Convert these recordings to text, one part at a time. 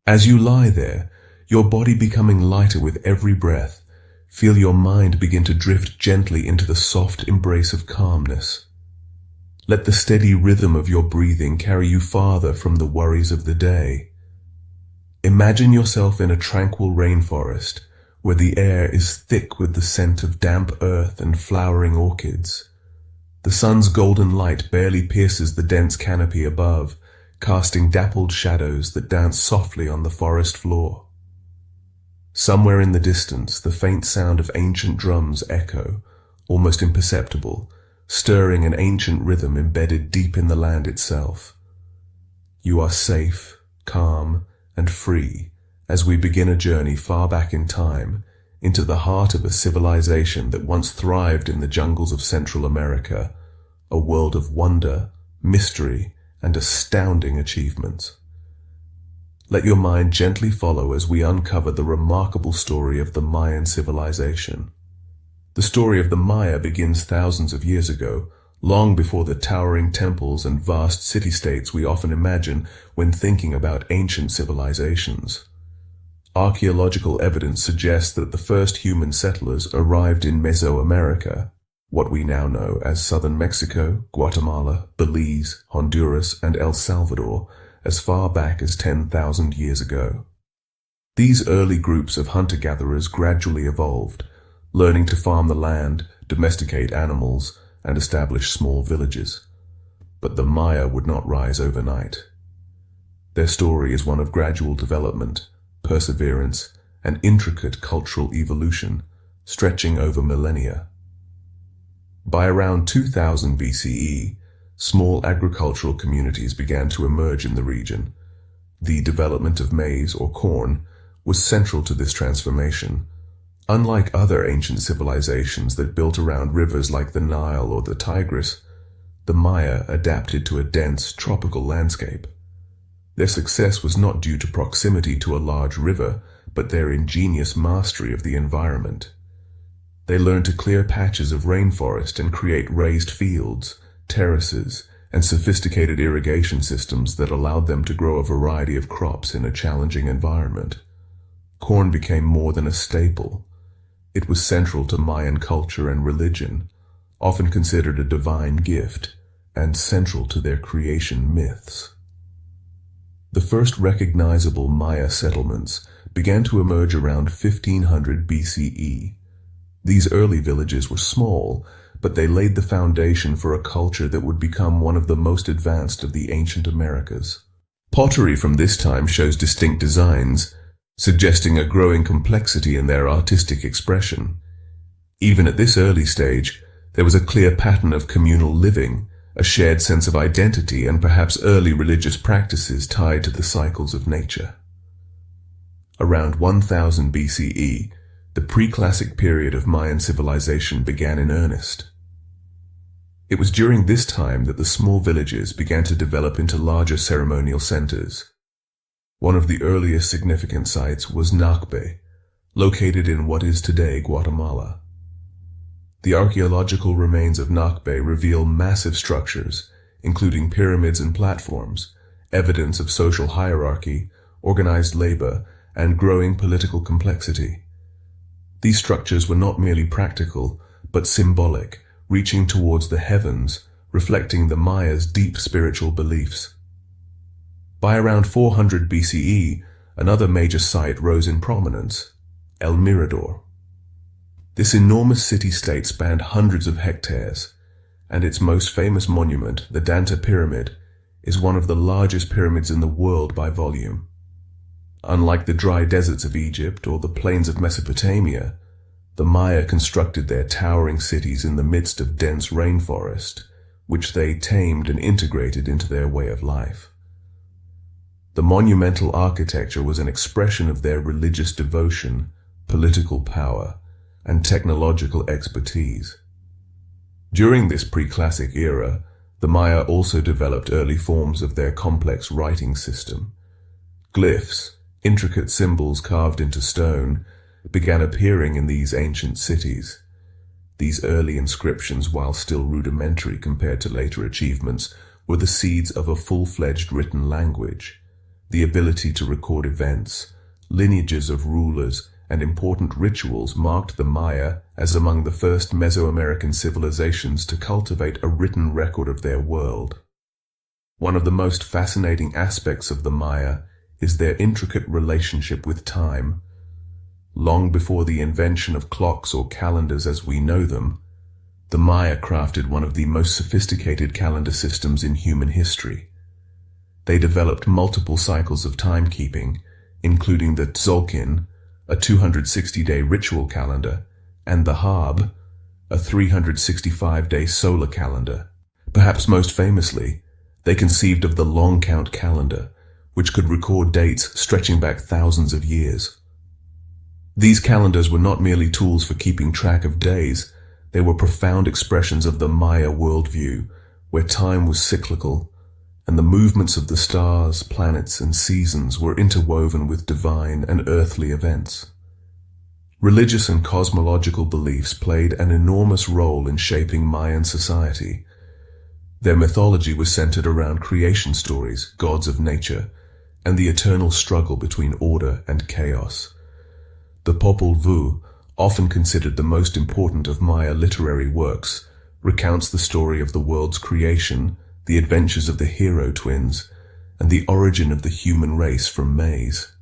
As you lie there, your body becoming lighter with every breath, feel your mind begin to drift gently into the soft embrace of calmness. Let the steady rhythm of your breathing carry you farther from the worries of the day. Imagine yourself in a tranquil rainforest, where the air is thick with the scent of damp earth and flowering orchids. The sun's golden light barely pierces the dense canopy above, casting dappled shadows that dance softly on the forest floor. Somewhere in the distance, the faint sound of ancient drums echo, almost imperceptible, stirring an ancient rhythm embedded deep in the land itself. You are safe, calm, and free as we begin a journey far back in time into the heart of a civilization that once thrived in the jungles of Central America, a world of wonder, mystery, and astounding achievements. Let your mind gently follow as we uncover the remarkable story of the Mayan civilization. The story of the Maya begins thousands of years ago, long before the towering temples and vast city-states we often imagine when thinking about ancient civilizations. Archaeological evidence suggests that the first human settlers arrived in Mesoamerica, what we now know as southern Mexico, Guatemala, Belize, Honduras, and El Salvador, as far back as 10,000 years ago. These early groups of hunter-gatherers gradually evolved, learning to farm the land, domesticate animals, and establish small villages. But the Maya would not rise overnight. Their story is one of gradual development, perseverance, and intricate cultural evolution, stretching over millennia. By around 2000 BCE, small agricultural communities began to emerge in the region. The development of maize or corn was central to this transformation. Unlike other ancient civilizations that built around rivers like the Nile or the Tigris, the Maya adapted to a dense tropical landscape. Their success was not due to proximity to a large river, but their ingenious mastery of the environment. They learned to clear patches of rainforest and create raised fields, terraces, and sophisticated irrigation systems that allowed them to grow a variety of crops in a challenging environment. Corn became more than a staple. It was central to Mayan culture and religion, often considered a divine gift, and central to their creation myths. The first recognizable Maya settlements began to emerge around 1500 BCE. These early villages were small, but they laid the foundation for a culture that would become one of the most advanced of the ancient Americas. Pottery from this time shows distinct designs, suggesting a growing complexity in their artistic expression. Even at this early stage, there was a clear pattern of communal living, a shared sense of identity, and perhaps early religious practices tied to the cycles of nature. Around 1000 BCE, the pre-classic period of Mayan civilization began in earnest. It was during this time that the small villages began to develop into larger ceremonial centers. One of the earliest significant sites was Nakbe, located in what is today Guatemala. The archaeological remains of Nakbe reveal massive structures, including pyramids and platforms, evidence of social hierarchy, organized labor, and growing political complexity. These structures were not merely practical, but symbolic, reaching towards the heavens, reflecting the Mayas' deep spiritual beliefs. By around 400 BCE, another major site rose in prominence, El Mirador. This enormous city-state spanned hundreds of hectares, and its most famous monument, the Danta Pyramid, is one of the largest pyramids in the world by volume. Unlike the dry deserts of Egypt or the plains of Mesopotamia, the Maya constructed their towering cities in the midst of dense rainforest, which they tamed and integrated into their way of life. The monumental architecture was an expression of their religious devotion, political power, and technological expertise. During this pre-classic era, the Maya also developed early forms of their complex writing system. Glyphs, intricate symbols carved into stone, began appearing in these ancient cities. These early inscriptions, while still rudimentary compared to later achievements, were the seeds of a full-fledged written language. the ability to record events, lineages of rulers, and important rituals marked the Maya as among the first Mesoamerican civilizations to cultivate a written record of their world. One of the most fascinating aspects of the Maya is their intricate relationship with time. Long before the invention of clocks or calendars as we know them, the Maya crafted one of the most sophisticated calendar systems in human history. They developed multiple cycles of timekeeping, including the Tzolk'in, a 260-day ritual calendar, and the Hab, a 365-day solar calendar. Perhaps most famously, they conceived of the long count calendar, which could record dates stretching back thousands of years. These calendars were not merely tools for keeping track of days, they were profound expressions of the Maya worldview, where time was cyclical, and the movements of the stars, planets, and seasons were interwoven with divine and earthly events. Religious and cosmological beliefs played an enormous role in shaping Mayan society. Their mythology was centered around creation stories, gods of nature, and the eternal struggle between order and chaos. The Popol Vuh, often considered the most important of Maya literary works, recounts the story of the world's creation, the adventures of the hero twins, and the origin of the human race from maize.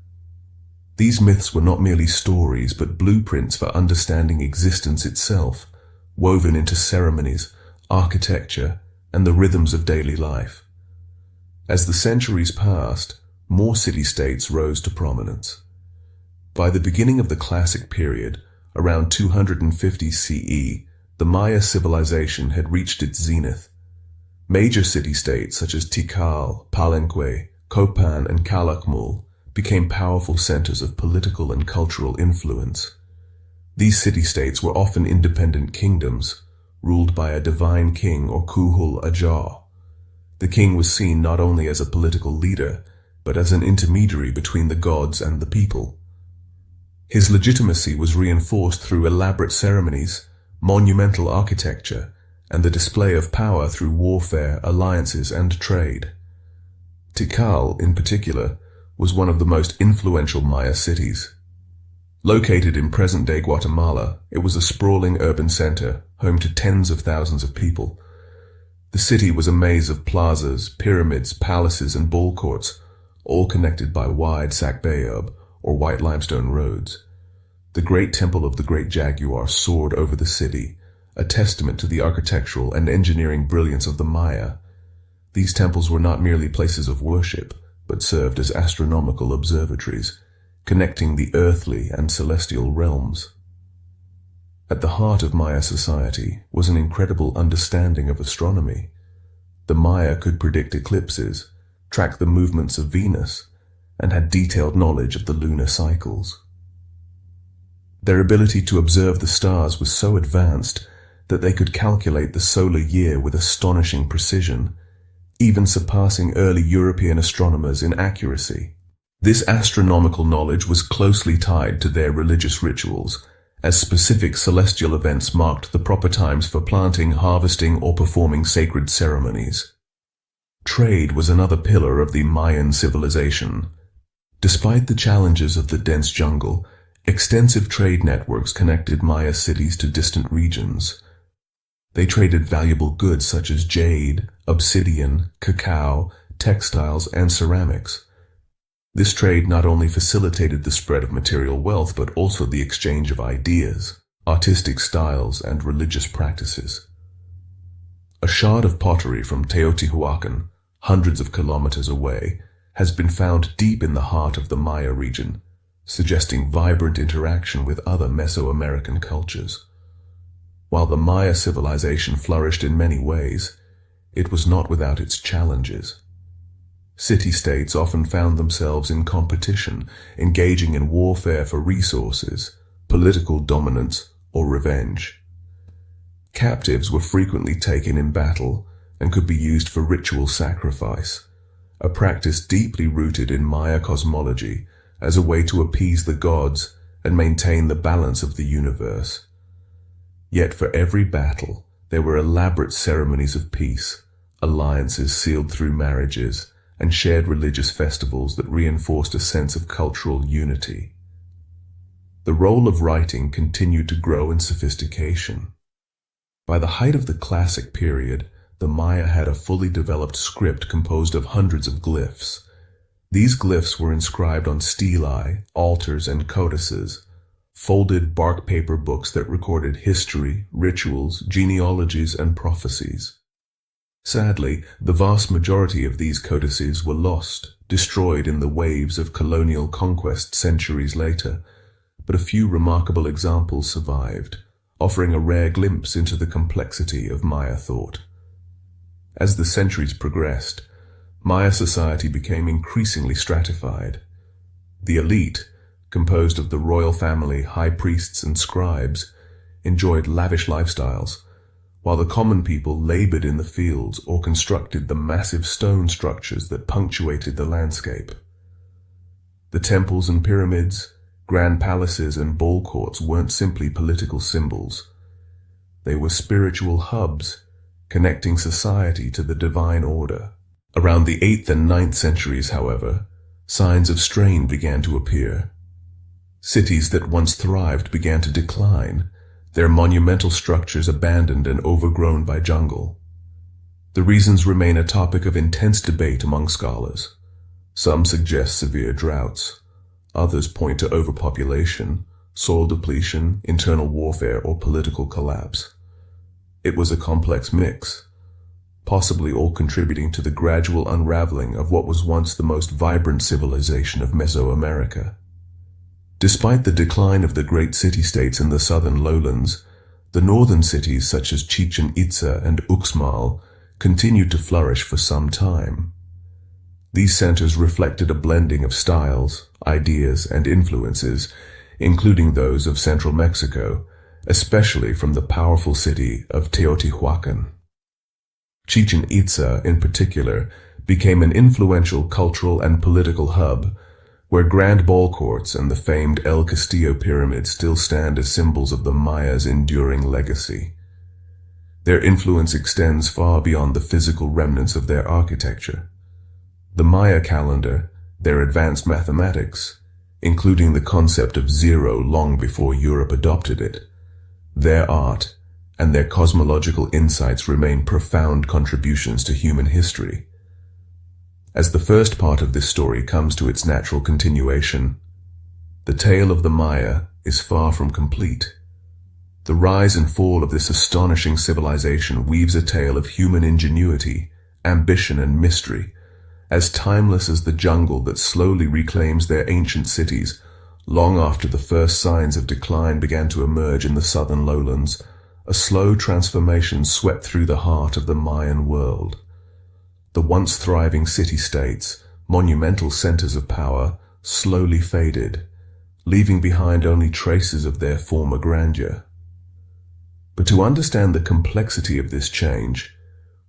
These myths were not merely stories, but blueprints for understanding existence itself, woven into ceremonies, architecture, and the rhythms of daily life. As the centuries passed, more city-states rose to prominence. By the beginning of the Classic period, around 250 CE, the Maya civilization had reached its zenith. Major city-states such as Tikal, Palenque, Copan, and Calakmul became powerful centers of political and cultural influence. These city-states were often independent kingdoms, ruled by a divine king or Kuhul Ajar. The king was seen not only as a political leader, but as an intermediary between the gods and the people. His legitimacy was reinforced through elaborate ceremonies, monumental architecture, and the display of power through warfare, alliances, and trade. Tikal, in particular, was one of the most influential Maya cities. Located in present-day Guatemala, it was a sprawling urban center, home to tens of thousands of people. The city was a maze of plazas, pyramids, palaces, and ball courts, all connected by wide sakbayab, or white limestone roads. The great temple of the Great Jaguar soared over the city, a testament to the architectural and engineering brilliance of the Maya. These temples were not merely places of worship, but served as astronomical observatories, connecting the earthly and celestial realms. At the heart of Maya society was an incredible understanding of astronomy. The Maya could predict eclipses, track the movements of Venus, and had detailed knowledge of the lunar cycles. Their ability to observe the stars was so advanced that they could calculate the solar year with astonishing precision, even surpassing early European astronomers in accuracy. This astronomical knowledge was closely tied to their religious rituals, as specific celestial events marked the proper times for planting, harvesting, or performing sacred ceremonies. Trade was another pillar of the Mayan civilization. Despite the challenges of the dense jungle, extensive trade networks connected Maya cities to distant regions. They traded valuable goods such as jade, obsidian, cacao, textiles, and ceramics. This trade not only facilitated the spread of material wealth, but also the exchange of ideas, artistic styles, and religious practices. A shard of pottery from Teotihuacan, hundreds of kilometers away, has been found deep in the heart of the Maya region, suggesting vibrant interaction with other Mesoamerican cultures. While the Maya civilization flourished in many ways, it was not without its challenges. City-states often found themselves in competition, engaging in warfare for resources, political dominance, or revenge. Captives were frequently taken in battle and could be used for ritual sacrifice, a practice deeply rooted in Maya cosmology as a way to appease the gods and maintain the balance of the universe. Yet for every battle, there were elaborate ceremonies of peace, alliances sealed through marriages, and shared religious festivals that reinforced a sense of cultural unity. The role of writing continued to grow in sophistication. By the height of the Classic period, the Maya had a fully developed script composed of hundreds of glyphs. These glyphs were inscribed on stelae, altars, and codices, folded bark paper books that recorded history, rituals, genealogies, and prophecies. Sadly, the vast majority of these codices were lost, destroyed in the waves of colonial conquest centuries later, but a few remarkable examples survived, offering a rare glimpse into the complexity of Maya thought. As the centuries progressed, Maya society became increasingly stratified. The elite, composed of the royal family, high priests, and scribes, enjoyed lavish lifestyles, while the common people labored in the fields or constructed the massive stone structures that punctuated the landscape. The temples and pyramids, grand palaces, and ball courts weren't simply political symbols. They were spiritual hubs, connecting society to the divine order. Around the 8th and 9th centuries, however, signs of strain began to appear. Cities that once thrived began to decline, their monumental structures abandoned and overgrown by jungle. The reasons remain a topic of intense debate among scholars. Some suggest severe droughts. Others point to overpopulation, soil depletion, internal warfare, or political collapse. It was a complex mix, possibly all contributing to the gradual unraveling of what was once the most vibrant civilization of Mesoamerica. Despite the decline of the great city-states in the southern lowlands, the northern cities such as Chichen Itza and Uxmal continued to flourish for some time. These centers reflected a blending of styles, ideas, and influences, including those of central Mexico, especially from the powerful city of Teotihuacan. Chichen Itza, in particular, became an influential cultural and political hub, where grand ball courts and the famed El Castillo Pyramid still stand as symbols of the Mayas' enduring legacy. Their influence extends far beyond the physical remnants of their architecture. The Maya calendar, their advanced mathematics, including the concept of zero long before Europe adopted it, their art, and their cosmological insights remain profound contributions to human history. As the first part of this story comes to its natural continuation, the tale of the Maya is far from complete. The rise and fall of this astonishing civilization weaves a tale of human ingenuity, ambition, and mystery, as timeless as the jungle that slowly reclaims their ancient cities long after the first signs of decline began to emerge in the southern lowlands. A slow transformation swept through the heart of the Mayan world. The once thriving city-states, monumental centers of power, slowly faded, leaving behind only traces of their former grandeur. But to understand the complexity of this change,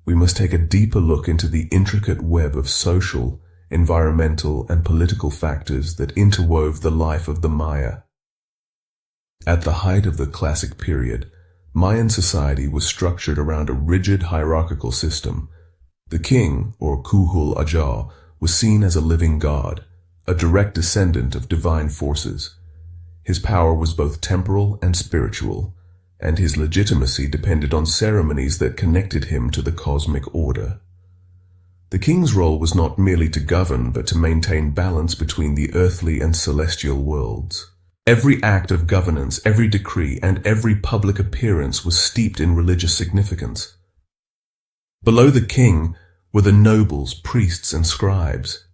we must take a deeper look into the intricate web of social, environmental, and political factors that interwove the life of the Maya. At the height of the Classic period, Mayan society was structured around a rigid hierarchical system. The king, or Kuhul Ajar, was seen as a living god, a direct descendant of divine forces. His power was both temporal and spiritual, and his legitimacy depended on ceremonies that connected him to the cosmic order. The king's role was not merely to govern, but to maintain balance between the earthly and celestial worlds. Every act of governance, every decree, and every public appearance was steeped in religious significance. Below the king were the nobles, priests, and scribes.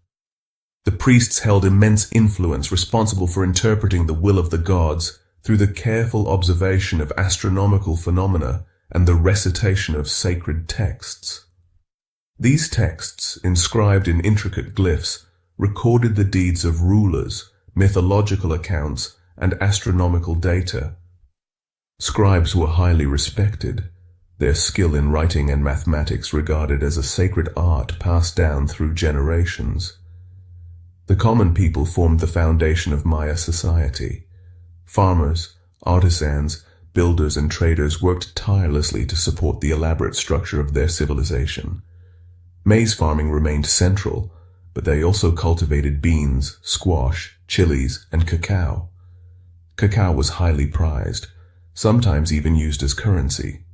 The priests held immense influence, responsible for interpreting the will of the gods through the careful observation of astronomical phenomena and the recitation of sacred texts. These texts, inscribed in intricate glyphs, recorded the deeds of rulers, mythological accounts, and astronomical data. Scribes were highly respected, their skill in writing and mathematics regarded as a sacred art passed down through generations. The common people formed the foundation of Maya society. Farmers, artisans, builders, and traders worked tirelessly to support the elaborate structure of their civilization. Maize farming remained central, but they also cultivated beans, squash, chilies, and cacao. Cacao was highly prized, sometimes even used as currency.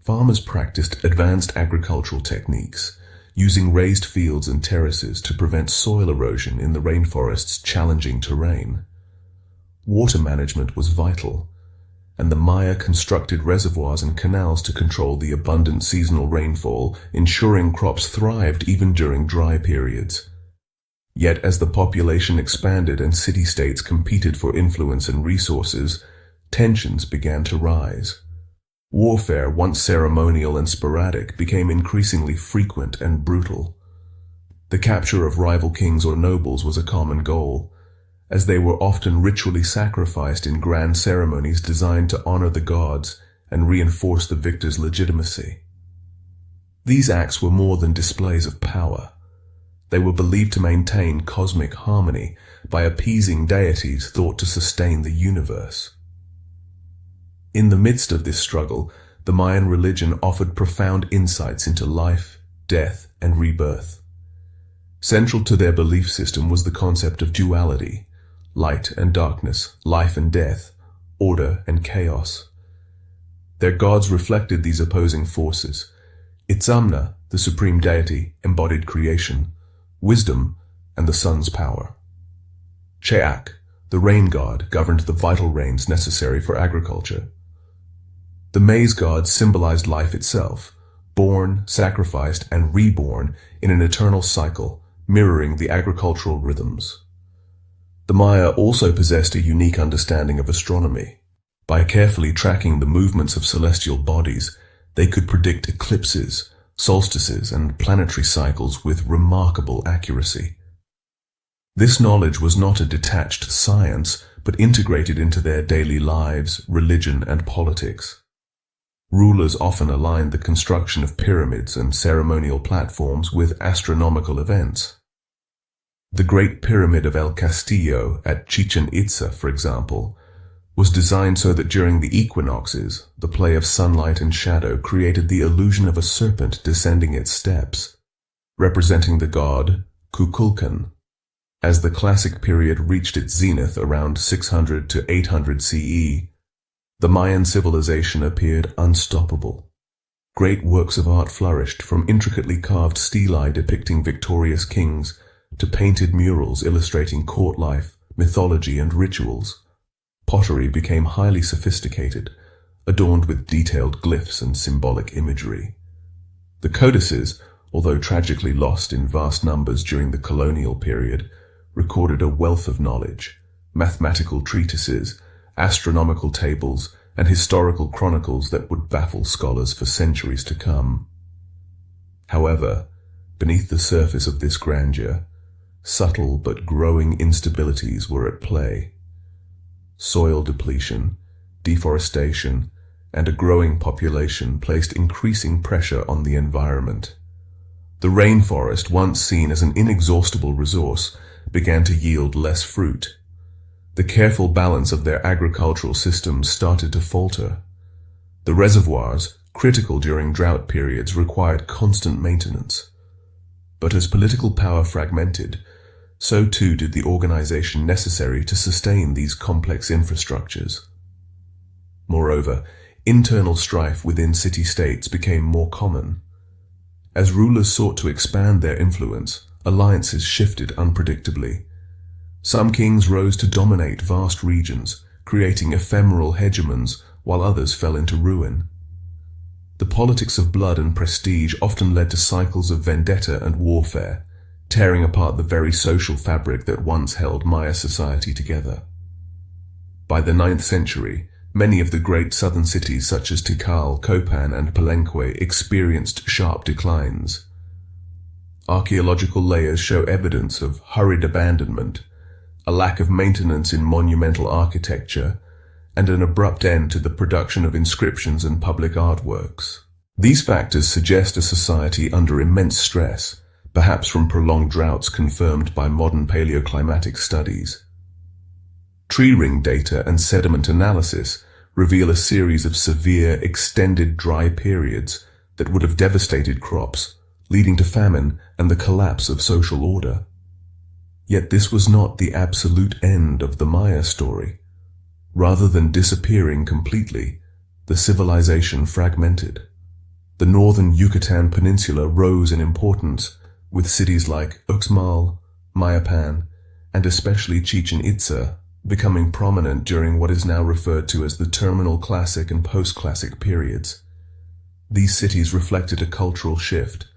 Farmers practiced advanced agricultural techniques, using raised fields and terraces to prevent soil erosion in the rainforest's challenging terrain. Water management was vital, and the Maya constructed reservoirs and canals to control the abundant seasonal rainfall, ensuring crops thrived even during dry periods. Yet as the population expanded and city-states competed for influence and resources, tensions began to rise. Warfare, once ceremonial and sporadic, became increasingly frequent and brutal. The capture of rival kings or nobles was a common goal, as they were often ritually sacrificed in grand ceremonies designed to honor the gods and reinforce the victor's legitimacy. These acts were more than displays of power. They were believed to maintain cosmic harmony by appeasing deities thought to sustain the universe. In the midst of this struggle, the Mayan religion offered profound insights into life, death, and rebirth. Central to their belief system was the concept of duality, light and darkness, life and death, order and chaos. Their gods reflected these opposing forces. Itzamna, the supreme deity, embodied creation, wisdom, and the sun's power. Cheak, the rain god, governed the vital rains necessary for agriculture. The maize god symbolized life itself, born, sacrificed, and reborn in an eternal cycle, mirroring the agricultural rhythms. The Maya also possessed a unique understanding of astronomy. By carefully tracking the movements of celestial bodies, they could predict eclipses, solstices, and planetary cycles with remarkable accuracy. This knowledge was not a detached science, but integrated into their daily lives, religion, and politics. Rulers often aligned the construction of pyramids and ceremonial platforms with astronomical events. The Great Pyramid of El Castillo at Chichen Itza, for example, was designed so that during the equinoxes, the play of sunlight and shadow created the illusion of a serpent descending its steps, representing the god Kukulkan. As the classic period reached its zenith around 600 to 800 CE, the Mayan civilization appeared unstoppable. Great works of art flourished, from intricately carved stelae depicting victorious kings to painted murals illustrating court life, mythology, and rituals. Pottery became highly sophisticated, adorned with detailed glyphs and symbolic imagery. The codices, although tragically lost in vast numbers during the colonial period, recorded a wealth of knowledge, mathematical treatises, astronomical tables, and historical chronicles that would baffle scholars for centuries to come. However, beneath the surface of this grandeur, subtle but growing instabilities were at play. Soil depletion, deforestation, and a growing population placed increasing pressure on the environment. The rainforest, once seen as an inexhaustible resource, began to yield less fruit. The careful balance of their agricultural systems started to falter. The reservoirs, critical during drought periods, required constant maintenance. But as political power fragmented, so too did the organization necessary to sustain these complex infrastructures. Moreover, internal strife within city-states became more common. As rulers sought to expand their influence, alliances shifted unpredictably. Some kings rose to dominate vast regions, creating ephemeral hegemons, while others fell into ruin. The politics of blood and prestige often led to cycles of vendetta and warfare, tearing apart the very social fabric that once held Maya society together. By the 9th century, many of the great southern cities such as Tikal, Copan, and Palenque experienced sharp declines. Archaeological layers show evidence of hurried abandonment, a lack of maintenance in monumental architecture, and an abrupt end to the production of inscriptions and public artworks. These factors suggest a society under immense stress, perhaps from prolonged droughts confirmed by modern paleoclimatic studies. Tree ring data and sediment analysis reveal a series of severe, extended dry periods that would have devastated crops, leading to famine and the collapse of social order. Yet this was not the absolute end of the Maya story. Rather than disappearing completely, the civilization fragmented. The northern Yucatan Peninsula rose in importance, with cities like Uxmal, Mayapan, and especially Chichen Itza becoming prominent during what is now referred to as the terminal classic and post-classic periods. These cities reflected a cultural shift,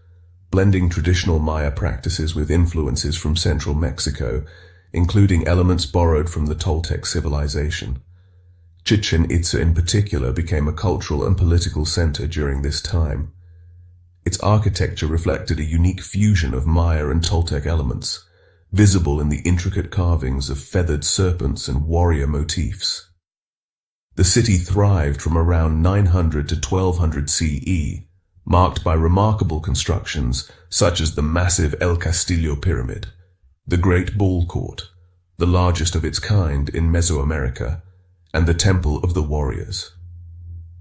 blending traditional Maya practices with influences from central Mexico, including elements borrowed from the Toltec civilization. Chichen Itza in particular became a cultural and political center during this time. Its architecture reflected a unique fusion of Maya and Toltec elements, visible in the intricate carvings of feathered serpents and warrior motifs. The city thrived from around 900 to 1200 CE, marked by remarkable constructions such as the massive El Castillo Pyramid, the Great Ball Court, the largest of its kind in Mesoamerica, and the Temple of the Warriors.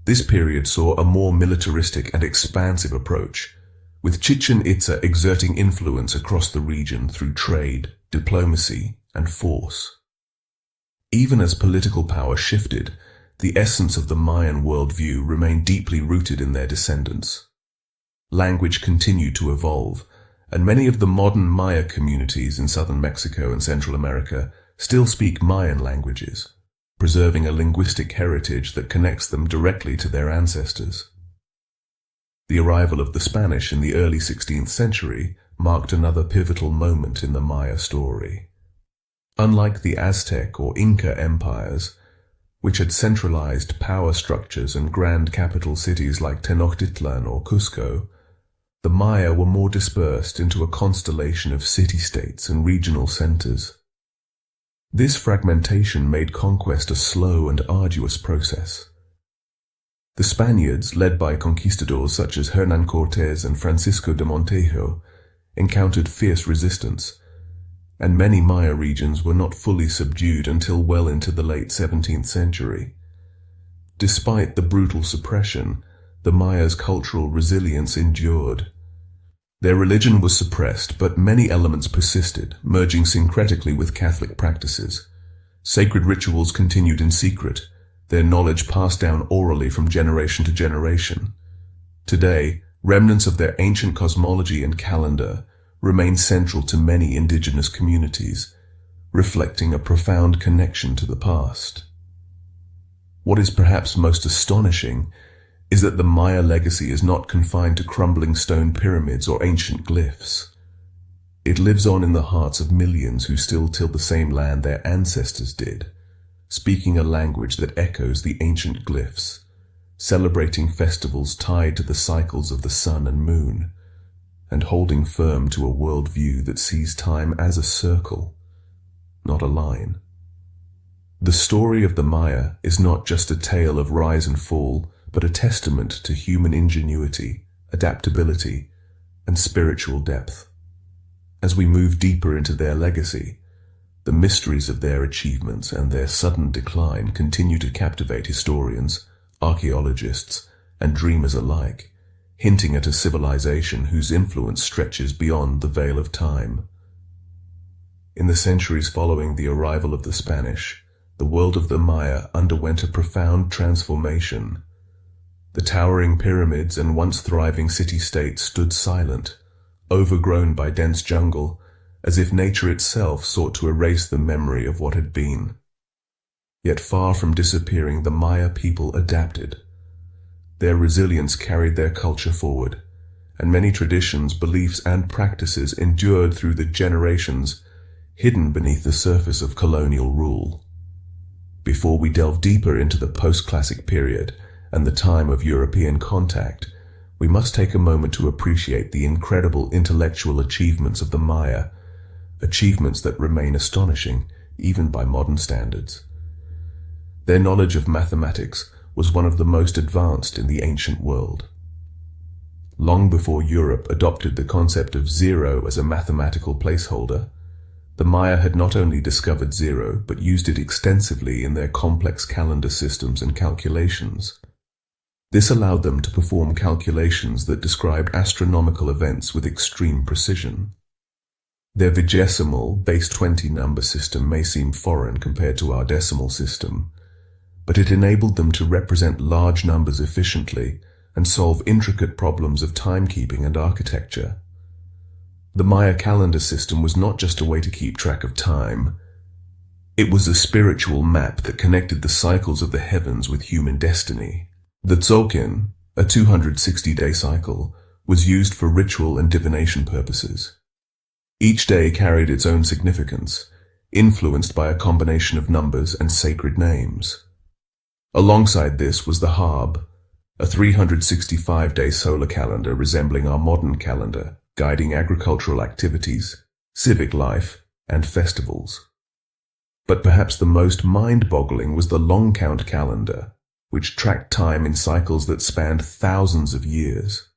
This period saw a more militaristic and expansive approach, with Chichen Itza exerting influence across the region through trade, diplomacy, and force. Even as political power shifted, the essence of the Mayan worldview remained deeply rooted in their descendants. Language continued to evolve, and many of the modern Maya communities in southern Mexico and Central America still speak Mayan languages, preserving a linguistic heritage that connects them directly to their ancestors. The arrival of the Spanish in the early 16th century marked another pivotal moment in the Maya story. Unlike the Aztec or Inca empires, which had centralized power structures and grand capital cities like Tenochtitlan or Cusco, the Maya were more dispersed into a constellation of city-states and regional centers. This fragmentation made conquest a slow and arduous process. The Spaniards, led by conquistadors such as Hernán Cortés and Francisco de Montejo, encountered fierce resistance, and many Maya regions were not fully subdued until well into the late 17th century. Despite the brutal suppression, the Maya's cultural resilience endured. Their religion was suppressed, but many elements persisted, merging syncretically with Catholic practices. Sacred rituals continued in secret, their knowledge passed down orally from generation to generation. Today, remnants of their ancient cosmology and calendar remain central to many indigenous communities, reflecting a profound connection to the past. What is perhaps most astonishing is that the Maya legacy is not confined to crumbling stone pyramids or ancient glyphs. It lives on in the hearts of millions who still till the same land their ancestors did, speaking a language that echoes the ancient glyphs, celebrating festivals tied to the cycles of the sun and moon, and holding firm to a worldview that sees time as a circle, not a line. The story of the Maya is not just a tale of rise and fall, but a testament to human ingenuity, adaptability, and spiritual depth. As we move deeper into their legacy, the mysteries of their achievements and their sudden decline continue to captivate historians, archaeologists, and dreamers alike, hinting at a civilization whose influence stretches beyond the veil of time. In the centuries following the arrival of the Spanish, the world of the Maya underwent a profound transformation. The towering pyramids and once thriving city-states stood silent, overgrown by dense jungle, as if nature itself sought to erase the memory of what had been. Yet far from disappearing, the Maya people adapted. Their resilience carried their culture forward, and many traditions, beliefs, and practices endured through the generations, hidden beneath the surface of colonial rule. Before we delve deeper into the post-classic period and the time of European contact, we must take a moment to appreciate the incredible intellectual achievements of the Maya, achievements that remain astonishing even by modern standards. Their knowledge of mathematics was one of the most advanced in the ancient world. Long before Europe adopted the concept of zero as a mathematical placeholder, the Maya had not only discovered zero, but used it extensively in their complex calendar systems and calculations. This allowed them to perform calculations that described astronomical events with extreme precision. Their vigesimal, base 20 number system may seem foreign compared to our decimal system, but it enabled them to represent large numbers efficiently and solve intricate problems of timekeeping and architecture. The Maya calendar system was not just a way to keep track of time. It was a spiritual map that connected the cycles of the heavens with human destiny. The Tzolk'in, a 260-day cycle, was used for ritual and divination purposes. Each day carried its own significance, influenced by a combination of numbers and sacred names. Alongside this was the Hab, a 365-day solar calendar resembling our modern calendar, guiding agricultural activities, civic life, and festivals. But perhaps the most mind-boggling was the long count calendar, which tracked time in cycles that spanned thousands of years.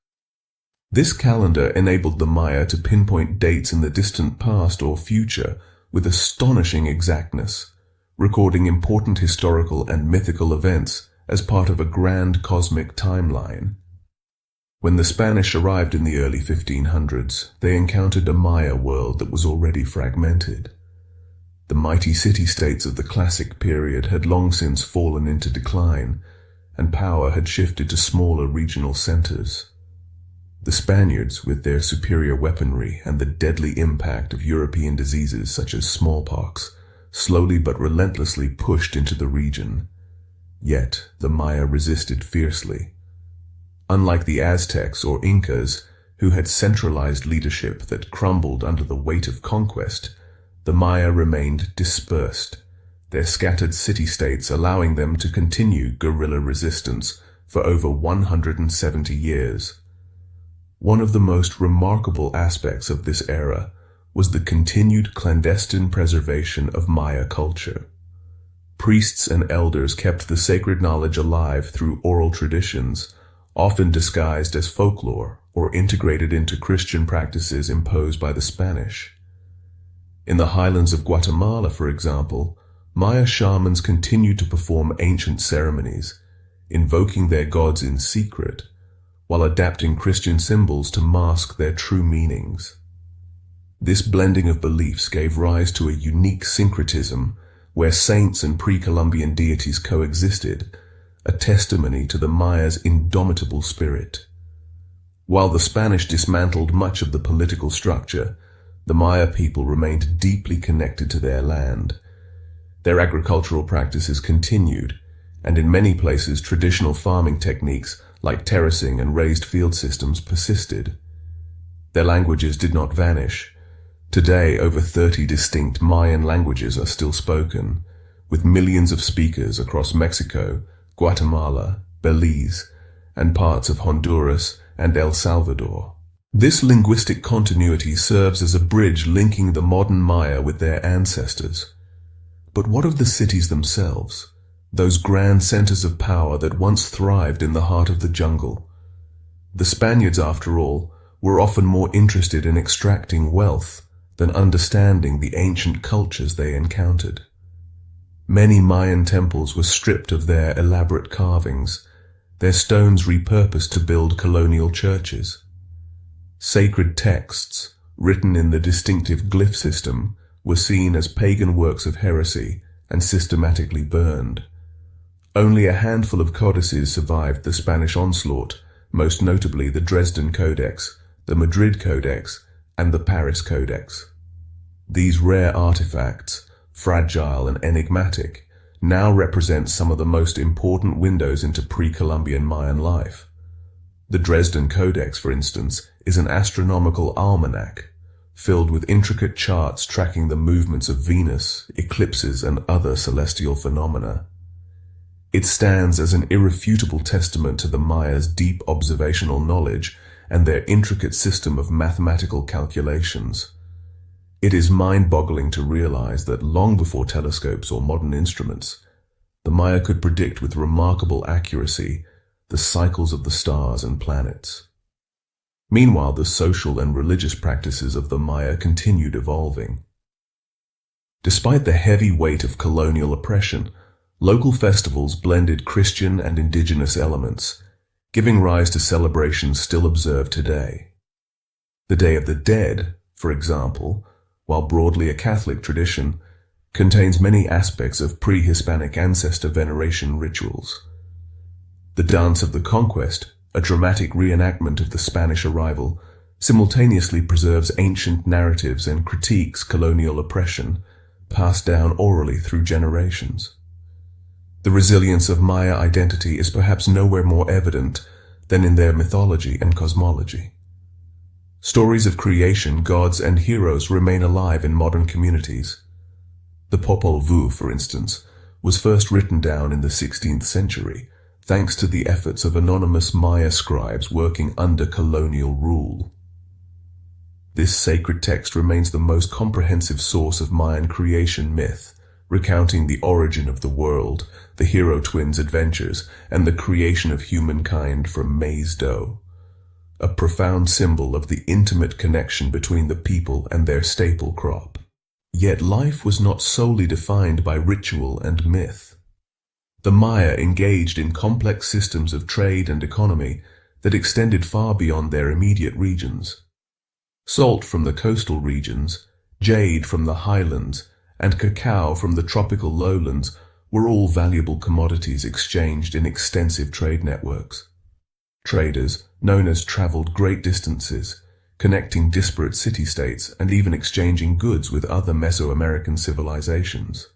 This calendar enabled the Maya to pinpoint dates in the distant past or future with astonishing exactness, recording important historical and mythical events as part of a grand cosmic timeline. When the Spanish arrived in the early 1500s, they encountered a Maya world that was already fragmented. The mighty city-states of the classic period had long since fallen into decline, and power had shifted to smaller regional centers. The Spaniards, with their superior weaponry and the deadly impact of European diseases such as smallpox, slowly but relentlessly pushed into the region. Yet, the Maya resisted fiercely. Unlike the Aztecs or Incas, who had centralized leadership that crumbled under the weight of conquest, the Maya remained dispersed, their scattered city-states allowing them to continue guerrilla resistance for over 170 years. One of the most remarkable aspects of this era was the continued clandestine preservation of Maya culture. Priests and elders kept the sacred knowledge alive through oral traditions, often disguised as folklore or integrated into Christian practices imposed by the Spanish. In the highlands of Guatemala, for example, Maya shamans continued to perform ancient ceremonies, invoking their gods in secret, while adapting Christian symbols to mask their true meanings. This blending of beliefs gave rise to a unique syncretism where saints and pre-Columbian deities coexisted, a testimony to the Maya's indomitable spirit. While the Spanish dismantled much of the political structure, the Maya people remained deeply connected to their land. Their agricultural practices continued, and in many places traditional farming techniques like terracing and raised field systems persisted. Their languages did not vanish. Today, over 30 distinct Mayan languages are still spoken, with millions of speakers across Mexico, Guatemala, Belize, and parts of Honduras and El Salvador. This linguistic continuity serves as a bridge linking the modern Maya with their ancestors. But what of the cities themselves? Those grand centers of power that once thrived in the heart of the jungle. The Spaniards, after all, were often more interested in extracting wealth than understanding the ancient cultures they encountered. Many Mayan temples were stripped of their elaborate carvings, their stones repurposed to build colonial churches. Sacred texts, written in the distinctive glyph system, were seen as pagan works of heresy and systematically burned. Only a handful of codices survived the Spanish onslaught, most notably the Dresden Codex, the Madrid Codex, and the Paris Codex. These rare artifacts, fragile and enigmatic, now represent some of the most important windows into pre-Columbian Mayan life. The Dresden Codex, for instance, is an astronomical almanac, filled with intricate charts tracking the movements of Venus, eclipses, and other celestial phenomena. It stands as an irrefutable testament to the Maya's deep observational knowledge and their intricate system of mathematical calculations. It is mind-boggling to realize that long before telescopes or modern instruments, the Maya could predict with remarkable accuracy the cycles of the stars and planets. Meanwhile, the social and religious practices of the Maya continued evolving. Despite the heavy weight of colonial oppression, local festivals blended Christian and indigenous elements, giving rise to celebrations still observed today. The Day of the Dead, for example, while broadly a Catholic tradition, contains many aspects of pre-Hispanic ancestor veneration rituals. The Dance of the Conquest, a dramatic reenactment of the Spanish arrival, simultaneously preserves ancient narratives and critiques colonial oppression, passed down orally through generations. The resilience of Maya identity is perhaps nowhere more evident than in their mythology and cosmology. Stories of creation, gods, and heroes remain alive in modern communities. The Popol Vuh, for instance, was first written down in the 16th century, thanks to the efforts of anonymous Maya scribes working under colonial rule. This sacred text remains the most comprehensive source of Mayan creation myth, recounting the origin of the world, the hero twins' adventures, and the creation of humankind from maize dough, a profound symbol of the intimate connection between the people and their staple crop. Yet life was not solely defined by ritual and myth. The Maya engaged in complex systems of trade and economy that extended far beyond their immediate regions. Salt from the coastal regions, jade from the highlands, and cacao from the tropical lowlands were all valuable commodities exchanged in extensive trade networks. Traders, known as traveled great distances, connecting disparate city-states and even exchanging goods with other Mesoamerican civilizations.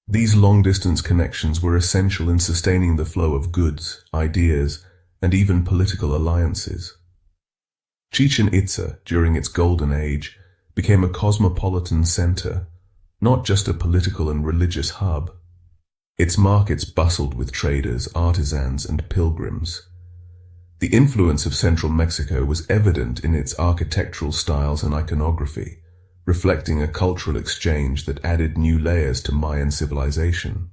These long-distance connections were essential in sustaining the flow of goods, ideas, and even political alliances. Chichen Itza, during its golden age, became a cosmopolitan center, not just a political and religious hub. Its markets bustled with traders, artisans, and pilgrims. The influence of central Mexico was evident in its architectural styles and iconography, reflecting a cultural exchange that added new layers to Mayan civilization.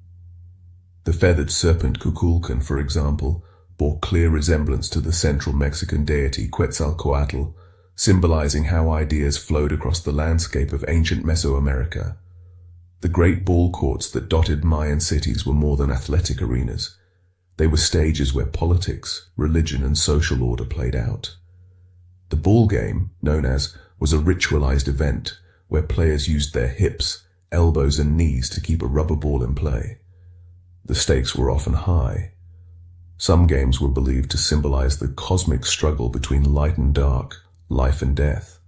The feathered serpent Kukulkan, for example, bore clear resemblance to the central Mexican deity Quetzalcoatl, symbolizing how ideas flowed across the landscape of ancient Mesoamerica. The great ball courts that dotted Mayan cities were more than athletic arenas. They were stages where politics, religion, and social order played out. The ball game, known as, was a ritualized event where players used their hips, elbows, and knees to keep a rubber ball in play. The stakes were often high. Some games were believed to symbolize the cosmic struggle between light and dark, life and death.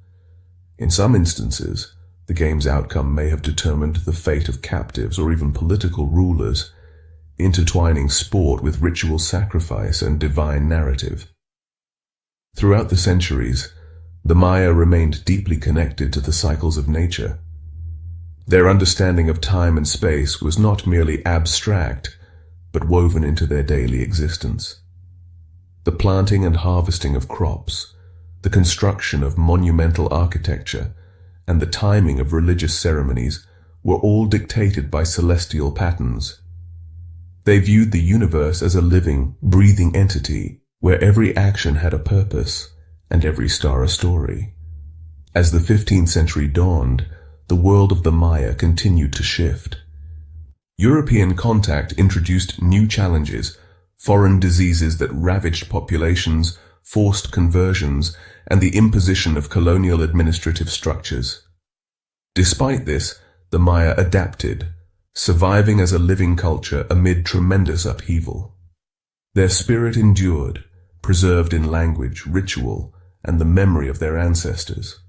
In some instances, the game's outcome may have determined the fate of captives or even political rulers, intertwining sport with ritual sacrifice and divine narrative. Throughout the centuries, the Maya remained deeply connected to the cycles of nature. Their understanding of time and space was not merely abstract, but woven into their daily existence. The planting and harvesting of crops, the construction of monumental architecture, and the timing of religious ceremonies were all dictated by celestial patterns. They viewed the universe as a living, breathing entity where every action had a purpose and every star a story. As the 15th century dawned, the world of the Maya continued to shift. European contact introduced new challenges, foreign diseases that ravaged populations, forced conversions, and the imposition of colonial administrative structures. Despite this, the Maya adapted, surviving as a living culture amid tremendous upheaval. Their spirit endured, preserved in language, ritual, and the memory of their ancestors.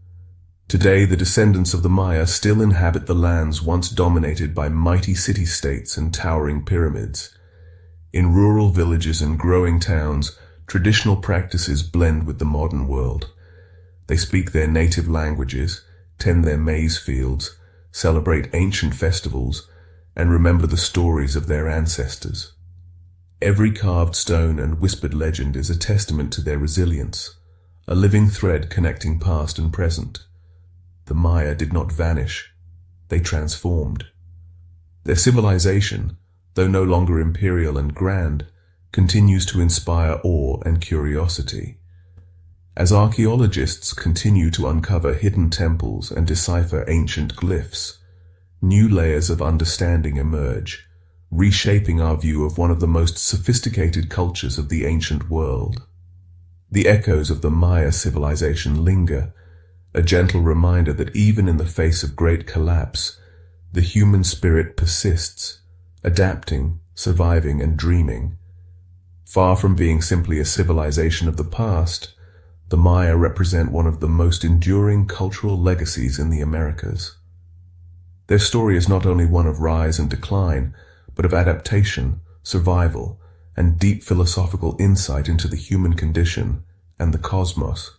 Today, the descendants of the Maya still inhabit the lands once dominated by mighty city-states and towering pyramids. In rural villages and growing towns, traditional practices blend with the modern world. They speak their native languages, tend their maize fields, celebrate ancient festivals, and remember the stories of their ancestors. Every carved stone and whispered legend is a testament to their resilience, a living thread connecting past and present. The Maya did not vanish, they transformed. Their civilization, though no longer imperial and grand, continues to inspire awe and curiosity. As archaeologists continue to uncover hidden temples and decipher ancient glyphs, new layers of understanding emerge, reshaping our view of one of the most sophisticated cultures of the ancient world. The echoes of the Maya civilization linger, a gentle reminder that even in the face of great collapse, the human spirit persists, adapting, surviving, and dreaming. Far from being simply a civilization of the past, the Maya represent one of the most enduring cultural legacies in the Americas. Their story is not only one of rise and decline, but of adaptation, survival, and deep philosophical insight into the human condition and the cosmos.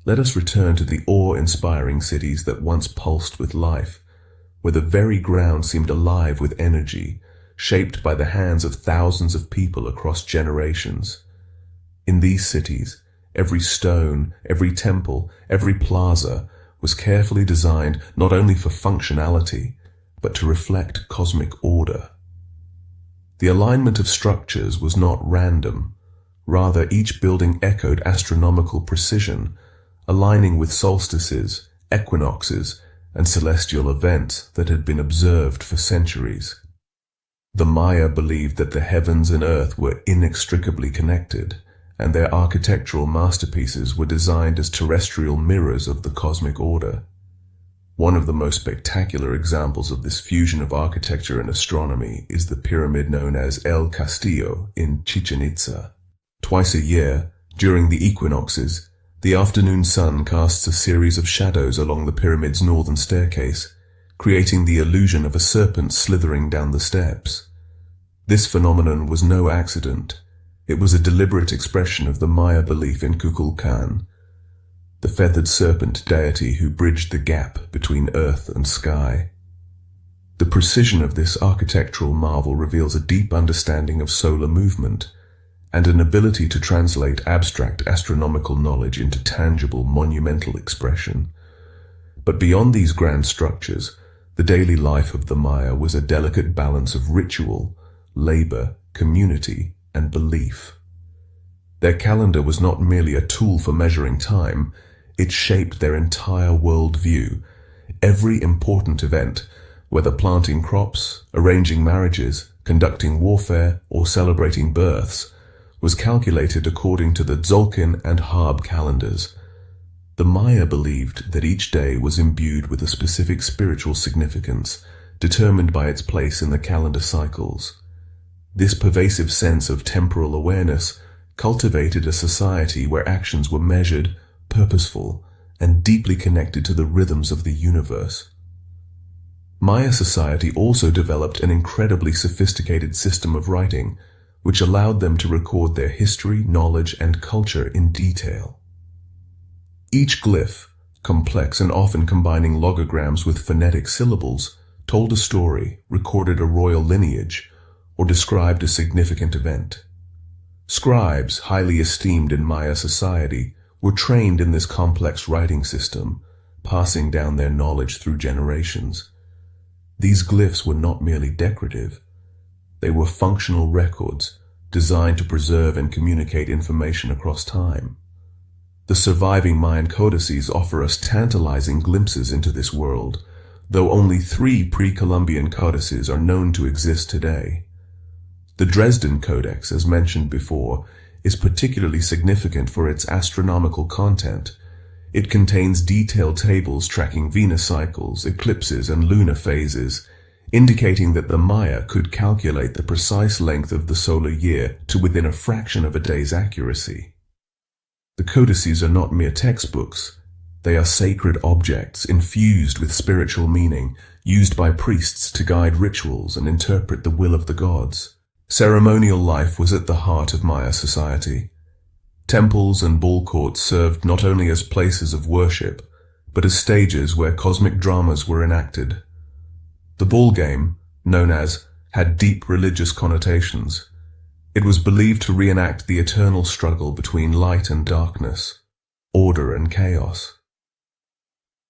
Let us return to the awe-inspiring cities that once pulsed with life, where the very ground seemed alive with energy, shaped by the hands of thousands of people across generations. In these cities, every stone, every temple, every plaza was carefully designed not only for functionality, but to reflect cosmic order. The alignment of structures was not random. Rather, each building echoed astronomical precision, aligning with solstices, equinoxes, and celestial events that had been observed for centuries. The Maya believed that the heavens and earth were inextricably connected, and their architectural masterpieces were designed as terrestrial mirrors of the cosmic order. One of the most spectacular examples of this fusion of architecture and astronomy is the pyramid known as El Castillo in Chichen Itza. Twice a year, during the equinoxes, the afternoon sun casts a series of shadows along the pyramid's northern staircase, creating the illusion of a serpent slithering down the steps. This phenomenon was no accident. It was a deliberate expression of the Maya belief in Kukulkan, the feathered serpent deity who bridged the gap between earth and sky. The precision of this architectural marvel reveals a deep understanding of solar movement and an ability to translate abstract astronomical knowledge into tangible monumental expression. But beyond these grand structures, the daily life of the Maya was a delicate balance of ritual, labor, community, and belief. Their calendar was not merely a tool for measuring time, it shaped their entire worldview. Every important event, whether planting crops, arranging marriages, conducting warfare, or celebrating births, was calculated according to the Tzolk'in and Harb calendars. The Maya believed that each day was imbued with a specific spiritual significance, determined by its place in the calendar cycles. This pervasive sense of temporal awareness cultivated a society where actions were measured, purposeful, and deeply connected to the rhythms of the universe. Maya society also developed an incredibly sophisticated system of writing, which allowed them to record their history, knowledge, and culture in detail. Each glyph, complex and often combining logograms with phonetic syllables, told a story, recorded a royal lineage, or described a significant event. Scribes, highly esteemed in Maya society, were trained in this complex writing system, passing down their knowledge through generations. These glyphs were not merely decorative. They were functional records designed to preserve and communicate information across time. The surviving Mayan codices offer us tantalizing glimpses into this world, though only 3 pre-Columbian codices are known to exist today. The Dresden Codex, as mentioned before, is particularly significant for its astronomical content. It contains detailed tables tracking Venus cycles, eclipses, and lunar phases, indicating that the Maya could calculate the precise length of the solar year to within a fraction of a day's accuracy. The codices are not mere textbooks. They are sacred objects infused with spiritual meaning, used by priests to guide rituals and interpret the will of the gods. Ceremonial life was at the heart of Maya society. Temples and ball courts served not only as places of worship, but as stages where cosmic dramas were enacted. The ball game, known as, had deep religious connotations. It was believed to reenact the eternal struggle between light and darkness, order and chaos.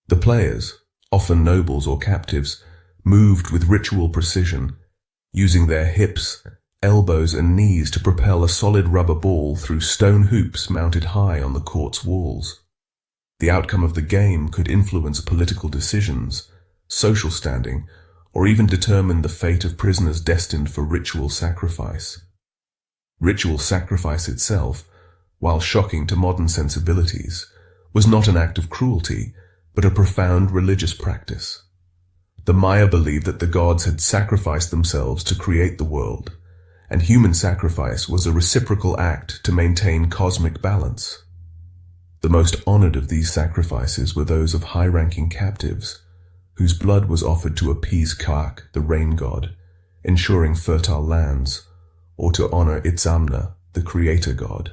The players, often nobles or captives, moved with ritual precision, using their hips, elbows, and knees to propel a solid rubber ball through stone hoops mounted high on the court's walls. The outcome of the game could influence political decisions, social standing, or even determine the fate of prisoners destined for ritual sacrifice. Ritual sacrifice itself, while shocking to modern sensibilities, was not an act of cruelty, but a profound religious practice. The Maya believed that the gods had sacrificed themselves to create the world, and human sacrifice was a reciprocal act to maintain cosmic balance. The most honored of these sacrifices were those of high-ranking captives, whose blood was offered to appease Kaak, the rain god, ensuring fertile lands, or to honor Itzamna, the creator god.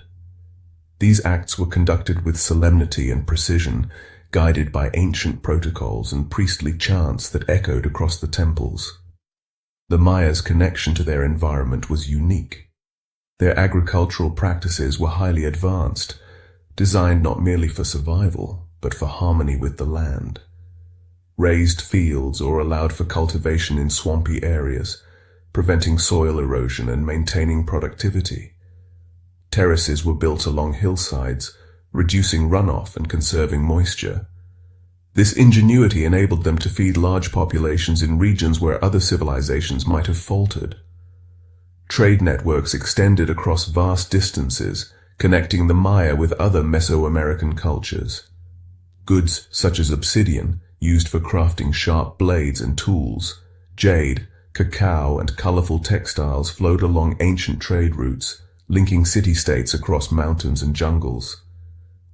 These acts were conducted with solemnity and precision, guided by ancient protocols and priestly chants that echoed across the temples. The Mayas' connection to their environment was unique. Their agricultural practices were highly advanced, designed not merely for survival, but for harmony with the land. Raised fields or allowed for cultivation in swampy areas, preventing soil erosion and maintaining productivity. Terraces were built along hillsides, reducing runoff and conserving moisture. This ingenuity enabled them to feed large populations in regions where other civilizations might have faltered. Trade networks extended across vast distances, connecting the Maya with other Mesoamerican cultures. Goods such as obsidian, used for crafting sharp blades and tools, jade, cacao, and colorful textiles flowed along ancient trade routes, linking city-states across mountains and jungles.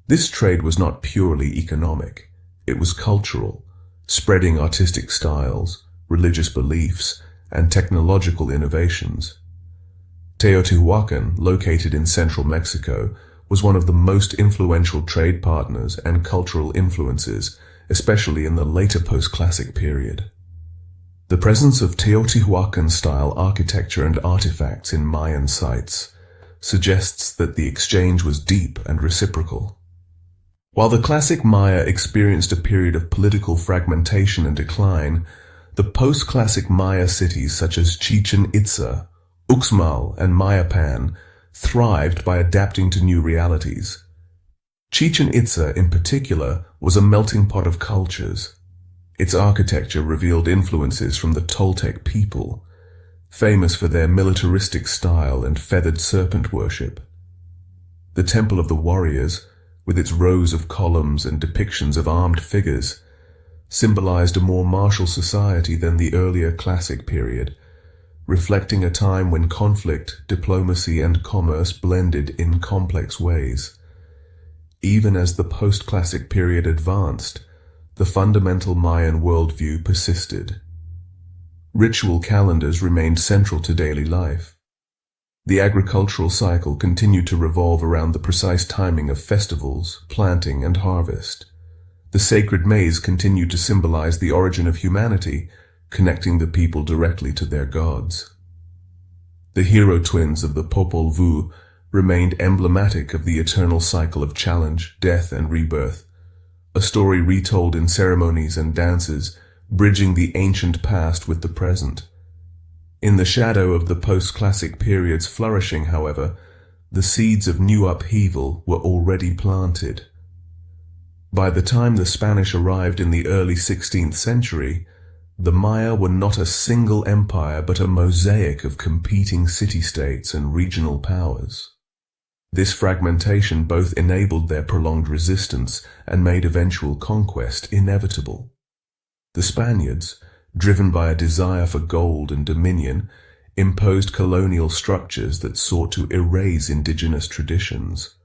This trade was not purely economic. It was cultural, spreading artistic styles, religious beliefs, and technological innovations. Teotihuacan, located in central Mexico, was one of the most influential trade partners and cultural influences, especially in the later post-classic period. The presence of Teotihuacan-style architecture and artifacts in Mayan sites suggests that the exchange was deep and reciprocal. While the classic Maya experienced a period of political fragmentation and decline, the post-classic Maya cities such as Chichen Itza, Uxmal, and Mayapan thrived by adapting to new realities. Chichen Itza, in particular, was a melting pot of cultures. Its architecture revealed influences from the Toltec people, famous for their militaristic style and feathered serpent worship. The Temple of the Warriors, with its rows of columns and depictions of armed figures, symbolized a more martial society than the earlier classic period, reflecting a time when conflict, diplomacy, and commerce blended in complex ways. Even as the post-classic period advanced, the fundamental Mayan worldview persisted. Ritual calendars remained central to daily life. The agricultural cycle continued to revolve around the precise timing of festivals, planting, and harvest. The sacred maize continued to symbolize the origin of humanity, connecting the people directly to their gods. The hero twins of the Popol Vuh remained emblematic of the eternal cycle of challenge, death, and rebirth, a story retold in ceremonies and dances, bridging the ancient past with the present. In the shadow of the post-classic period's flourishing, however, the seeds of new upheaval were already planted. By the time the Spanish arrived in the early 16th century, the Maya were not a single empire but a mosaic of competing city-states and regional powers. This fragmentation both enabled their prolonged resistance and made eventual conquest inevitable. The Spaniards, driven by a desire for gold and dominion, imposed colonial structures that sought to erase indigenous traditions.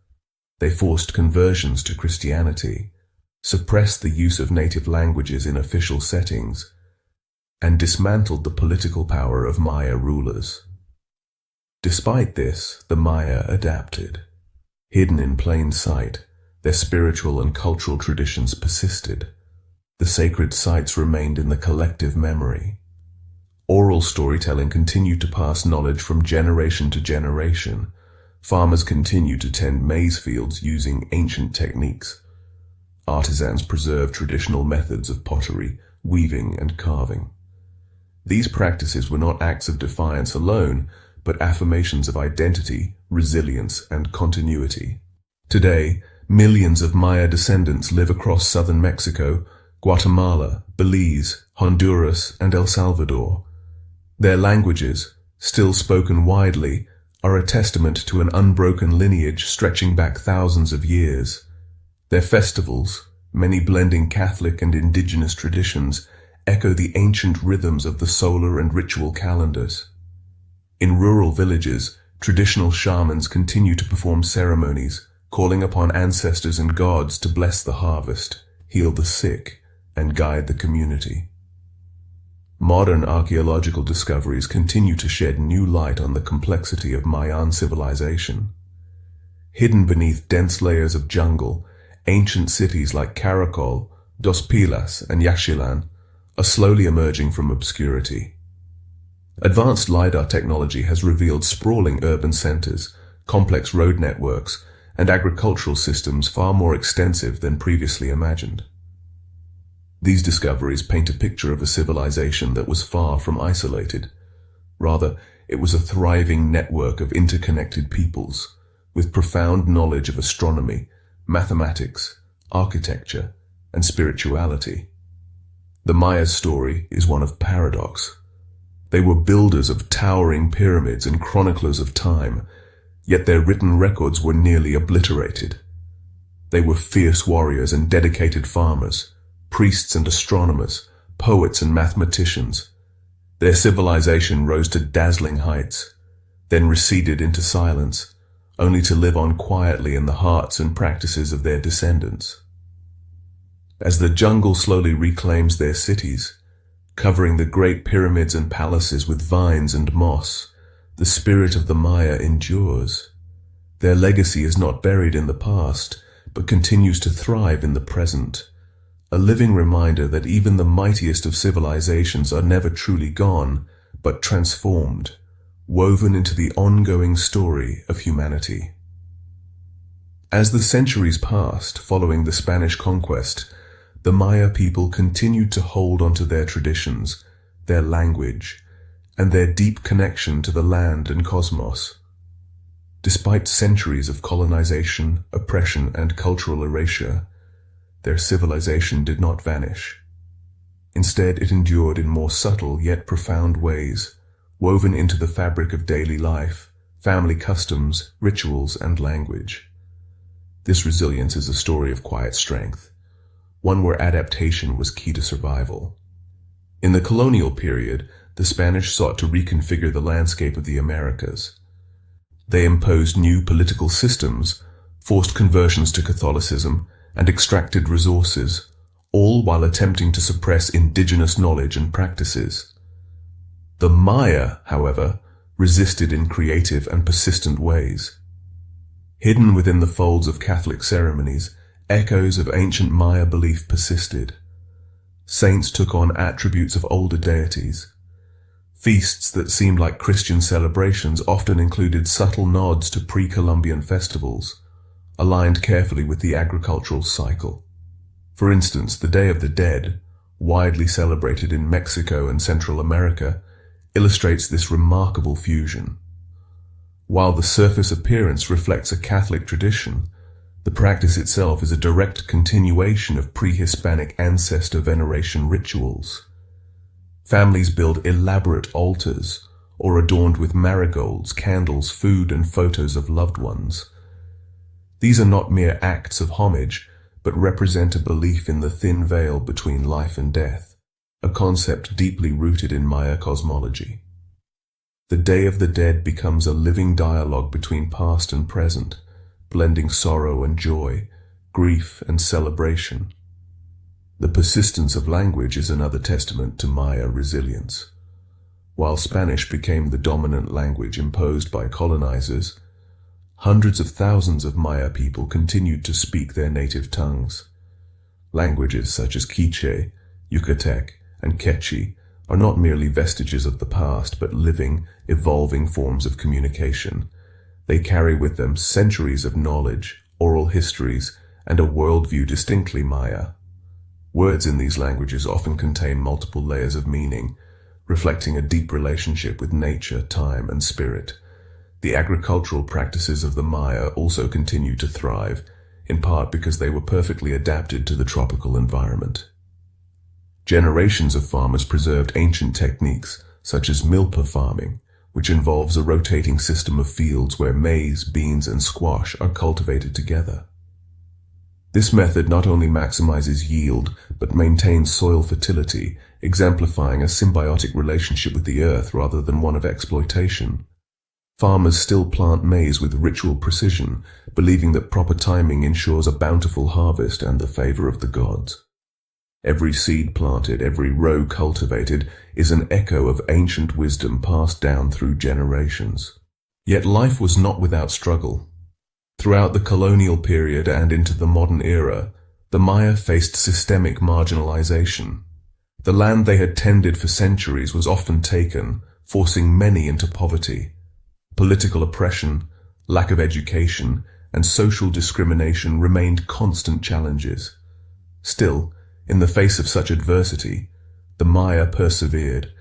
They forced conversions to Christianity, suppressed the use of native languages in official settings, and dismantled the political power of Maya rulers. Despite this, the Maya adapted. Hidden in plain sight, their spiritual and cultural traditions persisted. The sacred sites remained in the collective memory. Oral storytelling continued to pass knowledge from generation to generation. Farmers continued to tend maize fields using ancient techniques. Artisans preserved traditional methods of pottery, weaving, and carving. These practices were not acts of defiance alone, but affirmations of identity, resilience, and continuity. Today, millions of Maya descendants live across southern Mexico, Guatemala, Belize, Honduras, and El Salvador. Their languages, still spoken widely, are a testament to an unbroken lineage stretching back thousands of years. Their festivals, many blending Catholic and indigenous traditions, echo the ancient rhythms of the solar and ritual calendars. In rural villages, traditional shamans continue to perform ceremonies, calling upon ancestors and gods to bless the harvest, heal the sick, and guide the community. Modern archaeological discoveries continue to shed new light on the complexity of Mayan civilization. Hidden beneath dense layers of jungle, ancient cities like Caracol, Dos Pilas, and Yaxchilan are slowly emerging from obscurity. Advanced LiDAR technology has revealed sprawling urban centers, complex road networks, and agricultural systems far more extensive than previously imagined. These discoveries paint a picture of a civilization that was far from isolated. Rather, it was a thriving network of interconnected peoples, with profound knowledge of astronomy, mathematics, architecture, and spirituality. The Maya's story is one of paradox. They were builders of towering pyramids and chroniclers of time, yet their written records were nearly obliterated. They were fierce warriors and dedicated farmers, priests and astronomers, poets and mathematicians. Their civilization rose to dazzling heights, then receded into silence, only to live on quietly in the hearts and practices of their descendants. As the jungle slowly reclaims their cities, covering the great pyramids and palaces with vines and moss, the spirit of the Maya endures. Their legacy is not buried in the past, but continues to thrive in the present, a living reminder that even the mightiest of civilizations are never truly gone, but transformed, woven into the ongoing story of humanity. As the centuries passed following the Spanish conquest, the Maya people continued to hold onto their traditions, their language, and their deep connection to the land and cosmos. Despite centuries of colonization, oppression, and cultural erasure, their civilization did not vanish. Instead, it endured in more subtle yet profound ways, woven into the fabric of daily life, family customs, rituals, and language. This resilience is a story of quiet strength, one where adaptation was key to survival. In the colonial period, the Spanish sought to reconfigure the landscape of the Americas. They imposed new political systems, forced conversions to Catholicism, and extracted resources, all while attempting to suppress indigenous knowledge and practices. The Maya, however, resisted in creative and persistent ways. Hidden within the folds of Catholic ceremonies, echoes of ancient Maya belief persisted. Saints took on attributes of older deities. Feasts that seemed like Christian celebrations often included subtle nods to pre-Columbian festivals, aligned carefully with the agricultural cycle. For instance, the Day of the Dead, widely celebrated in Mexico and Central America, illustrates this remarkable fusion. While the surface appearance reflects a Catholic tradition, the practice itself is a direct continuation of pre-Hispanic ancestor veneration rituals. Families build elaborate altars, or adorned with marigolds, candles, food, and photos of loved ones. These are not mere acts of homage, but represent a belief in the thin veil between life and death, a concept deeply rooted in Maya cosmology. The Day of the Dead becomes a living dialogue between past and present, blending sorrow and joy, grief and celebration. The persistence of language is another testament to Maya resilience. While Spanish became the dominant language imposed by colonizers, hundreds of thousands of Maya people continued to speak their native tongues. Languages such as Quiche, Yucatec, and Quechua are not merely vestiges of the past, but living, evolving forms of communication. They carry with them centuries of knowledge, oral histories, and a worldview distinctly Maya. Words in these languages often contain multiple layers of meaning, reflecting a deep relationship with nature, time, and spirit. The agricultural practices of the Maya also continue to thrive, in part because they were perfectly adapted to the tropical environment. Generations of farmers preserved ancient techniques, such as milpa farming, which involves a rotating system of fields where maize, beans, and squash are cultivated together. This method not only maximizes yield, but maintains soil fertility, exemplifying a symbiotic relationship with the earth rather than one of exploitation. Farmers still plant maize with ritual precision, believing that proper timing ensures a bountiful harvest and the favor of the gods. Every seed planted, every row cultivated, is an echo of ancient wisdom passed down through generations. Yet life was not without struggle. Throughout the colonial period and into the modern era, the Maya faced systemic marginalization. The land they had tended for centuries was often taken, forcing many into poverty. Political oppression, lack of education, and social discrimination remained constant challenges. Still, in the face of such adversity, the Maya persevered,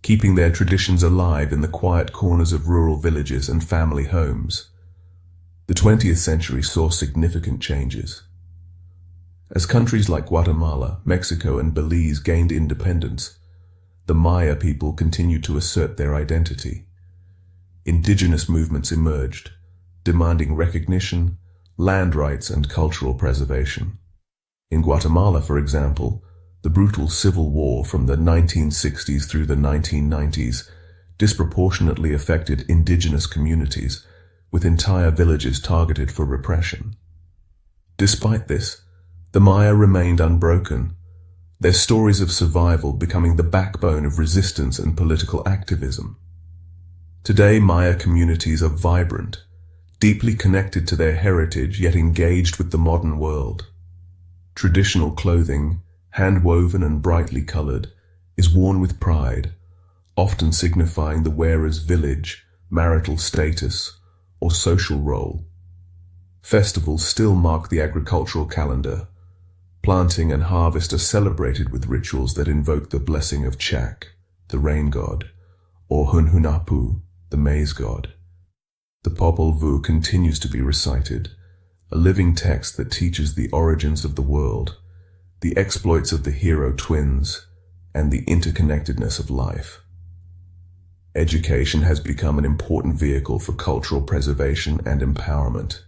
keeping their traditions alive in the quiet corners of rural villages and family homes. The 20th century saw significant changes. As countries like Guatemala, Mexico, and Belize gained independence, the Maya people continued to assert their identity. Indigenous movements emerged, demanding recognition, land rights, and cultural preservation. In Guatemala, for example, the brutal civil war from the 1960s through the 1990s disproportionately affected indigenous communities, with entire villages targeted for repression. Despite this, the Maya remained unbroken, their stories of survival becoming the backbone of resistance and political activism. Today, Maya communities are vibrant, deeply connected to their heritage yet engaged with the modern world. Traditional clothing, hand-woven and brightly colored, is worn with pride, often signifying the wearer's village, marital status, or social role. Festivals still mark the agricultural calendar. Planting and harvest are celebrated with rituals that invoke the blessing of Chak, the rain god, or Hunhunapu, the maize god. The Popol Vuh continues to be recited, a living text that teaches the origins of the world, the exploits of the hero twins, and the interconnectedness of life. Education has become an important vehicle for cultural preservation and empowerment.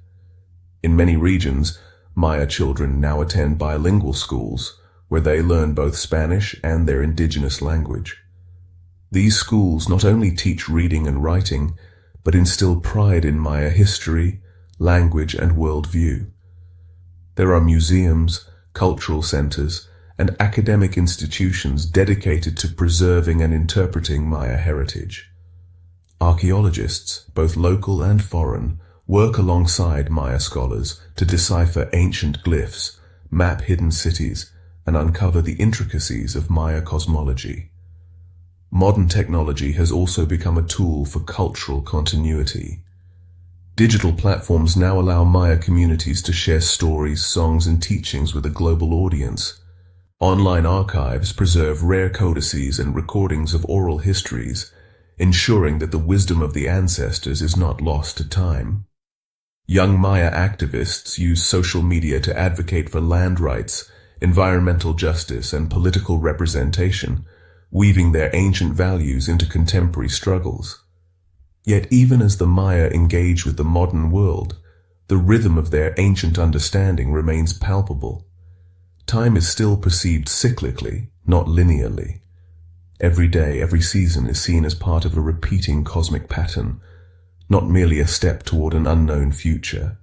In many regions, Maya children now attend bilingual schools, where they learn both Spanish and their indigenous language. These schools not only teach reading and writing, but instill pride in Maya history, language, and worldview. There are museums, cultural centers, and academic institutions dedicated to preserving and interpreting Maya heritage. Archaeologists, both local and foreign, work alongside Maya scholars to decipher ancient glyphs, map hidden cities, and uncover the intricacies of Maya cosmology. Modern technology has also become a tool for cultural continuity. Digital platforms now allow Maya communities to share stories, songs, and teachings with a global audience. Online archives preserve rare codices and recordings of oral histories, ensuring that the wisdom of the ancestors is not lost to time. Young Maya activists use social media to advocate for land rights, environmental justice, and political representation, weaving their ancient values into contemporary struggles. Yet even as the Maya engage with the modern world, the rhythm of their ancient understanding remains palpable. Time is still perceived cyclically, not linearly. Every day, every season is seen as part of a repeating cosmic pattern, not merely a step toward an unknown future.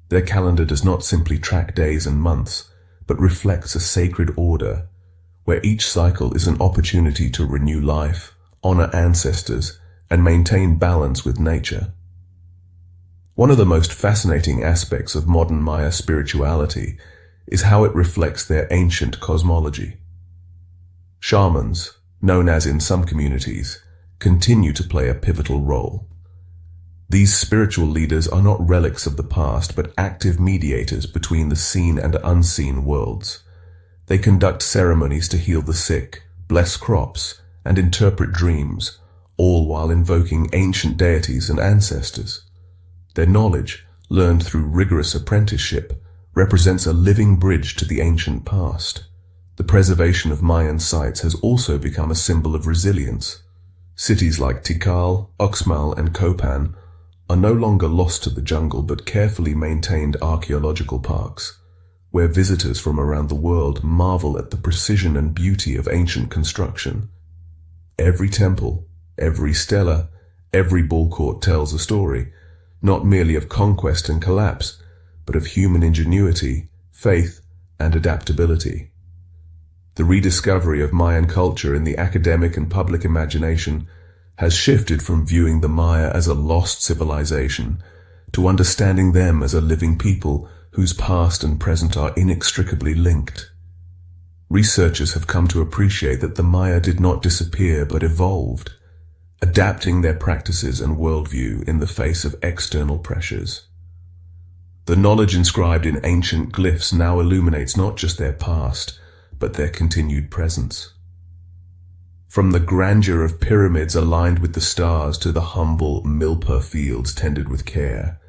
Their calendar does not simply track days and months, but reflects a sacred order, where each cycle is an opportunity to renew life, honor ancestors, and maintain balance with nature. One of the most fascinating aspects of modern Maya spirituality is how it reflects their ancient cosmology. Shamans, known as in some communities, continue to play a pivotal role. These spiritual leaders are not relics of the past, but active mediators between the seen and unseen worlds. They conduct ceremonies to heal the sick, bless crops, and interpret dreams, all while invoking ancient deities and ancestors. Their knowledge, learned through rigorous apprenticeship, represents a living bridge to the ancient past. The preservation of Mayan sites has also become a symbol of resilience. Cities like Tikal, Uxmal, and Copan are no longer lost to the jungle but carefully maintained archaeological parks, where visitors from around the world marvel at the precision and beauty of ancient construction. Every temple, every stela, every ball court tells a story, not merely of conquest and collapse, but of human ingenuity, faith, and adaptability. The rediscovery of Mayan culture in the academic and public imagination has shifted from viewing the Maya as a lost civilization to understanding them as a living people whose past and present are inextricably linked. Researchers have come to appreciate that the Maya did not disappear but evolved, adapting their practices and worldview in the face of external pressures. The knowledge inscribed in ancient glyphs now illuminates not just their past, but their continued presence. From the grandeur of pyramids aligned with the stars to the humble milpa fields tended with care,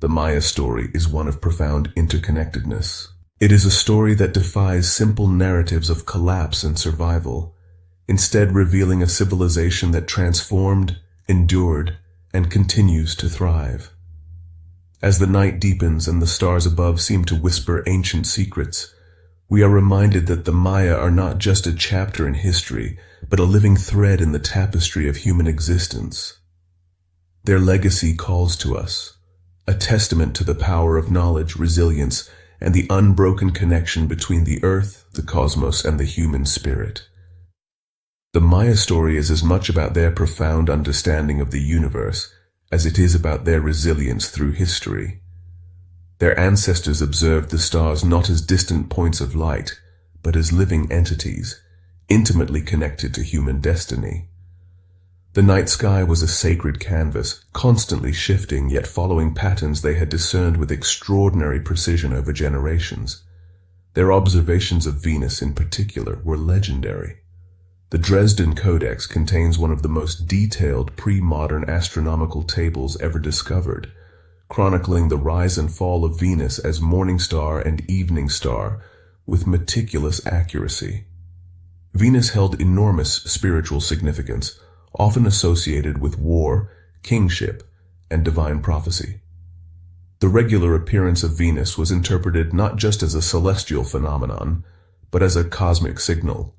the Maya story is one of profound interconnectedness. It is a story that defies simple narratives of collapse and survival, instead revealing a civilization that transformed, endured, and continues to thrive. As the night deepens and the stars above seem to whisper ancient secrets, we are reminded that the Maya are not just a chapter in history, but a living thread in the tapestry of human existence. Their legacy calls to us, a testament to the power of knowledge, resilience, and the unbroken connection between the earth, the cosmos, and the human spirit. The Maya story is as much about their profound understanding of the universe as it is about their resilience through history. Their ancestors observed the stars not as distant points of light, but as living entities, intimately connected to human destiny. The night sky was a sacred canvas, constantly shifting yet following patterns they had discerned with extraordinary precision over generations. Their observations of Venus in particular were legendary. The Dresden Codex contains one of the most detailed pre-modern astronomical tables ever discovered, chronicling the rise and fall of Venus as morning star and evening star with meticulous accuracy. Venus held enormous spiritual significance, often associated with war, kingship, and divine prophecy. The regular appearance of Venus was interpreted not just as a celestial phenomenon, but as a cosmic signal.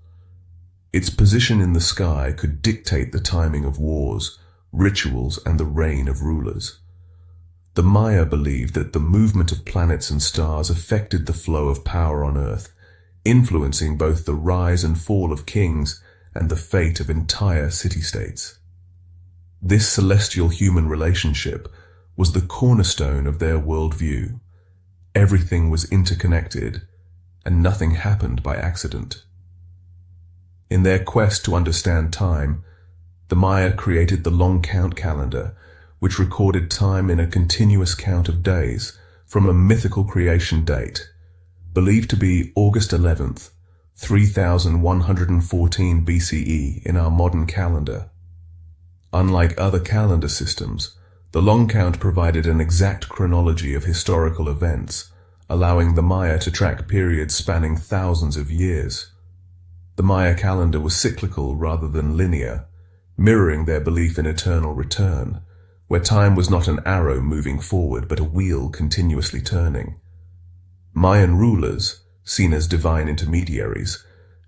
Its position in the sky could dictate the timing of wars, rituals, and the reign of rulers. The Maya believed that the movement of planets and stars affected the flow of power on Earth, influencing both the rise and fall of kings and the fate of entire city-states. This celestial-human relationship was the cornerstone of their worldview. Everything was interconnected, and nothing happened by accident. In their quest to understand time, the Maya created the long count calendar, which recorded time in a continuous count of days from a mythical creation date, believed to be August 11th, 3114 BCE in our modern calendar. Unlike other calendar systems, the long count provided an exact chronology of historical events, allowing the Maya to track periods spanning thousands of years. The Maya calendar was cyclical rather than linear, mirroring their belief in eternal return, where time was not an arrow moving forward but a wheel continuously turning. Mayan rulers, seen as divine intermediaries,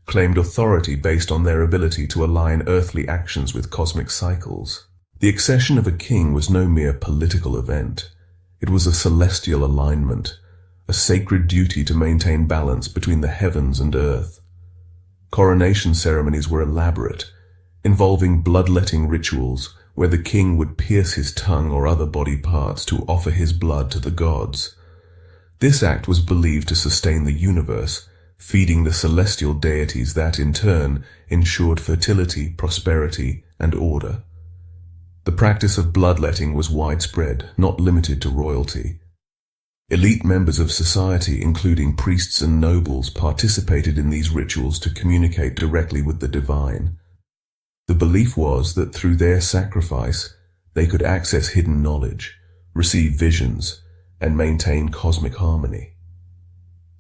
claimed authority based on their ability to align earthly actions with cosmic cycles. The accession of a king was no mere political event. It was a celestial alignment, a sacred duty to maintain balance between the heavens and earth. Coronation ceremonies were elaborate, involving bloodletting rituals where the king would pierce his tongue or other body parts to offer his blood to the gods. This act was believed to sustain the universe, feeding the celestial deities that, in turn, ensured fertility, prosperity, and order. The practice of bloodletting was widespread, not limited to royalty. Elite members of society, including priests and nobles, participated in these rituals to communicate directly with the divine. The belief was that through their sacrifice, they could access hidden knowledge, receive visions, and maintain cosmic harmony.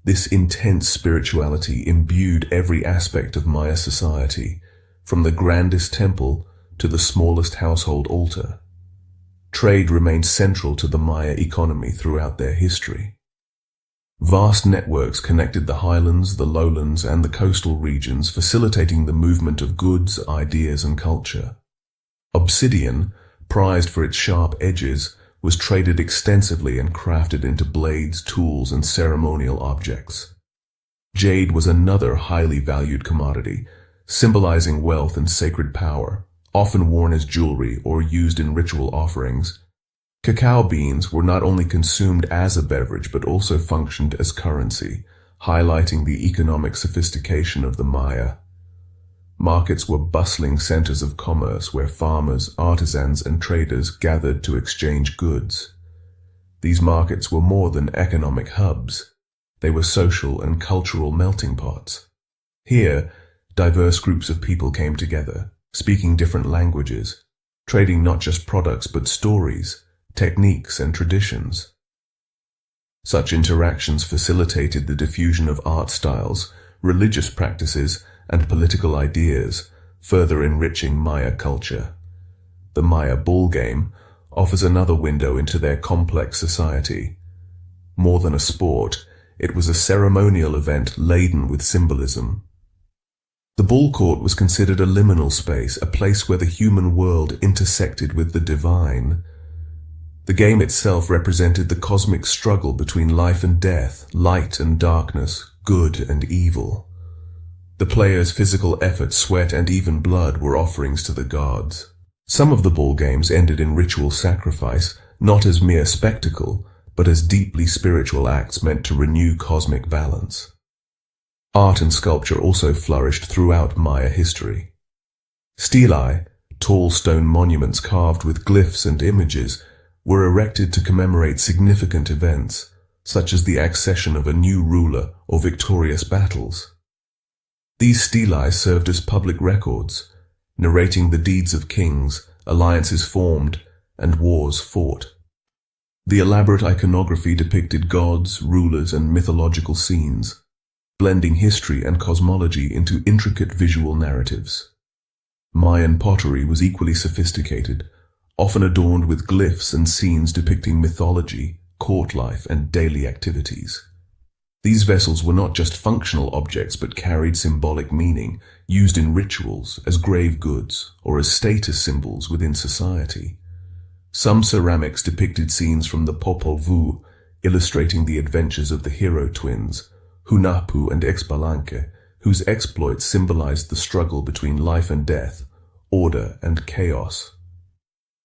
This intense spirituality imbued every aspect of Maya society, from the grandest temple to the smallest household altar. Trade remained central to the Maya economy throughout their history. Vast networks connected the highlands, the lowlands, and the coastal regions, facilitating the movement of goods, ideas, and culture. Obsidian, prized for its sharp edges, was traded extensively and crafted into blades, tools, and ceremonial objects. Jade was another highly valued commodity, symbolizing wealth and sacred power, often worn as jewelry or used in ritual offerings. Cacao beans were not only consumed as a beverage but also functioned as currency, highlighting the economic sophistication of the Maya. Markets were bustling centers of commerce where farmers, artisans, and traders gathered to exchange goods. These markets were more than economic hubs. They were social and cultural melting pots. Here, diverse groups of people came together, speaking different languages, trading not just products but stories, techniques, and traditions. Such interactions facilitated the diffusion of art styles, religious practices, and political ideas, further enriching Maya culture. The Maya ball game offers another window into their complex society. More than a sport, it was a ceremonial event laden with symbolism. The ball court was considered a liminal space, a place where the human world intersected with the divine. The game itself represented the cosmic struggle between life and death, light and darkness, good and evil. The players' physical effort, sweat, and even blood were offerings to the gods. Some of the ball games ended in ritual sacrifice, not as mere spectacle, but as deeply spiritual acts meant to renew cosmic balance. Art and sculpture also flourished throughout Maya history. Stelae, tall stone monuments carved with glyphs and images, were erected to commemorate significant events, such as the accession of a new ruler or victorious battles. These stelae served as public records, narrating the deeds of kings, alliances formed, and wars fought. The elaborate iconography depicted gods, rulers, and mythological scenes, blending history and cosmology into intricate visual narratives. Mayan pottery was equally sophisticated, often adorned with glyphs and scenes depicting mythology, court life, and daily activities. These vessels were not just functional objects but carried symbolic meaning, used in rituals, as grave goods, or as status symbols within society. Some ceramics depicted scenes from the Popol Vuh, illustrating the adventures of the hero twins, Hunahpu and Expalanque, whose exploits symbolized the struggle between life and death, order and chaos.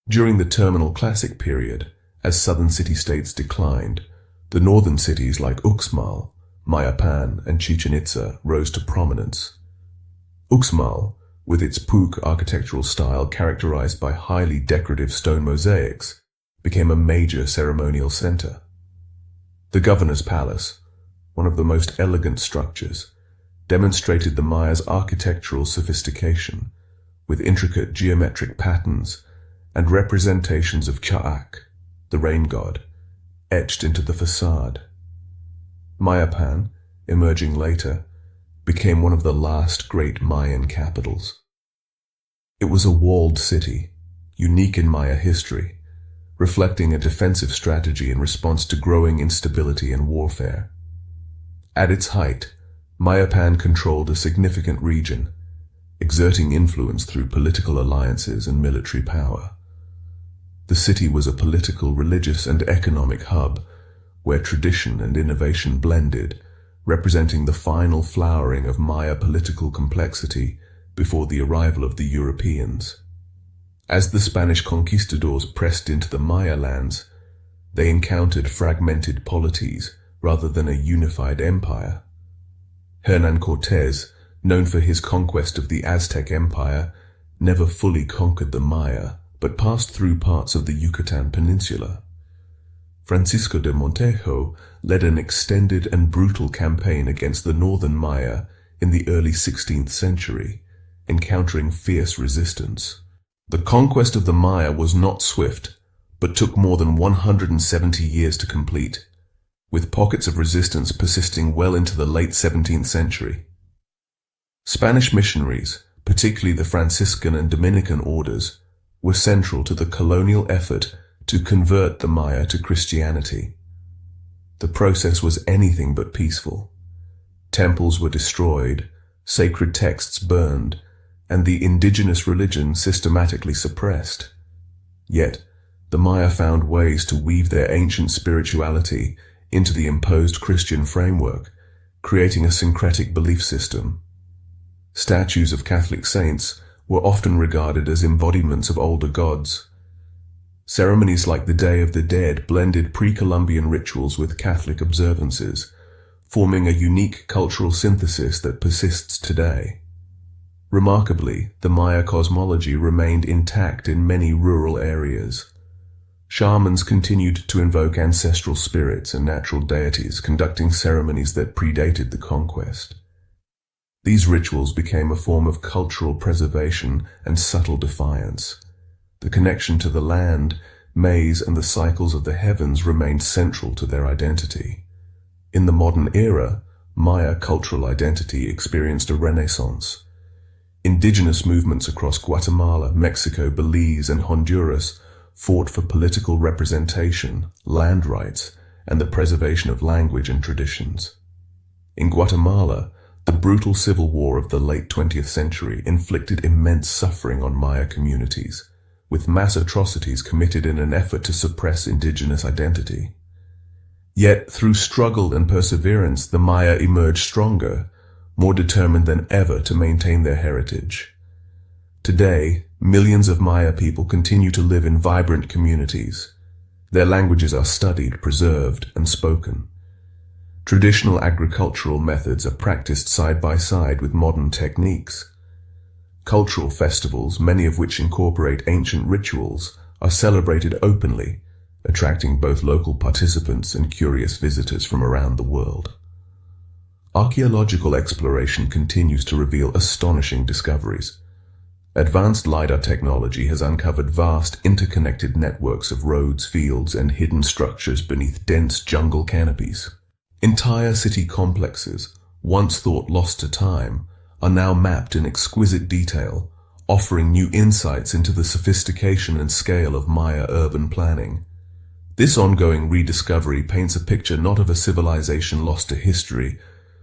During the Terminal Classic period, as southern city-states declined, the northern cities like Uxmal, Mayapan, and Chichen Itza rose to prominence. Uxmal, with its Puuc architectural style characterized by highly decorative stone mosaics, became a major ceremonial center. The governor's palace, one of the most elegant structures, demonstrated the Mayas' architectural sophistication, with intricate geometric patterns and representations of Cha'ak, the rain god, etched into the facade. Mayapan, emerging later, became one of the last great Mayan capitals. It was a walled city, unique in Maya history, reflecting a defensive strategy in response to growing instability and warfare. At its height, Mayapan controlled a significant region, exerting influence through political alliances and military power. The city was a political, religious, and economic hub where tradition and innovation blended, representing the final flowering of Maya political complexity before the arrival of the Europeans. As the Spanish conquistadors pressed into the Maya lands, they encountered fragmented polities rather than a unified empire. Hernán Cortés, known for his conquest of the Aztec Empire, never fully conquered the Maya, but passed through parts of the Yucatan Peninsula. Francisco de Montejo led an extended and brutal campaign against the northern Maya in the early 16th century, encountering fierce resistance. The conquest of the Maya was not swift, but took more than 170 years to complete. with pockets of resistance persisting well into the late 17th century. Spanish missionaries, particularly the Franciscan and Dominican orders, were central to the colonial effort to convert the Maya to Christianity. The process was anything but peaceful. Temples were destroyed, sacred texts burned, and the indigenous religion systematically suppressed. Yet, the Maya found ways to weave their ancient spirituality into the imposed Christian framework, creating a syncretic belief system. Statues of Catholic saints were often regarded as embodiments of older gods. Ceremonies like the Day of the Dead blended pre-Columbian rituals with Catholic observances, forming a unique cultural synthesis that persists today. Remarkably, the Maya cosmology remained intact in many rural areas. Shamans continued to invoke ancestral spirits and natural deities, conducting ceremonies that predated the conquest. These rituals became a form of cultural preservation and subtle defiance. The connection to the land, maize, and the cycles of the heavens remained central to their identity. In the modern era, Maya cultural identity experienced a renaissance. Indigenous movements across Guatemala, Mexico, Belize, and Honduras fought for political representation, land rights, and the preservation of language and traditions. In Guatemala, the brutal civil war of the late 20th century inflicted immense suffering on Maya communities, with mass atrocities committed in an effort to suppress indigenous identity. Yet, through struggle and perseverance, the Maya emerged stronger, more determined than ever to maintain their heritage. Today, millions of Maya people continue to live in vibrant communities. Their languages are studied, preserved, and spoken. Traditional agricultural methods are practiced side by side with modern techniques. Cultural festivals, many of which incorporate ancient rituals, are celebrated openly, attracting both local participants and curious visitors from around the world. Archaeological exploration continues to reveal astonishing discoveries. Advanced LiDAR technology has uncovered vast, interconnected networks of roads, fields, and hidden structures beneath dense jungle canopies. Entire city complexes, once thought lost to time, are now mapped in exquisite detail, offering new insights into the sophistication and scale of Maya urban planning. This ongoing rediscovery paints a picture not of a civilization lost to history,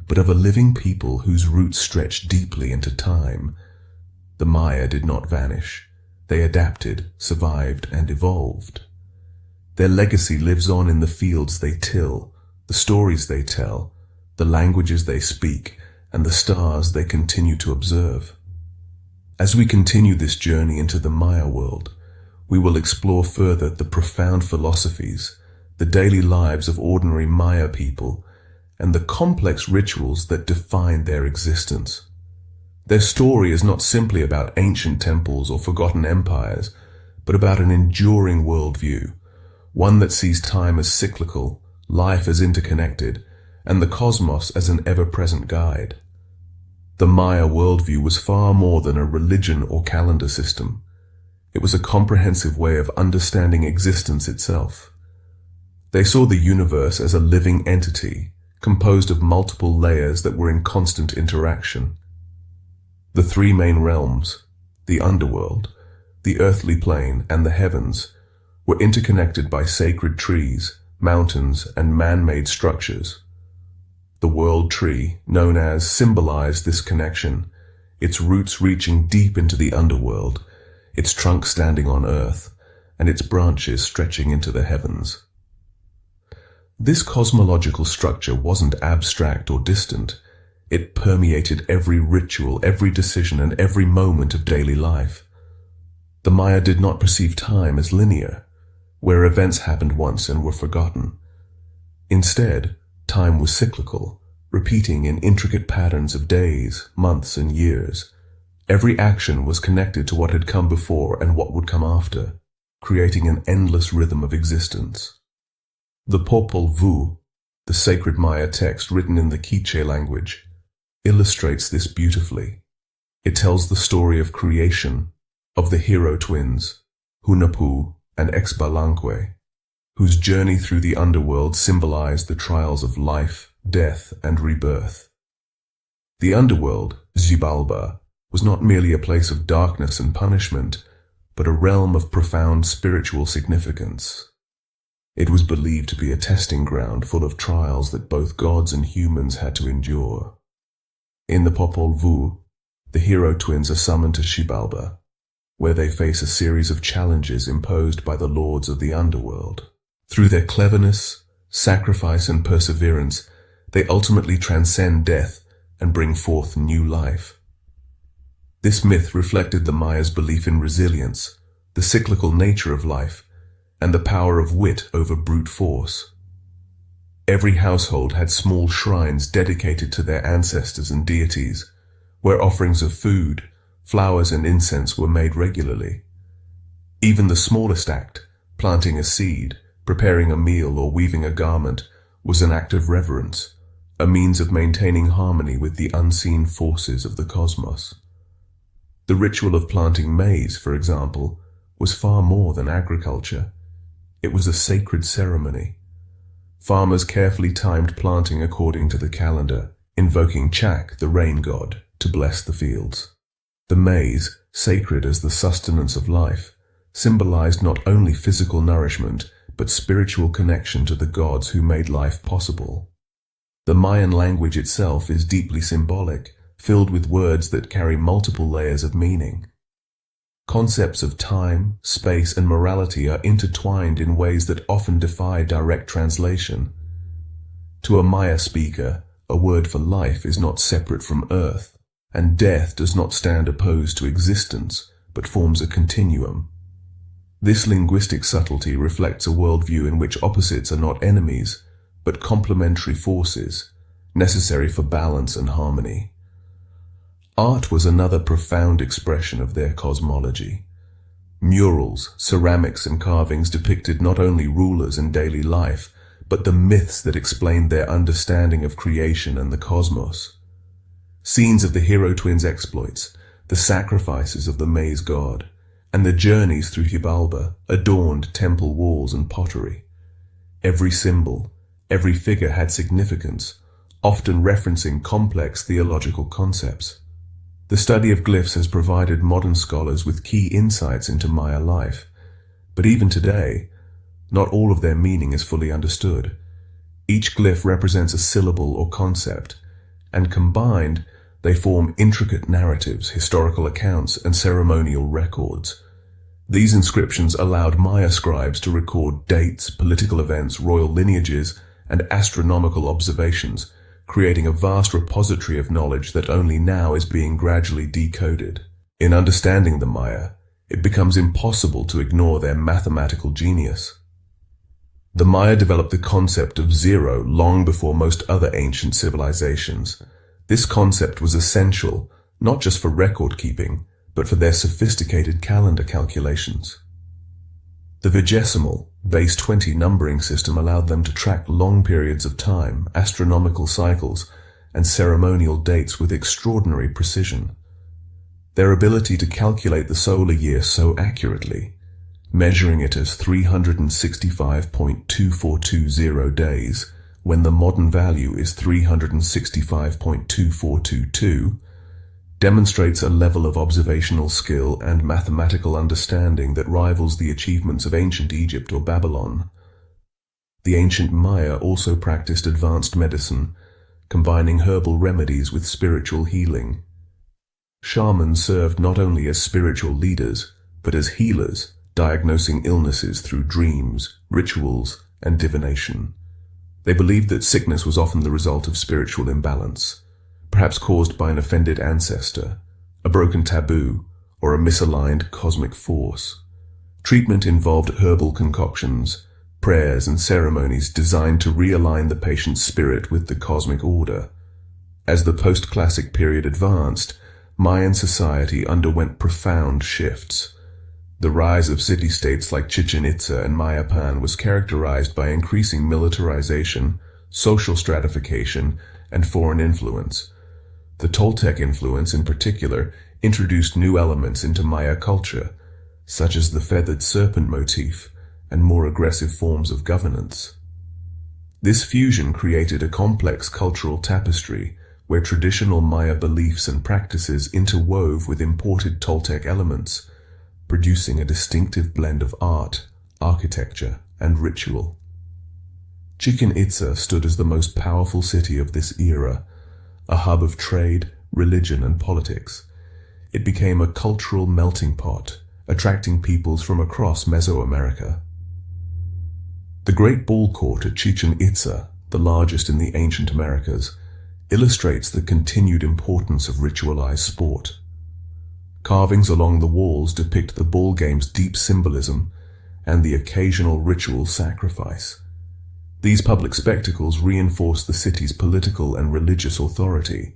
but of a living people whose roots stretch deeply into time. The Maya did not vanish. They adapted, survived, and evolved. Their legacy lives on in the fields they till, the stories they tell, the languages they speak, and the stars they continue to observe. As we continue this journey into the Maya world, we will explore further the profound philosophies, the daily lives of ordinary Maya people, and the complex rituals that define their existence. Their story is not simply about ancient temples or forgotten empires, but about an enduring worldview, one that sees time as cyclical, life as interconnected, and the cosmos as an ever-present guide. The Maya worldview was far more than a religion or calendar system. It was a comprehensive way of understanding existence itself. They saw the universe as a living entity, composed of multiple layers that were in constant interaction. The three main realms, the underworld, the earthly plane, and the heavens, were interconnected by sacred trees, mountains, and man-made structures. The world tree, known as, symbolized this connection, its roots reaching deep into the underworld, its trunk standing on earth, and its branches stretching into the heavens. This cosmological structure wasn't abstract or distant. It permeated every ritual, every decision, and every moment of daily life. The Maya did not perceive time as linear, where events happened once and were forgotten. Instead, time was cyclical, repeating in intricate patterns of days, months, and years. Every action was connected to what had come before and what would come after, creating an endless rhythm of existence. The Popol Vuh, the sacred Maya text written in the Quiche language, illustrates this beautifully. It tells the story of creation, of the hero twins, Hunahpu and Xbalanque. whose journey through the underworld symbolized the trials of life, death, and rebirth. The underworld, Xibalba, was not merely a place of darkness and punishment, but a realm of profound spiritual significance. It was believed to be a testing ground full of trials that both gods and humans had to endure. In the Popol Vuh, the hero twins are summoned to Xibalba, where they face a series of challenges imposed by the lords of the underworld. Through their cleverness, sacrifice, and perseverance, they ultimately transcend death and bring forth new life. This myth reflected the Mayas' belief in resilience, the cyclical nature of life, and the power of wit over brute force. Every household had small shrines dedicated to their ancestors and deities, where offerings of food, flowers, and incense were made regularly. Even the smallest act, planting a seed, preparing a meal, or weaving a garment, was an act of reverence, a means of maintaining harmony with the unseen forces of the cosmos. The ritual of planting maize, for example, was far more than agriculture. It was a sacred ceremony. Farmers carefully timed planting according to the calendar, invoking Chak, the rain god, to bless the fields. The maize, sacred as the sustenance of life, symbolized not only physical nourishment, but spiritual connection to the gods who made life possible. The Mayan language itself is deeply symbolic, filled with words that carry multiple layers of meaning. Concepts of time, space, and morality are intertwined in ways that often defy direct translation. To a Maya speaker, a word for life is not separate from earth, and death does not stand opposed to existence, but forms a continuum. This linguistic subtlety reflects a worldview in which opposites are not enemies, but complementary forces, necessary for balance and harmony. Art was another profound expression of their cosmology. Murals, ceramics, and carvings depicted not only rulers and daily life, but the myths that explained their understanding of creation and the cosmos. Scenes of the hero twins' exploits, the sacrifices of the maize god, and the journeys through Xibalba adorned temple walls and pottery. Every symbol, every figure had significance, often referencing complex theological concepts. The study of glyphs has provided modern scholars with key insights into Maya life, but even today, not all of their meaning is fully understood. Each glyph represents a syllable or concept, and combined, they form intricate narratives, historical accounts, and ceremonial records. These inscriptions allowed Maya scribes to record dates, political events, royal lineages, and astronomical observations, creating a vast repository of knowledge that only now is being gradually decoded. In understanding the Maya, it becomes impossible to ignore their mathematical genius. The Maya developed the concept of zero long before most other ancient civilizations. This concept was essential, not just for record keeping, but for their sophisticated calendar calculations. The vigesimal, base 20 numbering system allowed them to track long periods of time, astronomical cycles, and ceremonial dates with extraordinary precision. Their ability to calculate the solar year so accurately, measuring it as 365.2420 days, when the modern value is 365.2422, demonstrates a level of observational skill and mathematical understanding that rivals the achievements of ancient Egypt or Babylon. The ancient Maya also practiced advanced medicine, combining herbal remedies with spiritual healing. Shamans served not only as spiritual leaders, but as healers, diagnosing illnesses through dreams, rituals, and divination. They believed that sickness was often the result of spiritual imbalance, perhaps caused by an offended ancestor, a broken taboo, or a misaligned cosmic force. Treatment involved herbal concoctions, prayers, and ceremonies designed to realign the patient's spirit with the cosmic order. As the post-classic period advanced, Mayan society underwent profound shifts. The rise of city-states like Chichen Itza and Mayapan was characterized by increasing militarization, social stratification, and foreign influence. The Toltec influence, in particular, introduced new elements into Maya culture, such as the feathered serpent motif and more aggressive forms of governance. This fusion created a complex cultural tapestry where traditional Maya beliefs and practices interwove with imported Toltec elements, producing a distinctive blend of art, architecture, and ritual. Chichen Itza stood as the most powerful city of this era, a hub of trade, religion, and politics. It became a cultural melting pot, attracting peoples from across Mesoamerica. The Great Ball Court at Chichen Itza, the largest in the ancient Americas, illustrates the continued importance of ritualized sport. Carvings along the walls depict the ball game's deep symbolism and the occasional ritual sacrifice. These public spectacles reinforce the city's political and religious authority,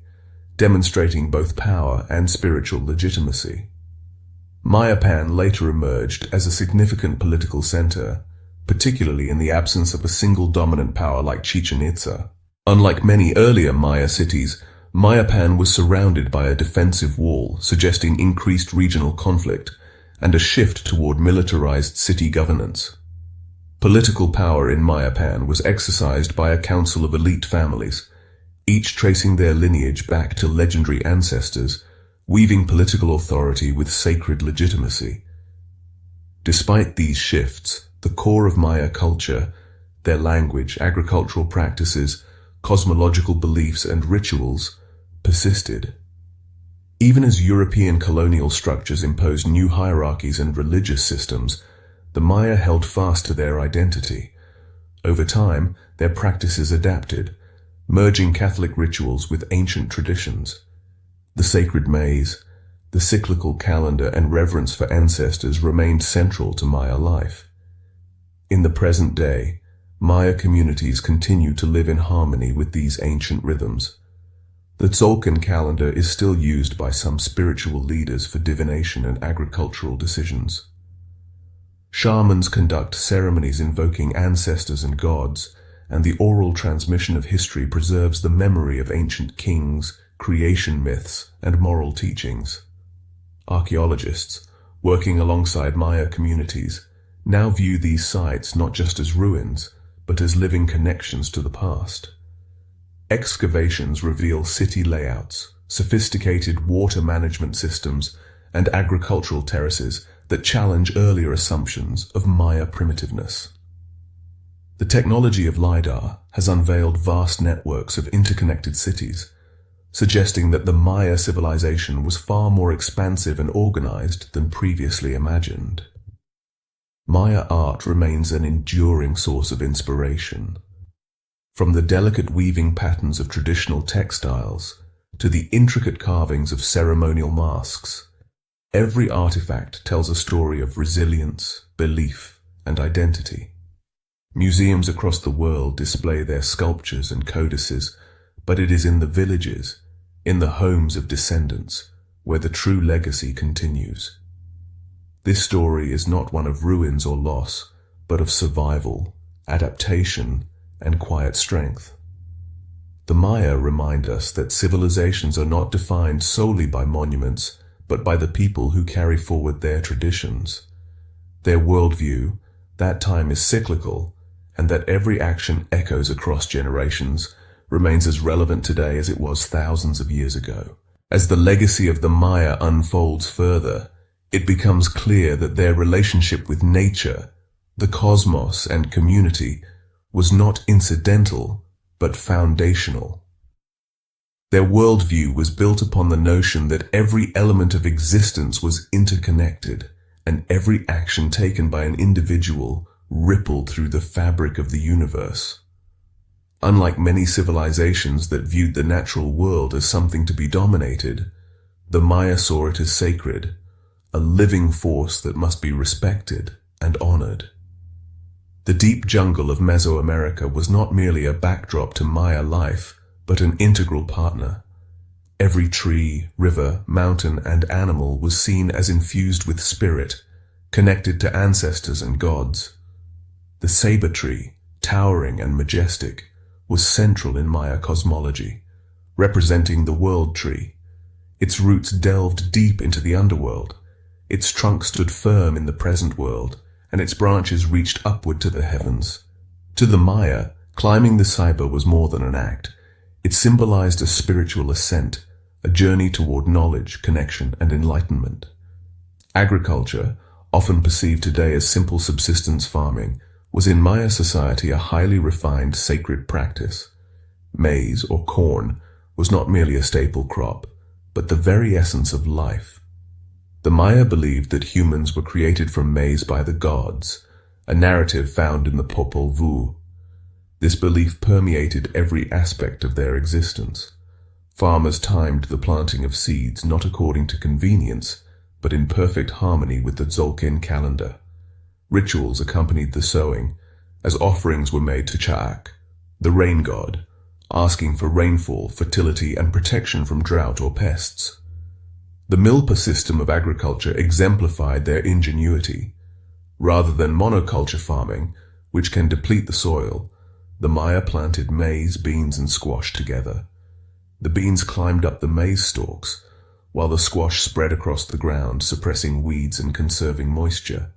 demonstrating both power and spiritual legitimacy. Mayapan later emerged as a significant political center, particularly in the absence of a single dominant power like Chichen Itza. Unlike many earlier Maya cities, Mayapan was surrounded by a defensive wall, suggesting increased regional conflict and a shift toward militarized city governance. Political power in Mayapan was exercised by a council of elite families, each tracing their lineage back to legendary ancestors, weaving political authority with sacred legitimacy. Despite these shifts, the core of Maya culture, their language, agricultural practices, cosmological beliefs, and rituals, persisted. Even as European colonial structures imposed new hierarchies and religious systems, the Maya held fast to their identity. Over time, their practices adapted, merging Catholic rituals with ancient traditions. The sacred maze, the cyclical calendar, and reverence for ancestors remained central to Maya life. In the present day, Maya communities continue to live in harmony with these ancient rhythms. The Tzolk'in calendar is still used by some spiritual leaders for divination and agricultural decisions. Shamans conduct ceremonies invoking ancestors and gods, and the oral transmission of history preserves the memory of ancient kings, creation myths, and moral teachings. Archaeologists, working alongside Maya communities, now view these sites not just as ruins, but as living connections to the past. Excavations reveal city layouts, sophisticated water management systems, and agricultural terraces that challenge earlier assumptions of Maya primitiveness. The technology of LiDAR has unveiled vast networks of interconnected cities, suggesting that the Maya civilization was far more expansive and organized than previously imagined. Maya art remains an enduring source of inspiration. From the delicate weaving patterns of traditional textiles to the intricate carvings of ceremonial masks, every artifact tells a story of resilience, belief, and identity. Museums across the world display their sculptures and codices, but it is in the villages, in the homes of descendants, where the true legacy continues. This story is not one of ruins or loss, but of survival, adaptation, and quiet strength. The Maya remind us that civilizations are not defined solely by monuments, but by the people who carry forward their traditions. Their worldview, that time is cyclical, and that every action echoes across generations, remains as relevant today as it was thousands of years ago. As the legacy of the Maya unfolds further, it becomes clear that their relationship with nature, the cosmos, and community was not incidental, but foundational. Their worldview was built upon the notion that every element of existence was interconnected, and every action taken by an individual rippled through the fabric of the universe. Unlike many civilizations that viewed the natural world as something to be dominated, the Maya saw it as sacred, a living force that must be respected and honored. The deep jungle of Mesoamerica was not merely a backdrop to Maya life, but an integral partner. Every tree, river, mountain, and animal was seen as infused with spirit, connected to ancestors and gods. The saber tree, towering and majestic, was central in Maya cosmology, representing the world tree. Its roots delved deep into the underworld. Its trunk stood firm in the present world, and its branches reached upward to the heavens. To the Maya, climbing the Ceiba was more than an act. It symbolized a spiritual ascent, a journey toward knowledge, connection, and enlightenment. Agriculture, often perceived today as simple subsistence farming, was in Maya society a highly refined sacred practice. Maize, or corn, was not merely a staple crop, but the very essence of life. The Maya believed that humans were created from maize by the gods, a narrative found in the Popol Vuh. This belief permeated every aspect of their existence. Farmers timed the planting of seeds not according to convenience, but in perfect harmony with the Tzolk'in calendar. Rituals accompanied the sowing, as offerings were made to Cha'ak, the rain god, asking for rainfall, fertility, and protection from drought or pests. The milpa system of agriculture exemplified their ingenuity. Rather than monoculture farming, which can deplete the soil, the Maya planted maize, beans, and squash together. The beans climbed up the maize stalks, while the squash spread across the ground, suppressing weeds and conserving moisture.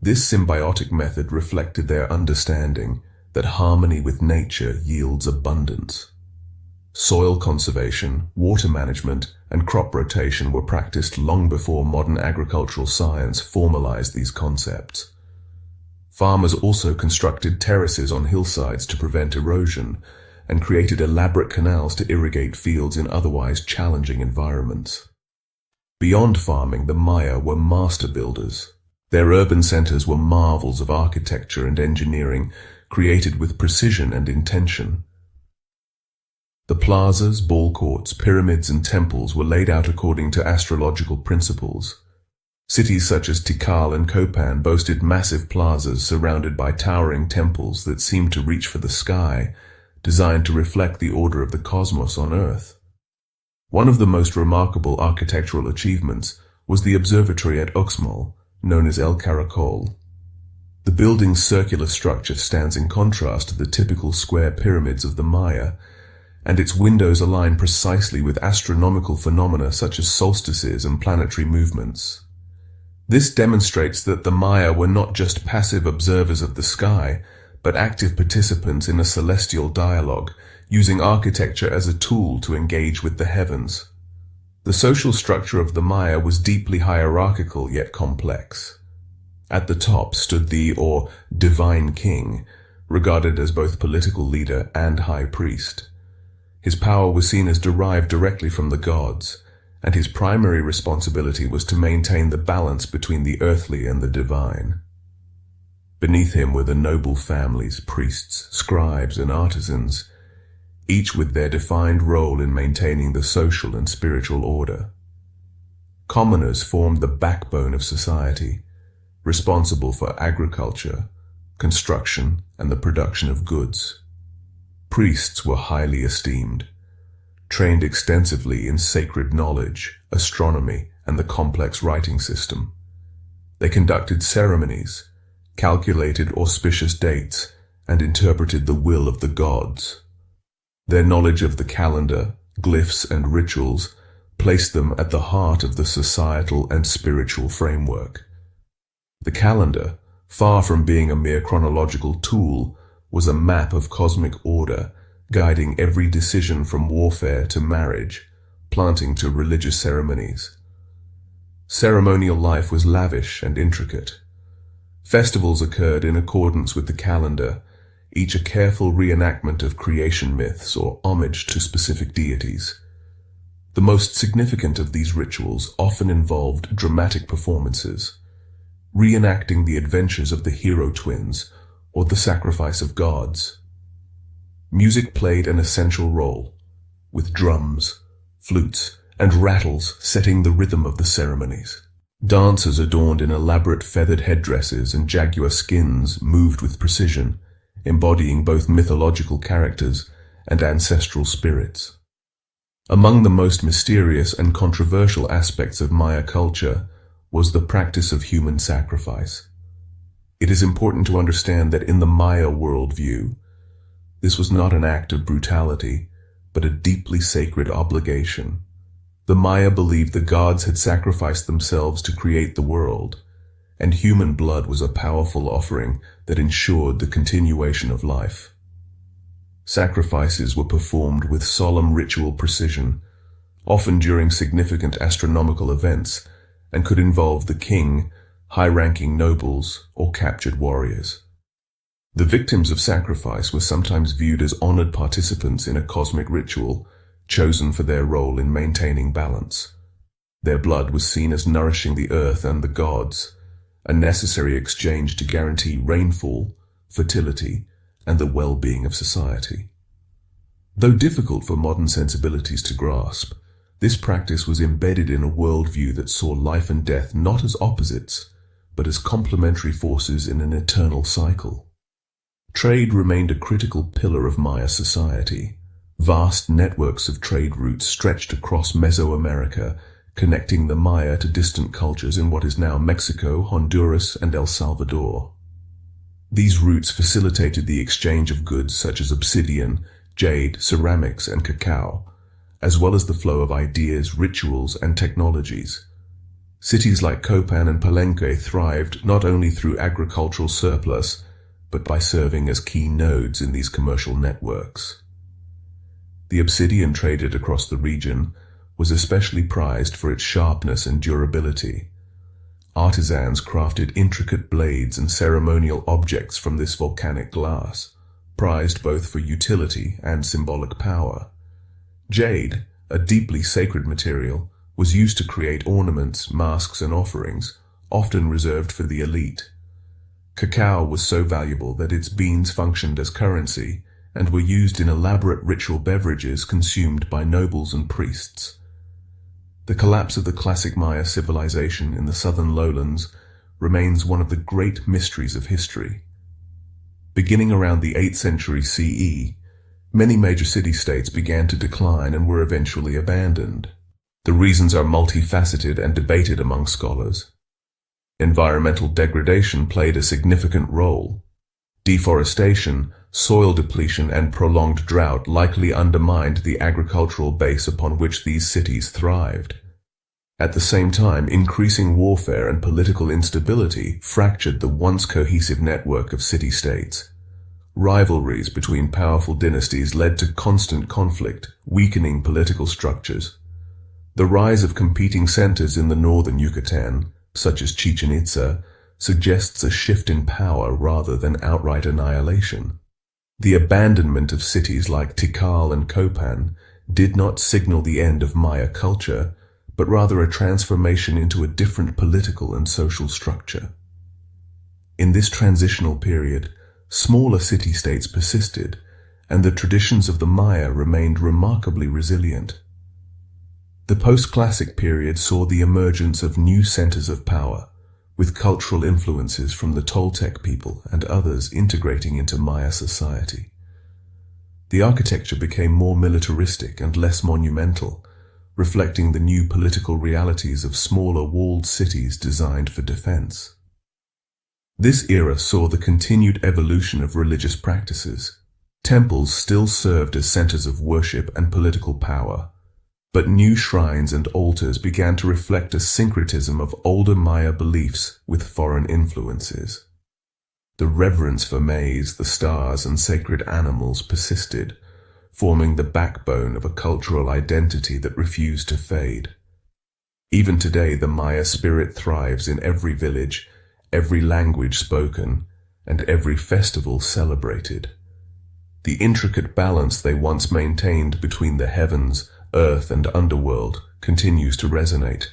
This symbiotic method reflected their understanding that harmony with nature yields abundance. Soil conservation, water management, and crop rotation were practiced long before modern agricultural science formalized these concepts. Farmers also constructed terraces on hillsides to prevent erosion, and created elaborate canals to irrigate fields in otherwise challenging environments. Beyond farming, the Maya were master builders. Their urban centers were marvels of architecture and engineering, created with precision and intention. The plazas, ball courts, pyramids, and temples were laid out according to astrological principles. Cities such as Tikal and Copan boasted massive plazas surrounded by towering temples that seemed to reach for the sky, designed to reflect the order of the cosmos on Earth. One of the most remarkable architectural achievements was the observatory at Uxmal, known as El Caracol. The building's circular structure stands in contrast to the typical square pyramids of the Maya, and its windows align precisely with astronomical phenomena such as solstices and planetary movements. This demonstrates that the Maya were not just passive observers of the sky, but active participants in a celestial dialogue, using architecture as a tool to engage with the heavens. The social structure of the Maya was deeply hierarchical yet complex. At the top stood the, or divine king, regarded as both political leader and high priest. His power was seen as derived directly from the gods, and his primary responsibility was to maintain the balance between the earthly and the divine. Beneath him were the noble families, priests, scribes, and artisans, each with their defined role in maintaining the social and spiritual order. Commoners formed the backbone of society, responsible for agriculture, construction, and the production of goods. Priests were highly esteemed, trained extensively in sacred knowledge, astronomy, and the complex writing system. They conducted ceremonies, calculated auspicious dates, and interpreted the will of the gods. Their knowledge of the calendar, glyphs, and rituals placed them at the heart of the societal and spiritual framework. The calendar, far from being a mere chronological tool, was a map of cosmic order, guiding every decision from warfare to marriage, planting to religious ceremonies. Ceremonial life was lavish and intricate. Festivals occurred in accordance with the calendar, each a careful reenactment of creation myths or homage to specific deities. The most significant of these rituals often involved dramatic performances, reenacting the adventures of the hero twins or the sacrifice of gods. Music played an essential role, with drums, flutes, and rattles setting the rhythm of the ceremonies. Dancers adorned in elaborate feathered headdresses and jaguar skins moved with precision, embodying both mythological characters and ancestral spirits. Among the most mysterious and controversial aspects of Maya culture was the practice of human sacrifice. It is important to understand that in the Maya worldview, this was not an act of brutality, but a deeply sacred obligation. The Maya believed the gods had sacrificed themselves to create the world, and human blood was a powerful offering that ensured the continuation of life. Sacrifices were performed with solemn ritual precision, often during significant astronomical events, and could involve the king, high-ranking nobles, or captured warriors. The victims of sacrifice were sometimes viewed as honored participants in a cosmic ritual, chosen for their role in maintaining balance. Their blood was seen as nourishing the earth and the gods, a necessary exchange to guarantee rainfall, fertility, and the well-being of society. Though difficult for modern sensibilities to grasp, this practice was embedded in a worldview that saw life and death not as opposites, but as complementary forces in an eternal cycle. Trade remained a critical pillar of Maya society. Vast networks of trade routes stretched across Mesoamerica, connecting the Maya to distant cultures in what is now Mexico, Honduras, and El Salvador. These routes facilitated the exchange of goods such as obsidian, jade, ceramics, and cacao, as well as the flow of ideas, rituals, and technologies. Cities like Copan and Palenque thrived not only through agricultural surplus, but by serving as key nodes in these commercial networks. The obsidian traded across the region was especially prized for its sharpness and durability. Artisans crafted intricate blades and ceremonial objects from this volcanic glass, prized both for utility and symbolic power. Jade, a deeply sacred material, was used to create ornaments, masks, and offerings, often reserved for the elite. Cacao was so valuable that its beans functioned as currency and were used in elaborate ritual beverages consumed by nobles and priests. The collapse of the classic Maya civilization in the southern lowlands remains one of the great mysteries of history. Beginning around the 8th century CE, many major city-states began to decline and were eventually abandoned. The reasons are multifaceted and debated among scholars. Environmental degradation played a significant role. Deforestation, soil depletion, and prolonged drought likely undermined the agricultural base upon which these cities thrived. At the same time, increasing warfare and political instability fractured the once cohesive network of city-states. Rivalries between powerful dynasties led to constant conflict, weakening political structures. The rise of competing centers in the northern Yucatan, such as Chichen Itza, suggests a shift in power rather than outright annihilation. The abandonment of cities like Tikal and Copan did not signal the end of Maya culture, but rather a transformation into a different political and social structure. In this transitional period, smaller city-states persisted, and the traditions of the Maya remained remarkably resilient. The post-classic period saw the emergence of new centers of power, with cultural influences from the Toltec people and others integrating into Maya society. The architecture became more militaristic and less monumental, reflecting the new political realities of smaller walled cities designed for defense. This era saw the continued evolution of religious practices. Temples still served as centers of worship and political power, but new shrines and altars began to reflect a syncretism of older Maya beliefs with foreign influences. The reverence for maize, the stars, and sacred animals persisted, forming the backbone of a cultural identity that refused to fade. Even today, the Maya spirit thrives in every village, every language spoken, and every festival celebrated. The intricate balance they once maintained between the heavens, earth, and underworld continues to resonate.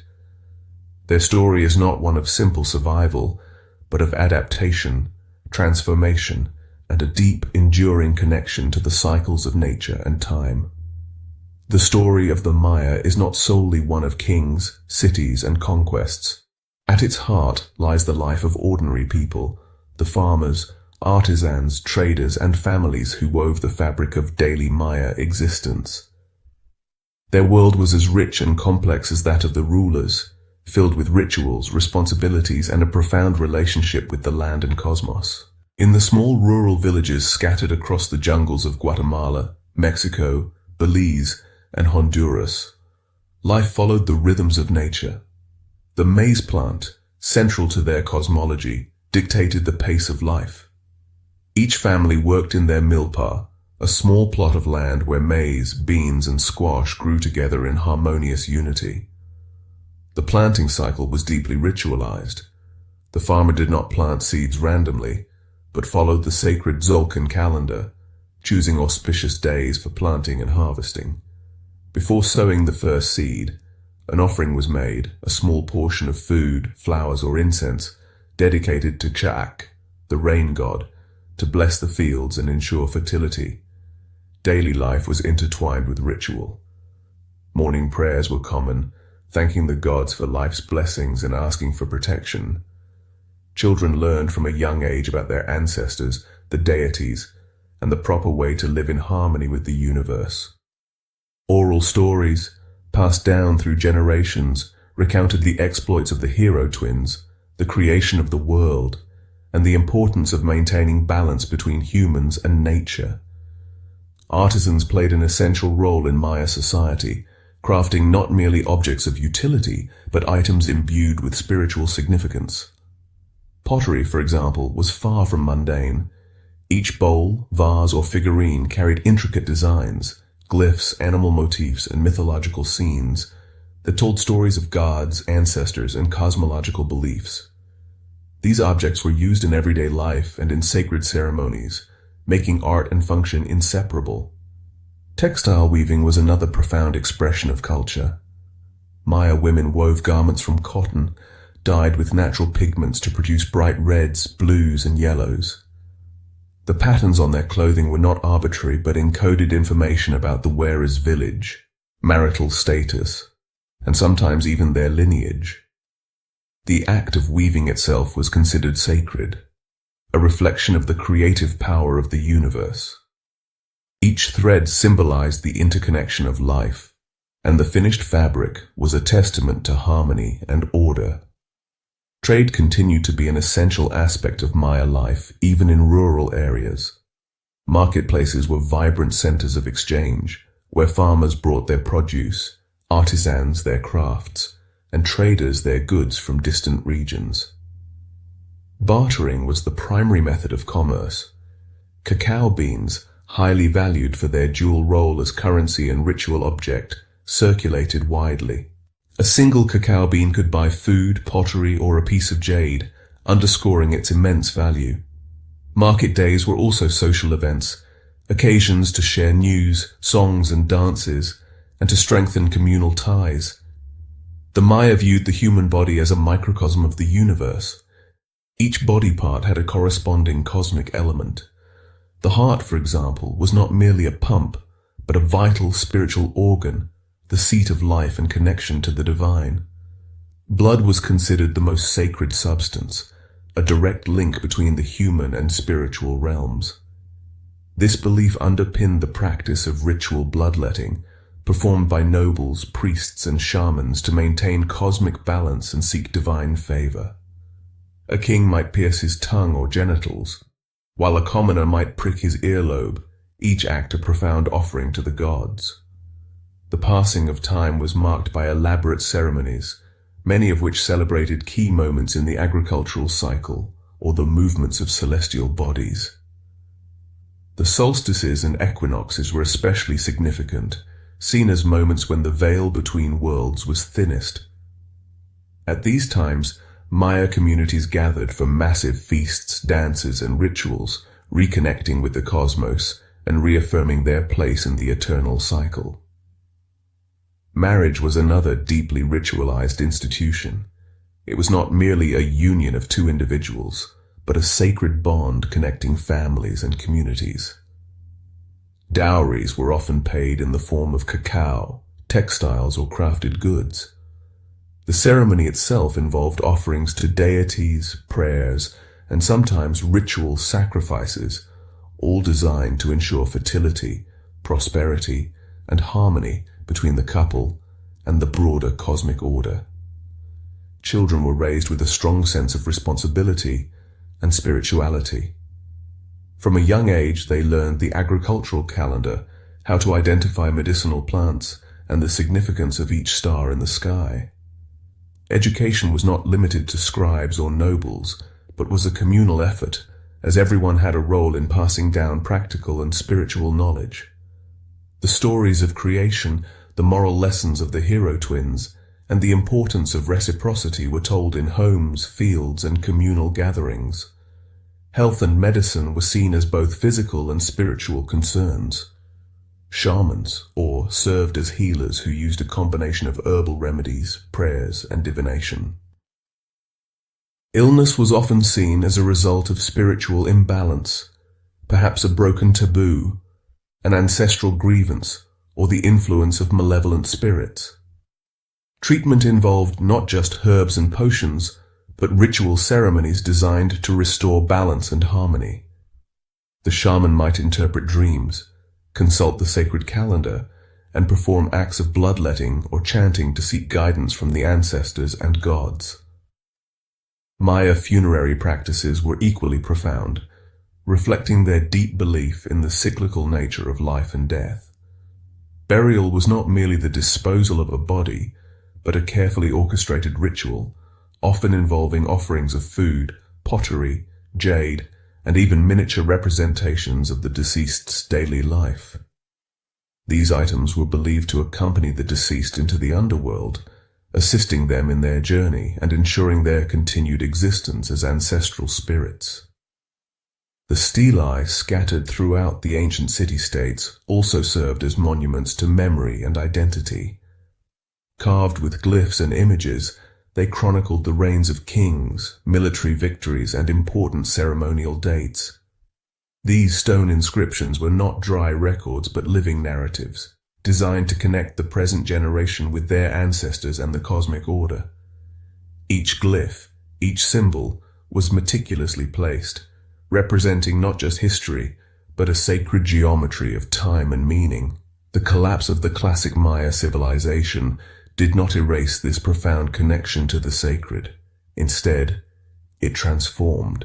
Their story is not one of simple survival, but of adaptation, transformation, and a deep, enduring connection to the cycles of nature and time. The story of the Maya is not solely one of kings, cities, and conquests. At its heart lies the life of ordinary people, the farmers, artisans, traders, and families who wove the fabric of daily Maya existence. Their world was as rich and complex as that of the rulers, filled with rituals, responsibilities, and a profound relationship with the land and cosmos. In the small rural villages scattered across the jungles of Guatemala, Mexico, Belize, and Honduras, life followed the rhythms of nature. The maize plant, central to their cosmology, dictated the pace of life. Each family worked in their milpa, a small plot of land where maize, beans, and squash grew together in harmonious unity. The planting cycle was deeply ritualized. The farmer did not plant seeds randomly, but followed the sacred Zolkin calendar, choosing auspicious days for planting and harvesting. Before sowing the first seed, an offering was made, a small portion of food, flowers, or incense, dedicated to Chak, the rain god, to bless the fields and ensure fertility. Daily life was intertwined with ritual. Morning prayers were common, thanking the gods for life's blessings and asking for protection. Children learned from a young age about their ancestors, the deities, and the proper way to live in harmony with the universe. Oral stories, passed down through generations, recounted the exploits of the hero twins, the creation of the world, and the importance of maintaining balance between humans and nature. Artisans played an essential role in Maya society, crafting not merely objects of utility, but items imbued with spiritual significance. Pottery, for example, was far from mundane. Each bowl, vase, or figurine carried intricate designs, glyphs, animal motifs, and mythological scenes that told stories of gods, ancestors, and cosmological beliefs. These objects were used in everyday life and in sacred ceremonies, making art and function inseparable. Textile weaving was another profound expression of culture. Maya women wove garments from cotton, dyed with natural pigments to produce bright reds, blues, and yellows. The patterns on their clothing were not arbitrary but encoded information about the wearer's village, marital status, and sometimes even their lineage. The act of weaving itself was considered sacred, a reflection of the creative power of the universe. Each thread symbolized the interconnection of life, and the finished fabric was a testament to harmony and order. Trade continued to be an essential aspect of Maya life, even in rural areas. Marketplaces were vibrant centers of exchange, where farmers brought their produce, artisans their crafts, and traders their goods from distant regions. Bartering was the primary method of commerce. Cacao beans, highly valued for their dual role as currency and ritual object, circulated widely. A single cacao bean could buy food, pottery, or a piece of jade, underscoring its immense value. Market days were also social events, occasions to share news, songs, and dances, and to strengthen communal ties. The Maya viewed the human body as a microcosm of the universe. Each body part had a corresponding cosmic element. The heart, for example, was not merely a pump, but a vital spiritual organ, the seat of life and connection to the divine. Blood was considered the most sacred substance, a direct link between the human and spiritual realms. This belief underpinned the practice of ritual bloodletting, performed by nobles, priests, and shamans to maintain cosmic balance and seek divine favor. A king might pierce his tongue or genitals, while a commoner might prick his earlobe, each act a profound offering to the gods. The passing of time was marked by elaborate ceremonies, many of which celebrated key moments in the agricultural cycle or the movements of celestial bodies. The solstices and equinoxes were especially significant, seen as moments when the veil between worlds was thinnest. At these times, Maya communities gathered for massive feasts, dances, and rituals, reconnecting with the cosmos and reaffirming their place in the eternal cycle. Marriage was another deeply ritualized institution. It was not merely a union of two individuals, but a sacred bond connecting families and communities. Dowries were often paid in the form of cacao, textiles, or crafted goods. The ceremony itself involved offerings to deities, prayers, and sometimes ritual sacrifices, all designed to ensure fertility, prosperity, and harmony between the couple and the broader cosmic order. Children were raised with a strong sense of responsibility and spirituality. From a young age, they learned the agricultural calendar, how to identify medicinal plants, and the significance of each star in the sky. Education was not limited to scribes or nobles, but was a communal effort, as everyone had a role in passing down practical and spiritual knowledge. The stories of creation, the moral lessons of the hero twins, and the importance of reciprocity were told in homes, fields, and communal gatherings. Health and medicine were seen as both physical and spiritual concerns. Shamans, or served as healers who used a combination of herbal remedies, prayers, and divination. Illness was often seen as a result of spiritual imbalance, perhaps a broken taboo, an ancestral grievance, or the influence of malevolent spirits. Treatment involved not just herbs and potions, but ritual ceremonies designed to restore balance and harmony. The shaman might interpret dreams, consult the sacred calendar, and perform acts of bloodletting or chanting to seek guidance from the ancestors and gods. Maya funerary practices were equally profound, reflecting their deep belief in the cyclical nature of life and death. Burial was not merely the disposal of a body, but a carefully orchestrated ritual, often involving offerings of food, pottery, jade, and even miniature representations of the deceased's daily life. These items were believed to accompany the deceased into the underworld, assisting them in their journey and ensuring their continued existence as ancestral spirits. The stelae scattered throughout the ancient city-states also served as monuments to memory and identity. Carved with glyphs and images, they chronicled the reigns of kings, military victories, and important ceremonial dates. These stone inscriptions were not dry records but living narratives, designed to connect the present generation with their ancestors and the cosmic order. Each glyph, each symbol, was meticulously placed, representing not just history, but a sacred geometry of time and meaning. The collapse of the classic Maya civilization did not erase this profound connection to the sacred. Instead, it transformed.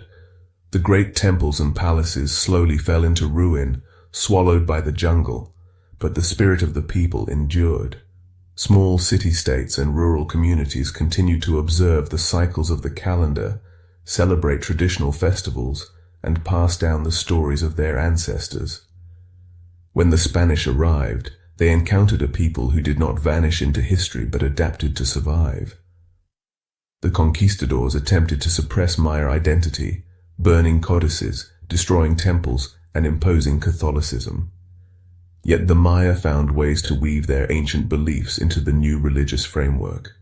The great temples and palaces slowly fell into ruin, swallowed by the jungle, but the spirit of the people endured. Small city-states and rural communities continued to observe the cycles of the calendar, celebrate traditional festivals, and pass down the stories of their ancestors. When the Spanish arrived, they encountered a people who did not vanish into history but adapted to survive. The conquistadors attempted to suppress Maya identity, burning codices, destroying temples, and imposing Catholicism. Yet the Maya found ways to weave their ancient beliefs into the new religious framework.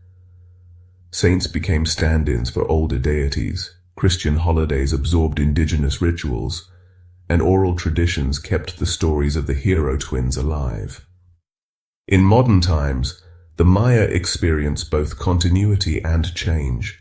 Saints became stand-ins for older deities, Christian holidays absorbed indigenous rituals, and oral traditions kept the stories of the hero twins alive. In modern times, the Maya experience both continuity and change.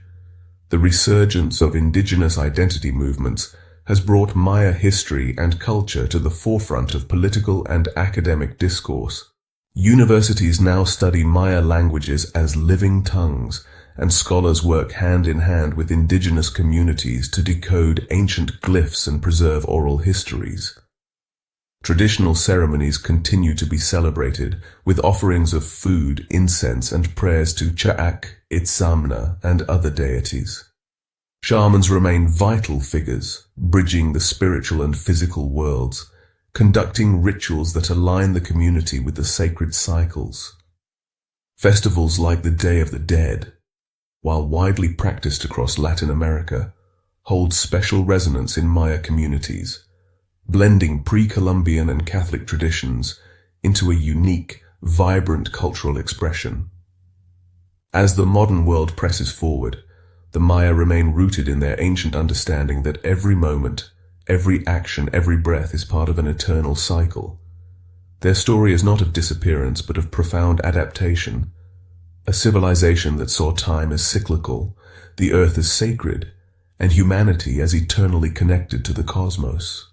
The resurgence of indigenous identity movements has brought Maya history and culture to the forefront of political and academic discourse. Universities now study Maya languages as living tongues, and scholars work hand in hand with indigenous communities to decode ancient glyphs and preserve oral histories. Traditional ceremonies continue to be celebrated, with offerings of food, incense, and prayers to Cha'ak, Itzamna, and other deities. Shamans remain vital figures, bridging the spiritual and physical worlds, conducting rituals that align the community with the sacred cycles. Festivals like the Day of the Dead, while widely practiced across Latin America, hold special resonance in Maya communities, blending pre-Columbian and Catholic traditions into a unique, vibrant cultural expression. As the modern world presses forward, the Maya remain rooted in their ancient understanding that every moment, every action, every breath is part of an eternal cycle. Their story is not of disappearance, but of profound adaptation, a civilization that saw time as cyclical, the earth as sacred, and humanity as eternally connected to the cosmos.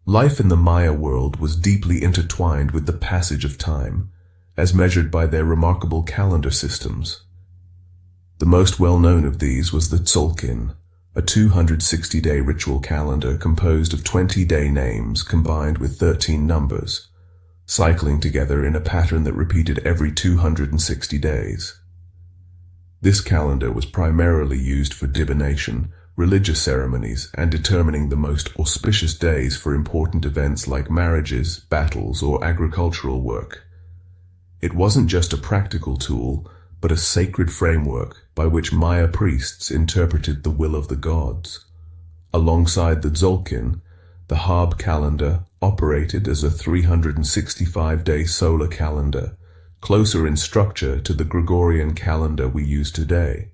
Life in the Maya world was deeply intertwined with the passage of time, as measured by their remarkable calendar systems. The most well-known of these was the Tzolkin, a 260-day ritual calendar composed of 20-day names combined with 13 numbers, cycling together in a pattern that repeated every 260 days. This calendar was primarily used for divination, religious ceremonies, and determining the most auspicious days for important events like marriages, battles, or agricultural work. It wasn't just a practical tool, but a sacred framework by which Maya priests interpreted the will of the gods. Alongside the Tzolk'in, the Hab calendar operated as a 365-day solar calendar, closer in structure to the Gregorian calendar we use today.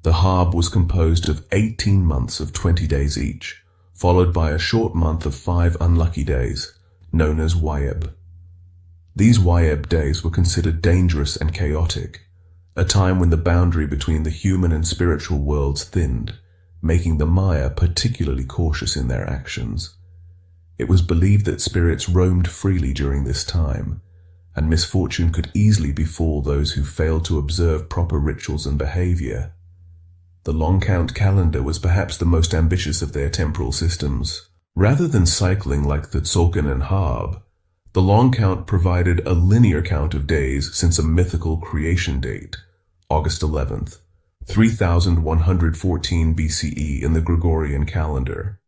The Hab was composed of 18 months of 20 days each, followed by a short month of 5 unlucky days, known as Wayeb. These Wayeb days were considered dangerous and chaotic, a time when the boundary between the human and spiritual worlds thinned, making the Maya particularly cautious in their actions. It was believed that spirits roamed freely during this time, and misfortune could easily befall those who failed to observe proper rituals and behavior. The long count calendar was perhaps the most ambitious of their temporal systems. Rather than cycling like the Tzolk'in and Hab, the long count provided a linear count of days since a mythical creation date, August 11th, 3114 BCE in the Gregorian calendar.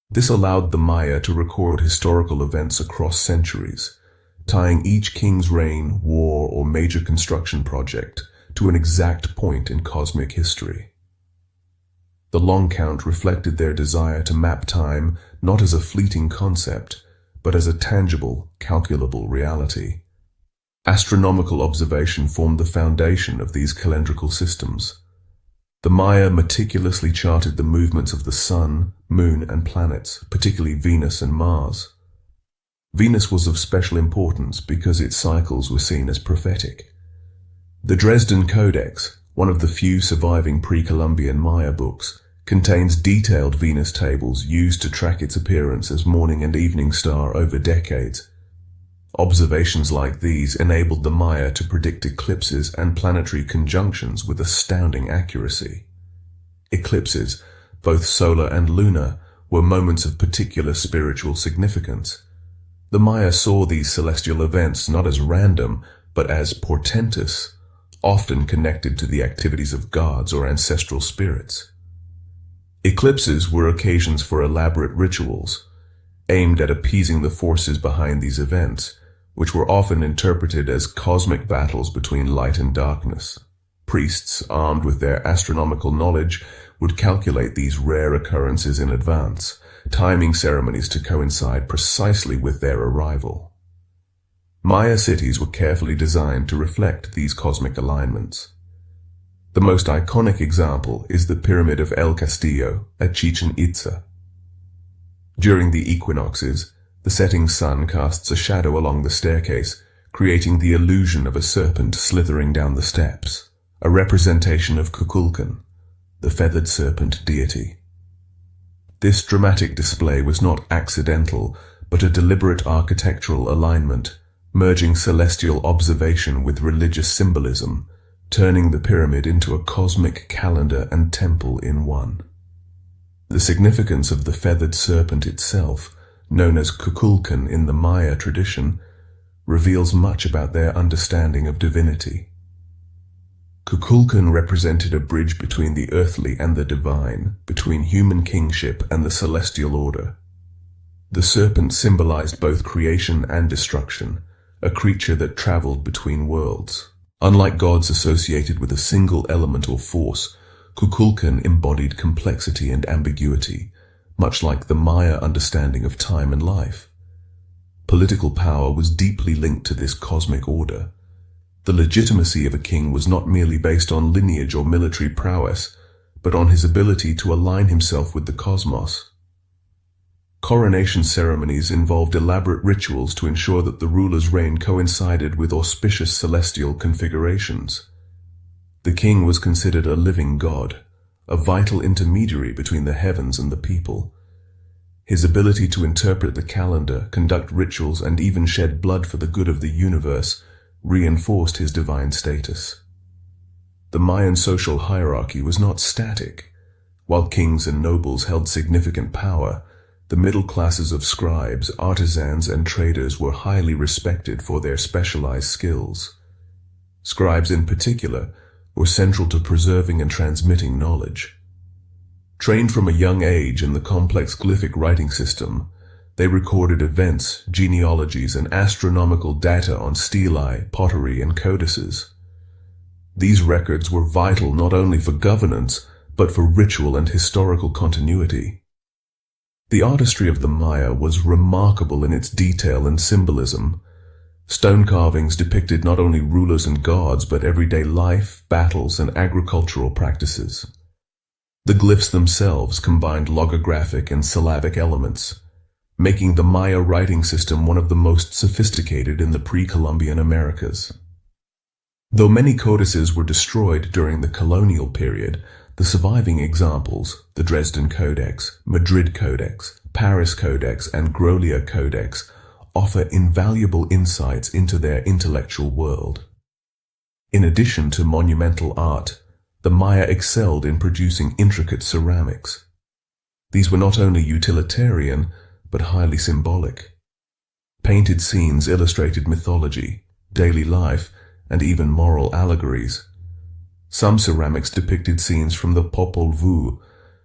This allowed the Maya to record historical events across centuries, tying each king's reign, war, or major construction project to an exact point in cosmic history. The long count reflected their desire to map time not as a fleeting concept, but as a tangible, calculable reality. Astronomical observation formed the foundation of these calendrical systems. The Maya meticulously charted the movements of the sun, moon, and planets, particularly Venus and Mars. Venus was of special importance because its cycles were seen as prophetic. The Dresden Codex, one of the few surviving pre-Columbian Maya books, contains detailed Venus tables used to track its appearance as morning and evening star over decades. Observations like these enabled the Maya to predict eclipses and planetary conjunctions with astounding accuracy. Eclipses, both solar and lunar, were moments of particular spiritual significance. The Maya saw these celestial events not as random, but as portentous, often connected to the activities of gods or ancestral spirits. Eclipses were occasions for elaborate rituals, aimed at appeasing the forces behind these events, which were often interpreted as cosmic battles between light and darkness. Priests, armed with their astronomical knowledge, would calculate these rare occurrences in advance, timing ceremonies to coincide precisely with their arrival. Maya cities were carefully designed to reflect these cosmic alignments. The most iconic example is the Pyramid of El Castillo at Chichen Itza. During the equinoxes, the setting sun casts a shadow along the staircase, creating the illusion of a serpent slithering down the steps, a representation of Kukulkan, the feathered serpent deity. This dramatic display was not accidental, but a deliberate architectural alignment, merging celestial observation with religious symbolism, turning the pyramid into a cosmic calendar and temple in one. The significance of the feathered serpent itself, known as Kukulkan in the Maya tradition, reveals much about their understanding of divinity. Kukulkan represented a bridge between the earthly and the divine, between human kingship and the celestial order. The serpent symbolized both creation and destruction, a creature that traveled between worlds. Unlike gods associated with a single element or force, Kukulkan embodied complexity and ambiguity, much like the Maya understanding of time and life. Political power was deeply linked to this cosmic order. The legitimacy of a king was not merely based on lineage or military prowess, but on his ability to align himself with the cosmos. Coronation ceremonies involved elaborate rituals to ensure that the ruler's reign coincided with auspicious celestial configurations. The king was considered a living god, a vital intermediary between the heavens and the people. His ability to interpret the calendar, conduct rituals, and even shed blood for the good of the universe reinforced his divine status. The Mayan social hierarchy was not static. While kings and nobles held significant power, the middle classes of scribes, artisans, and traders were highly respected for their specialized skills. Scribes in particular were central to preserving and transmitting knowledge. Trained from a young age in the complex glyphic writing system, they recorded events, genealogies, and astronomical data on stelae, pottery, and codices. These records were vital not only for governance, but for ritual and historical continuity. The artistry of the Maya was remarkable in its detail and symbolism. Stone carvings depicted not only rulers and gods, but everyday life, battles, and agricultural practices. The glyphs themselves combined logographic and syllabic elements, making the Maya writing system one of the most sophisticated in the pre-Columbian Americas. Though many codices were destroyed during the colonial period, the surviving examples, the Dresden Codex, Madrid Codex, Paris Codex, and Grolier Codex, offer invaluable insights into their intellectual world. In addition to monumental art, the Maya excelled in producing intricate ceramics. These were not only utilitarian, but highly symbolic. Painted scenes illustrated mythology, daily life, and even moral allegories. Some ceramics depicted scenes from the Popol Vuh,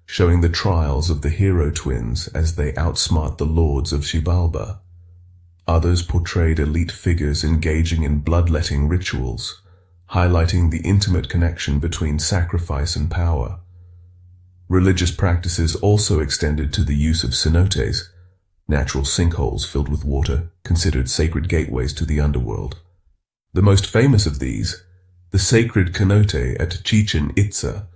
showing the trials of the hero twins as they outsmart the lords of Xibalba. Others portrayed elite figures engaging in bloodletting rituals, highlighting the intimate connection between sacrifice and power. Religious practices also extended to the use of cenotes, natural sinkholes filled with water, considered sacred gateways to the underworld. The most famous of these, the sacred cenote at Chichen Itza,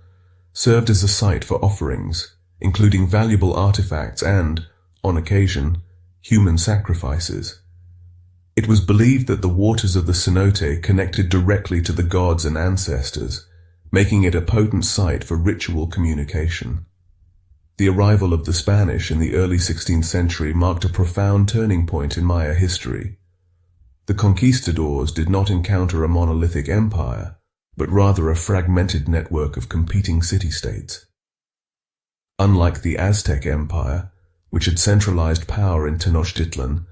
served as a site for offerings, including valuable artifacts and, on occasion, human sacrifices. It was believed that the waters of the cenote connected directly to the gods and ancestors, making it a potent site for ritual communication. The arrival of the Spanish in the early 16th century marked a profound turning point in Maya history. The conquistadors did not encounter a monolithic empire, but rather a fragmented network of competing city-states. Unlike the Aztec Empire, which had centralized power in Tenochtitlan,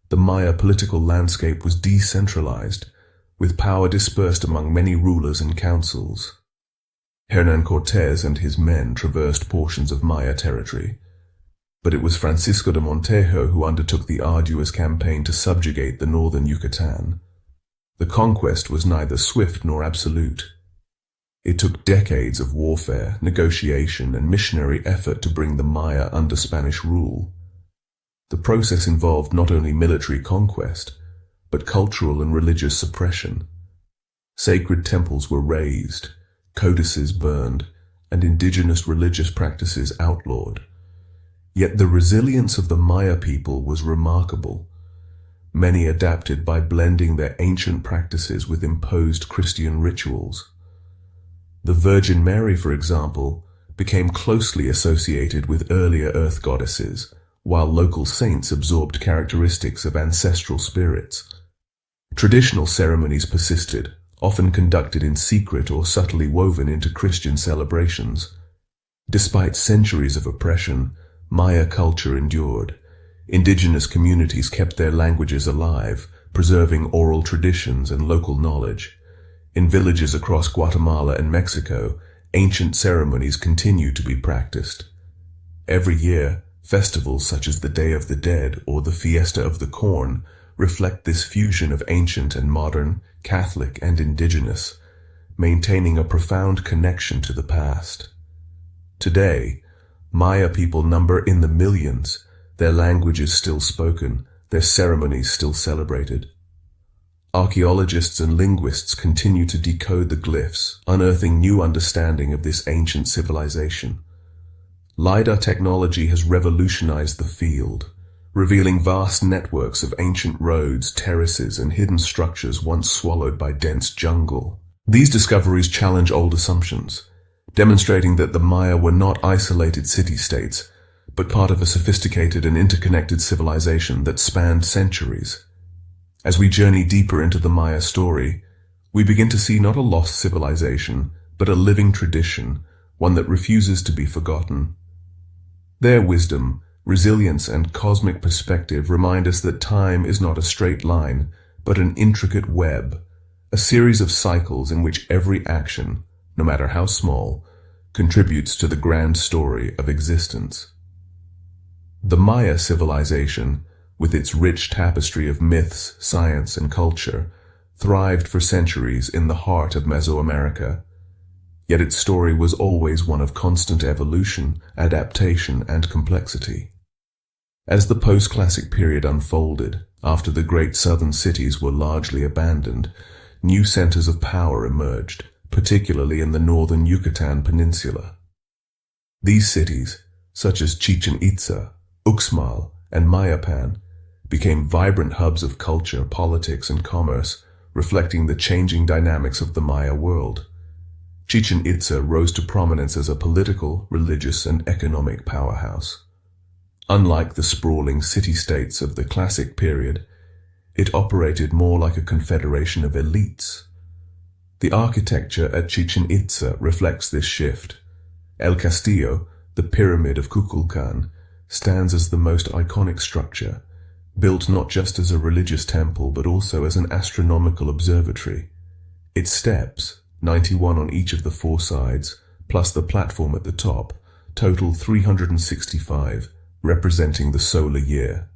the Maya political landscape was decentralized, with power dispersed among many rulers and councils. Hernán Cortés and his men traversed portions of Maya territory, but it was Francisco de Montejo who undertook the arduous campaign to subjugate the northern Yucatan. The conquest was neither swift nor absolute. It took decades of warfare, negotiation, and missionary effort to bring the Maya under Spanish rule. The process involved not only military conquest, but cultural and religious suppression. Sacred temples were razed, codices burned, and indigenous religious practices outlawed. Yet the resilience of the Maya people was remarkable. Many adapted by blending their ancient practices with imposed Christian rituals. The Virgin Mary, for example, became closely associated with earlier earth goddesses, while local saints absorbed characteristics of ancestral spirits. Traditional ceremonies persisted, often conducted in secret or subtly woven into Christian celebrations. Despite centuries of oppression, Maya culture endured. Indigenous communities kept their languages alive, preserving oral traditions and local knowledge. In villages across Guatemala and Mexico, ancient ceremonies continue to be practiced. Every year, festivals such as the Day of the Dead or the Fiesta of the Corn reflect this fusion of ancient and modern, Catholic and indigenous, maintaining a profound connection to the past. Today, Maya people number in the millions, their language is still spoken, their ceremonies still celebrated. Archaeologists and linguists continue to decode the glyphs, unearthing new understanding of this ancient civilization. LiDAR technology has revolutionized the field, revealing vast networks of ancient roads, terraces, and hidden structures once swallowed by dense jungle. These discoveries challenge old assumptions, demonstrating that the Maya were not isolated city-states, but part of a sophisticated and interconnected civilization that spanned centuries. As we journey deeper into the Maya story, we begin to see not a lost civilization, but a living tradition, one that refuses to be forgotten. Their wisdom, resilience, and cosmic perspective remind us that time is not a straight line, but an intricate web, a series of cycles in which every action, no matter how small, contributes to the grand story of existence. The Maya civilization, with its rich tapestry of myths, science, and culture, thrived for centuries in the heart of Mesoamerica. Yet its story was always one of constant evolution, adaptation, and complexity. As the post-classic period unfolded, after the great southern cities were largely abandoned, new centers of power emerged, particularly in the northern Yucatan Peninsula. These cities, such as Chichen Itza, Uxmal, and Mayapan, became vibrant hubs of culture, politics, and commerce, reflecting the changing dynamics of the Maya world. Chichen Itza rose to prominence as a political, religious, and economic powerhouse. Unlike the sprawling city-states of the classic period, it operated more like a confederation of elites. The architecture at Chichen Itza reflects this shift. El Castillo, the pyramid of Kukulkan, stands as the most iconic structure, built not just as a religious temple but also as an astronomical observatory. Its steps, 91 on each of the four sides, plus the platform at the top, total 365, representing the solar year.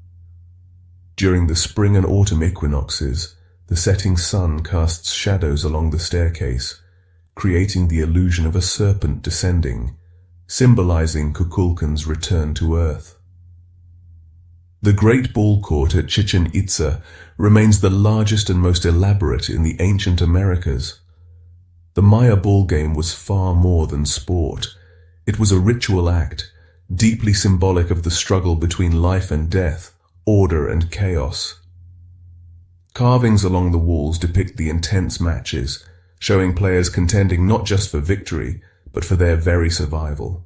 During the spring and autumn equinoxes, the setting sun casts shadows along the staircase, creating the illusion of a serpent descending, symbolizing Kukulkan's return to Earth. The Great Ball Court at Chichen Itza remains the largest and most elaborate in the ancient Americas. The Maya ball game was far more than sport. It was a ritual act, deeply symbolic of the struggle between life and death, order and chaos. Carvings along the walls depict the intense matches, showing players contending not just for victory, but for their very survival.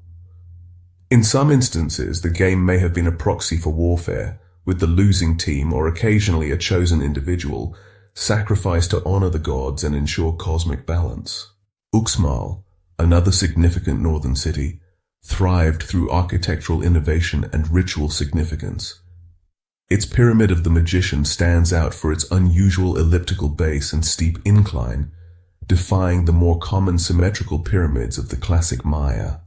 In some instances, the game may have been a proxy for warfare, with the losing team, or occasionally a chosen individual, sacrificed to honor the gods and ensure cosmic balance. Uxmal, another significant northern city, thrived through architectural innovation and ritual significance. Its Pyramid of the Magician stands out for its unusual elliptical base and steep incline, defying the more common symmetrical pyramids of the classic Maya.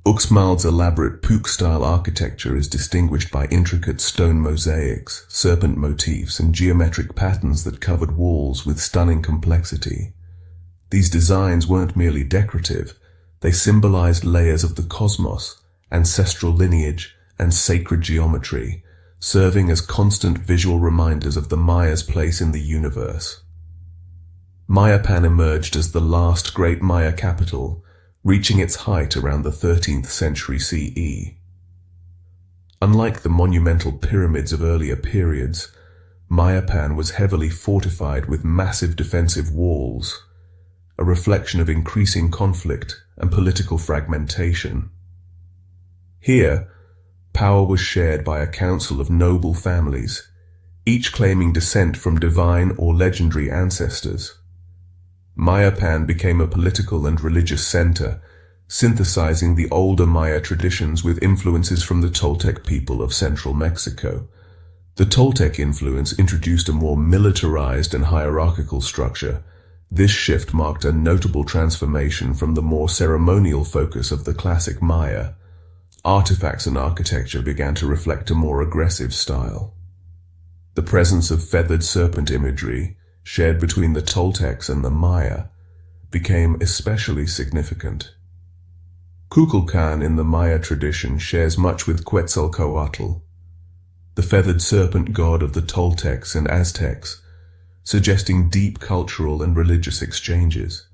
Uxmal's elaborate Puuc-style architecture is distinguished by intricate stone mosaics, serpent motifs, and geometric patterns that covered walls with stunning complexity. These designs weren't merely decorative, they symbolized layers of the cosmos, ancestral lineage, and sacred geometry, serving as constant visual reminders of the Maya's place in the universe. Mayapan emerged as the last great Maya capital, reaching its height around the 13th century CE. Unlike the monumental pyramids of earlier periods, Mayapan was heavily fortified with massive defensive walls, a reflection of increasing conflict and political fragmentation. Here, power was shared by a council of noble families, each claiming descent from divine or legendary ancestors. Mayapan became a political and religious center, synthesizing the older Maya traditions with influences from the Toltec people of central Mexico. The Toltec influence introduced a more militarized and hierarchical structure. This shift marked a notable transformation from the more ceremonial focus of the classic Maya. Artifacts and architecture began to reflect a more aggressive style. The presence of feathered serpent imagery, shared between the Toltecs and the Maya, became especially significant. Kukulkan in the Maya tradition shares much with Quetzalcoatl, the feathered serpent god of the Toltecs and Aztecs, suggesting deep cultural and religious exchanges.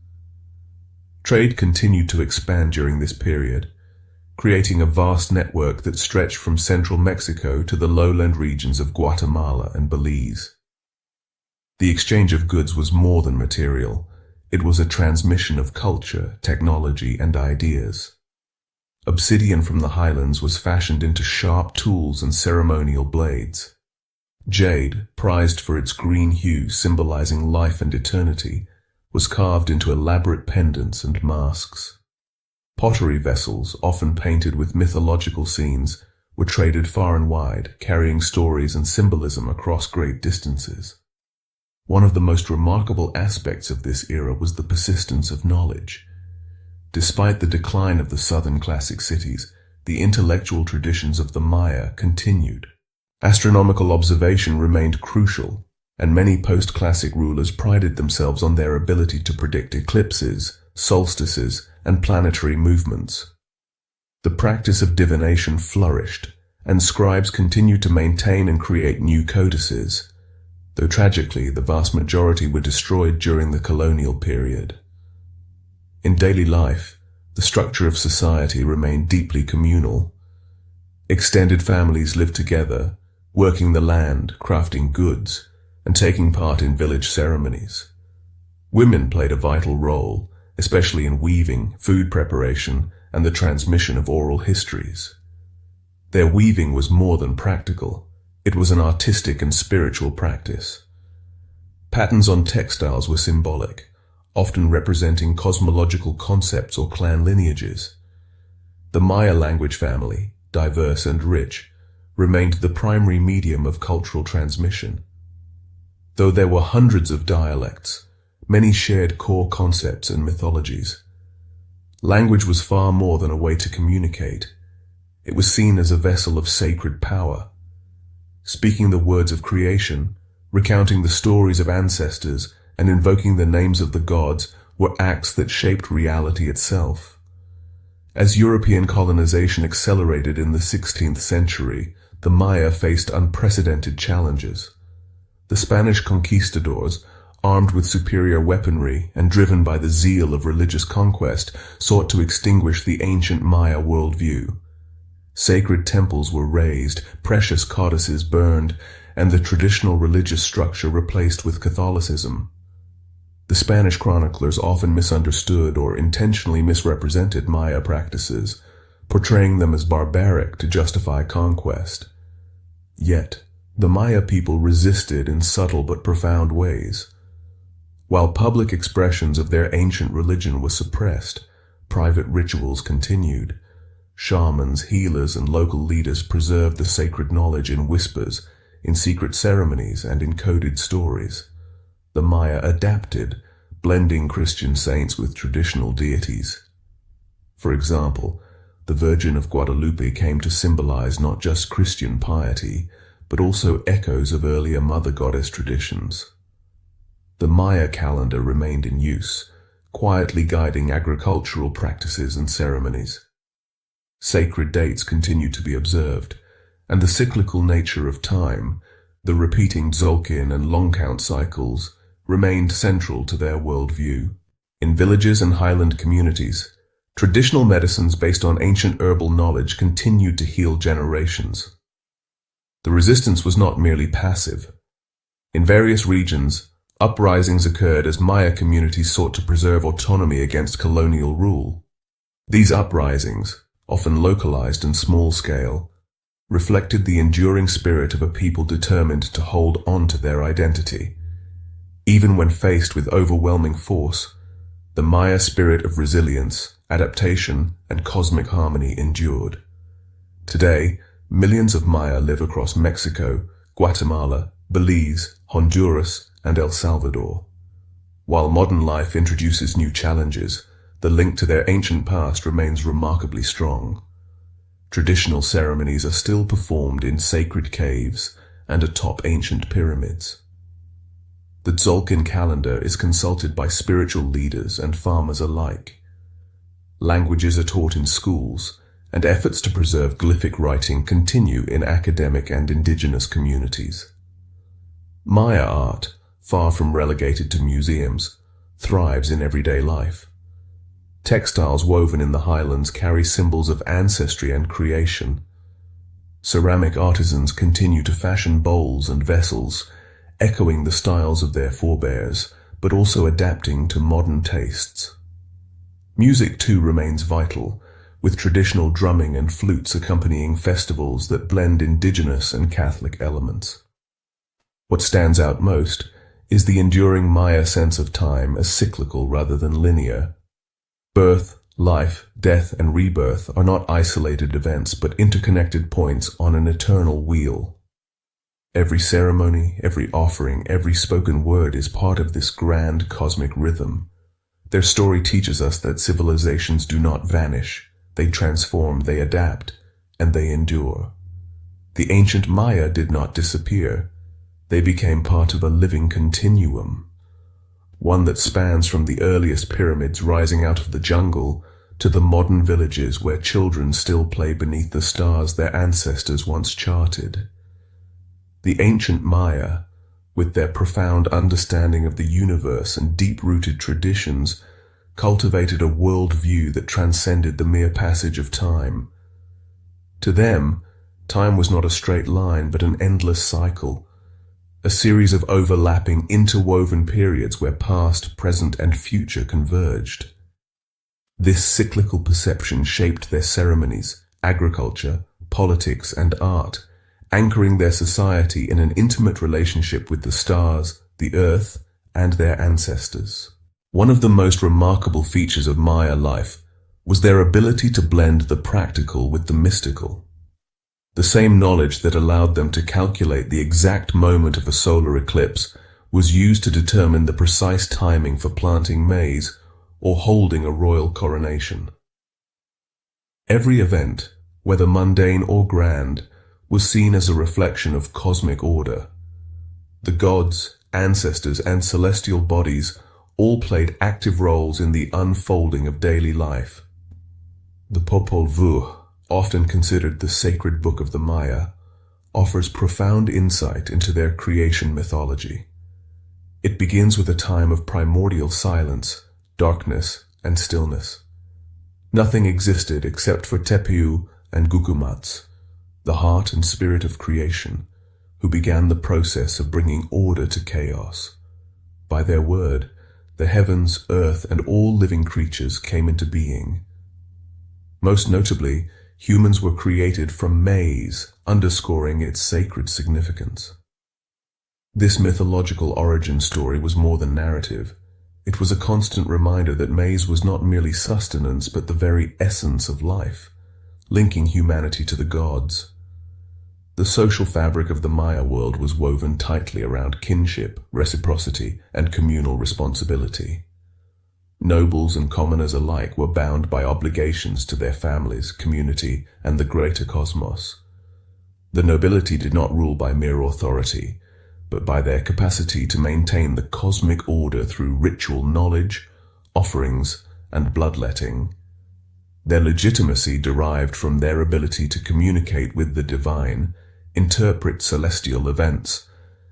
Trade continued to expand during this period, creating a vast network that stretched from central Mexico to the lowland regions of Guatemala and Belize. The exchange of goods was more than material. It was a transmission of culture, technology, and ideas. Obsidian from the highlands was fashioned into sharp tools and ceremonial blades. Jade, prized for its green hue symbolizing life and eternity, was carved into elaborate pendants and masks. Pottery vessels, often painted with mythological scenes, were traded far and wide, carrying stories and symbolism across great distances. One of the most remarkable aspects of this era was the persistence of knowledge. Despite the decline of the southern classic cities, the intellectual traditions of the Maya continued. Astronomical observation remained crucial, and many post-classic rulers prided themselves on their ability to predict eclipses, solstices, and planetary movements. The practice of divination flourished, and scribes continued to maintain and create new codices, though tragically the vast majority were destroyed during the colonial period. In daily life, the structure of society remained deeply communal. Extended families lived together, working the land, crafting goods, and taking part in village ceremonies. Women played a vital role, especially in weaving, food preparation, and the transmission of oral histories. Their weaving was more than practical. It was an artistic and spiritual practice. Patterns on textiles were symbolic, often representing cosmological concepts or clan lineages. The Maya language family, diverse and rich, remained the primary medium of cultural transmission. Though there were hundreds of dialects, many shared core concepts and mythologies. Language was far more than a way to communicate. It was seen as a vessel of sacred power. Speaking the words of creation, recounting the stories of ancestors, and invoking the names of the gods were acts that shaped reality itself. As European colonization accelerated in the 16th century, the Maya faced unprecedented challenges. The Spanish conquistadors, armed with superior weaponry and driven by the zeal of religious conquest, sought to extinguish the ancient Maya worldview. Sacred temples were razed, precious codices burned, and the traditional religious structure replaced with Catholicism. The Spanish chroniclers often misunderstood or intentionally misrepresented Maya practices, portraying them as barbaric to justify conquest. Yet, the Maya people resisted in subtle but profound ways. While public expressions of their ancient religion were suppressed, private rituals continued. Shamans, healers, and local leaders preserved the sacred knowledge in whispers, in secret ceremonies, and in coded stories. The Maya adapted, blending Christian saints with traditional deities. For example, the Virgin of Guadalupe came to symbolize not just Christian piety, but also echoes of earlier mother goddess traditions. The Maya calendar remained in use, quietly guiding agricultural practices and ceremonies. Sacred dates continued to be observed, and the cyclical nature of time, the repeating Tzolk'in and long count cycles, remained central to their worldview. In villages and highland communities, traditional medicines based on ancient herbal knowledge continued to heal generations. The resistance was not merely passive. In various regions, uprisings occurred as Maya communities sought to preserve autonomy against colonial rule. These uprisings, often localized and small-scale, reflected the enduring spirit of a people determined to hold on to their identity. Even when faced with overwhelming force, the Maya spirit of resilience, adaptation, and cosmic harmony endured. Today, millions of Maya live across Mexico, Guatemala, Belize, Honduras, and El Salvador. While modern life introduces new challenges, the link to their ancient past remains remarkably strong. Traditional ceremonies are still performed in sacred caves and atop ancient pyramids. The Tzolk'in calendar is consulted by spiritual leaders and farmers alike. Languages are taught in schools, and efforts to preserve glyphic writing continue in academic and indigenous communities. Maya art, far from relegated to museums, thrives in everyday life. Textiles woven in the highlands carry symbols of ancestry and creation. Ceramic artisans continue to fashion bowls and vessels, echoing the styles of their forebears, but also adapting to modern tastes. Music too remains vital, with traditional drumming and flutes accompanying festivals that blend indigenous and Catholic elements. What stands out most is the enduring Maya sense of time as cyclical rather than linear. Birth, life, death, and rebirth are not isolated events but interconnected points on an eternal wheel. Every ceremony, every offering, every spoken word is part of this grand cosmic rhythm. Their story teaches us that civilizations do not vanish. They transform, they adapt, and they endure. The ancient Maya did not disappear. They became part of a living continuum, one that spans from the earliest pyramids rising out of the jungle to the modern villages where children still play beneath the stars their ancestors once charted. The ancient Maya, with their profound understanding of the universe and deep-rooted traditions, cultivated a worldview that transcended the mere passage of time. To them, time was not a straight line but an endless cycle, a series of overlapping, interwoven periods where past, present, and future converged. This cyclical perception shaped their ceremonies, agriculture, politics, and art, anchoring their society in an intimate relationship with the stars, the earth, and their ancestors. One of the most remarkable features of Maya life was their ability to blend the practical with the mystical. The same knowledge that allowed them to calculate the exact moment of a solar eclipse was used to determine the precise timing for planting maize or holding a royal coronation. Every event, whether mundane or grand, was seen as a reflection of cosmic order. The gods, ancestors, and celestial bodies all played active roles in the unfolding of daily life. The Popol Vuh, often considered the sacred book of the Maya, offers profound insight into their creation mythology. It begins with a time of primordial silence, darkness, and stillness. Nothing existed except for Tepiu and Gukumats, the heart and spirit of creation, who began the process of bringing order to chaos. By their word, the heavens, earth, and all living creatures came into being. Most notably, humans were created from maize, underscoring its sacred significance. This mythological origin story was more than narrative. It was a constant reminder that maize was not merely sustenance but the very essence of life, linking humanity to the gods. The social fabric of the Maya world was woven tightly around kinship, reciprocity, and communal responsibility. Nobles and commoners alike were bound by obligations to their families, community, and the greater cosmos. The nobility did not rule by mere authority, but by their capacity to maintain the cosmic order through ritual knowledge, offerings, and bloodletting. Their legitimacy derived from their ability to communicate with the divine, interpret celestial events,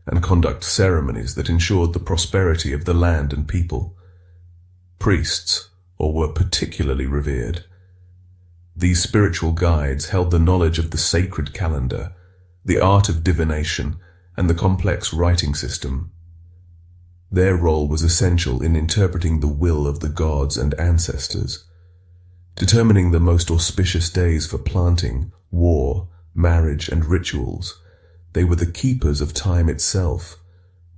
and conduct ceremonies that ensured the prosperity of the land and people. Priests, were particularly revered. These spiritual guides held the knowledge of the sacred calendar, the art of divination, and the complex writing system. Their role was essential in interpreting the will of the gods and ancestors, determining the most auspicious days for planting, war, marriage, and rituals. They were the keepers of time itself,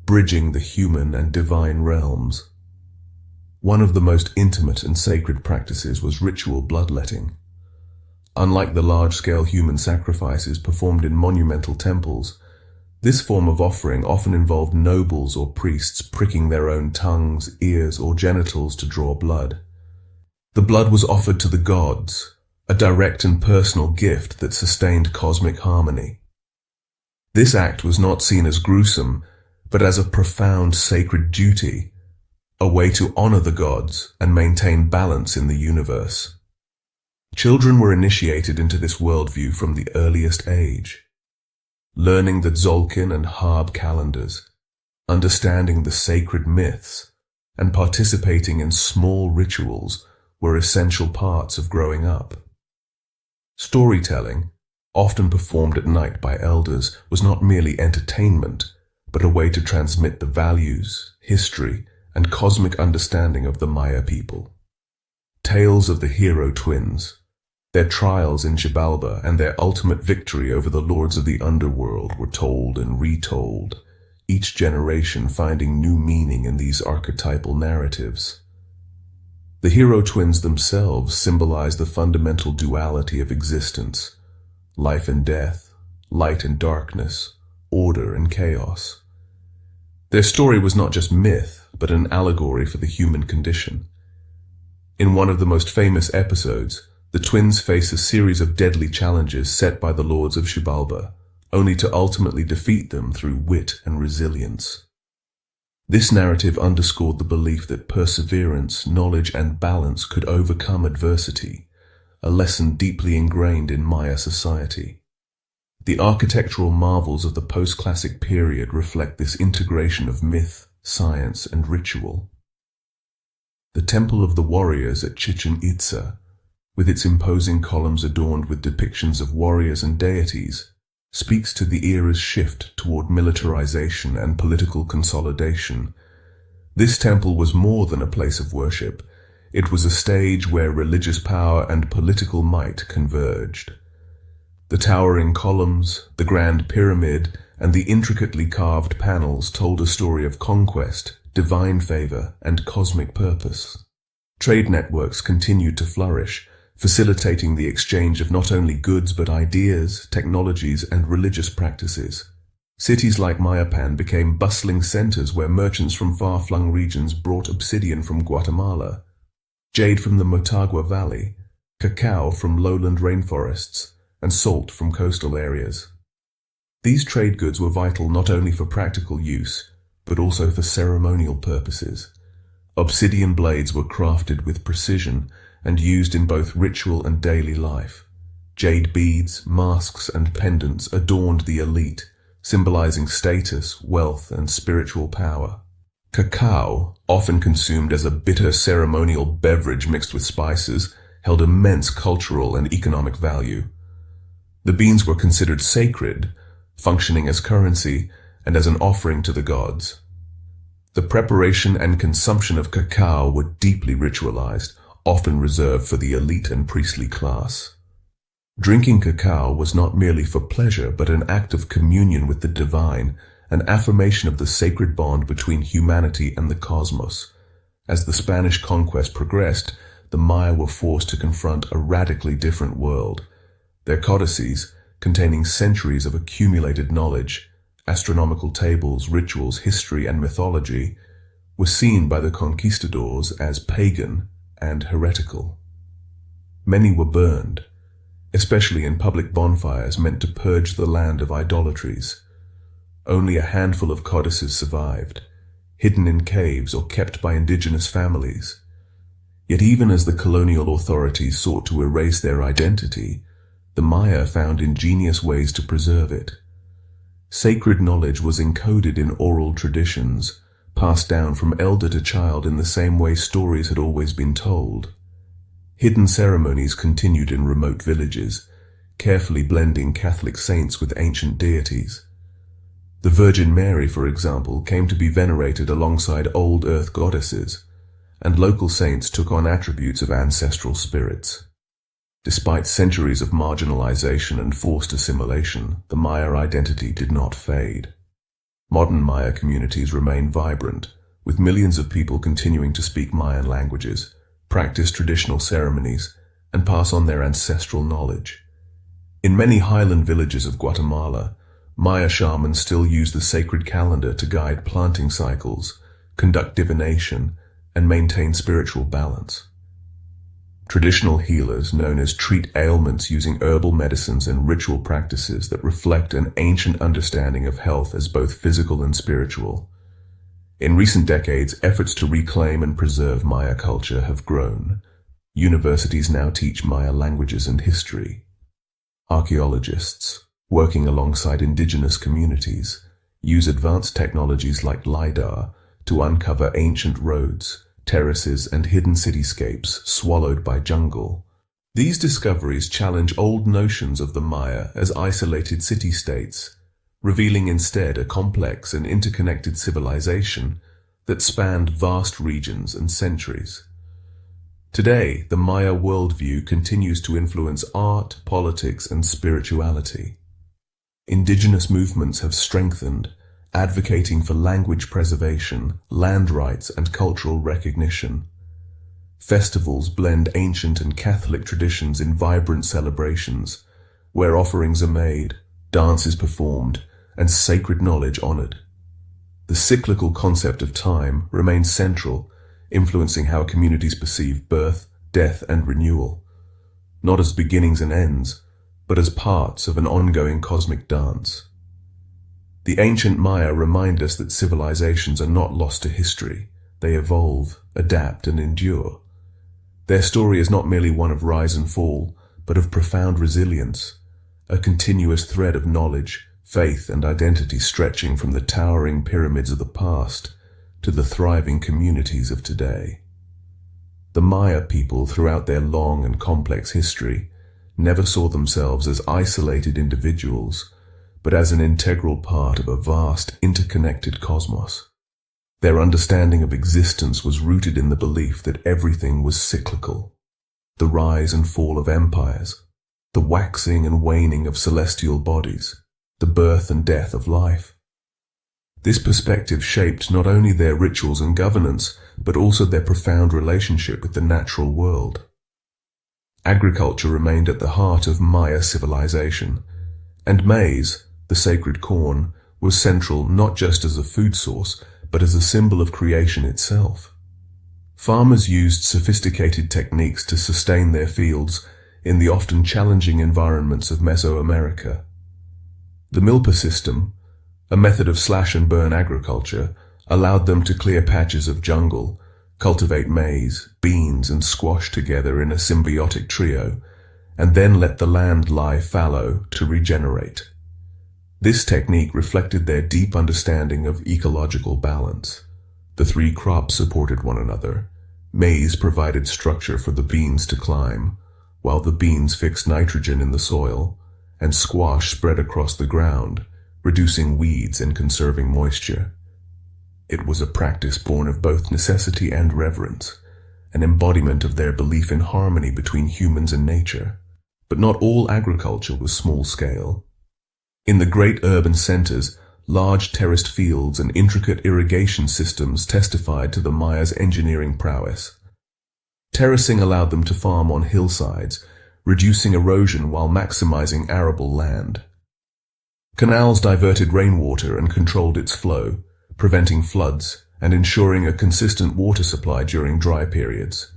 bridging the human and divine realms. One of the most intimate and sacred practices was ritual bloodletting. Unlike the large-scale human sacrifices performed in monumental temples, this form of offering often involved nobles or priests pricking their own tongues, ears, or genitals to draw blood. The blood was offered to the gods, a direct and personal gift that sustained cosmic harmony. This act was not seen as gruesome, but as a profound sacred duty, a way to honor the gods and maintain balance in the universe. Children were initiated into this worldview from the earliest age, learning the Tzolk'in and Harb calendars, understanding the sacred myths, and participating in small rituals were essential parts of growing up. Storytelling, often performed at night by elders, was not merely entertainment, but a way to transmit the values, history, and cosmic understanding of the Maya people. Tales of the hero twins, their trials in Xibalba, and their ultimate victory over the lords of the underworld were told and retold, each generation finding new meaning in these archetypal narratives. The hero twins themselves symbolize the fundamental duality of existence, life and death, light and darkness, order and chaos. Their story was not just myth, but an allegory for the human condition. In one of the most famous episodes, the twins face a series of deadly challenges set by the lords of Xibalba, only to ultimately defeat them through wit and resilience. This narrative underscored the belief that perseverance, knowledge, and balance could overcome adversity, a lesson deeply ingrained in Maya society. The architectural marvels of the post-classic period reflect this integration of myth, science, and ritual. The Temple of the Warriors at Chichen Itza, with its imposing columns adorned with depictions of warriors and deities, speaks to the era's shift toward militarization and political consolidation. This temple was more than a place of worship. It was a stage where religious power and political might converged. The towering columns, the grand pyramid, and the intricately carved panels told a story of conquest, divine favor, and cosmic purpose. Trade networks continued to flourish, facilitating the exchange of not only goods but ideas, technologies, and religious practices. Cities like Mayapan became bustling centers where merchants from far-flung regions brought obsidian from Guatemala, jade from the Motagua Valley, cacao from lowland rainforests, and salt from coastal areas. These trade goods were vital not only for practical use, but also for ceremonial purposes. Obsidian blades were crafted with precision and used in both ritual and daily life. Jade beads, masks, and pendants adorned the elite, symbolizing status, wealth, and spiritual power. Cacao, often consumed as a bitter ceremonial beverage mixed with spices, held immense cultural and economic value. The beans were considered sacred, functioning as currency and as an offering to the gods. The preparation and consumption of cacao were deeply ritualized, often reserved for the elite and priestly class. Drinking cacao was not merely for pleasure, but an act of communion with the divine, an affirmation of the sacred bond between humanity and the cosmos. As the Spanish conquest progressed, the Maya were forced to confront a radically different world. Their codices, containing centuries of accumulated knowledge, astronomical tables, rituals, history, and mythology, were seen by the conquistadors as pagan and heretical. Many were burned, especially in public bonfires meant to purge the land of idolatries. Only a handful of codices survived, hidden in caves or kept by indigenous families. Yet even as the colonial authorities sought to erase their identity, the Maya found ingenious ways to preserve it. Sacred knowledge was encoded in oral traditions, passed down from elder to child in the same way stories had always been told. Hidden ceremonies continued in remote villages, carefully blending Catholic saints with ancient deities. The Virgin Mary, for example, came to be venerated alongside old earth goddesses, and local saints took on attributes of ancestral spirits. Despite centuries of marginalization and forced assimilation, the Maya identity did not fade. Modern Maya communities remain vibrant, with millions of people continuing to speak Mayan languages, practice traditional ceremonies, and pass on their ancestral knowledge. In many highland villages of Guatemala, Maya shamans still use the sacred calendar to guide planting cycles, conduct divination, and maintain spiritual balance. Traditional healers, known as, treat ailments using herbal medicines and ritual practices that reflect an ancient understanding of health as both physical and spiritual. In recent decades, efforts to reclaim and preserve Maya culture have grown. Universities now teach Maya languages and history. Archaeologists, working alongside indigenous communities, use advanced technologies like LiDAR to uncover ancient roads, terraces, and hidden cityscapes swallowed by jungle. These discoveries challenge old notions of the Maya as isolated city-states, revealing instead a complex and interconnected civilization that spanned vast regions and centuries. Today, the Maya worldview continues to influence art, politics, and spirituality. Indigenous movements have strengthened, advocating for language preservation, land rights, and cultural recognition. Festivals blend ancient and Catholic traditions in vibrant celebrations, where offerings are made, dance is performed, and sacred knowledge honored. The cyclical concept of time remains central, influencing how communities perceive birth, death, and renewal, not as beginnings and ends, but as parts of an ongoing cosmic dance. The ancient Maya remind us that civilizations are not lost to history. They evolve, adapt, and endure. Their story is not merely one of rise and fall, but of profound resilience, a continuous thread of knowledge, faith, and identity stretching from the towering pyramids of the past to the thriving communities of today. The Maya people, throughout their long and complex history, never saw themselves as isolated individuals, but as an integral part of a vast, interconnected cosmos. Their understanding of existence was rooted in the belief that everything was cyclical: the rise and fall of empires, the waxing and waning of celestial bodies, the birth and death of life. This perspective shaped not only their rituals and governance, but also their profound relationship with the natural world. Agriculture remained at the heart of Maya civilization, and maize, the sacred corn, was central not just as a food source, but as a symbol of creation itself. Farmers used sophisticated techniques to sustain their fields in the often challenging environments of Mesoamerica. The milpa system, a method of slash-and-burn agriculture, allowed them to clear patches of jungle, cultivate maize, beans, and squash together in a symbiotic trio, and then let the land lie fallow to regenerate. This technique reflected their deep understanding of ecological balance. The three crops supported one another. Maize provided structure for the beans to climb, while the beans fixed nitrogen in the soil, and squash spread across the ground, reducing weeds and conserving moisture. It was a practice born of both necessity and reverence, an embodiment of their belief in harmony between humans and nature. But not all agriculture was small-scale. In the great urban centers, large terraced fields and intricate irrigation systems testified to the Mayas' engineering prowess. Terracing allowed them to farm on hillsides, reducing erosion while maximizing arable land. Canals diverted rainwater and controlled its flow, preventing floods and ensuring a consistent water supply during dry periods.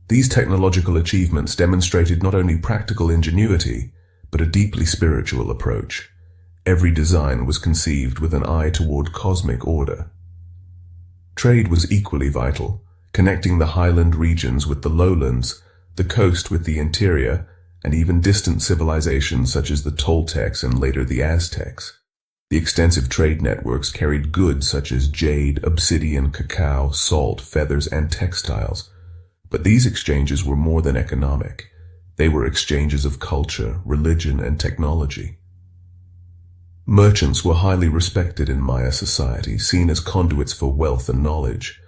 These technological achievements demonstrated not only practical ingenuity, but a deeply spiritual approach. Every design was conceived with an eye toward cosmic order. Trade was equally vital, connecting the highland regions with the lowlands, the coast with the interior, and even distant civilizations such as the Toltecs and later the Aztecs. The extensive trade networks carried goods such as jade, obsidian, cacao, salt, feathers, and textiles. But these exchanges were more than economic. They were exchanges of culture, religion, and technology. Merchants were highly respected in Maya society, seen as conduits for wealth and knowledge,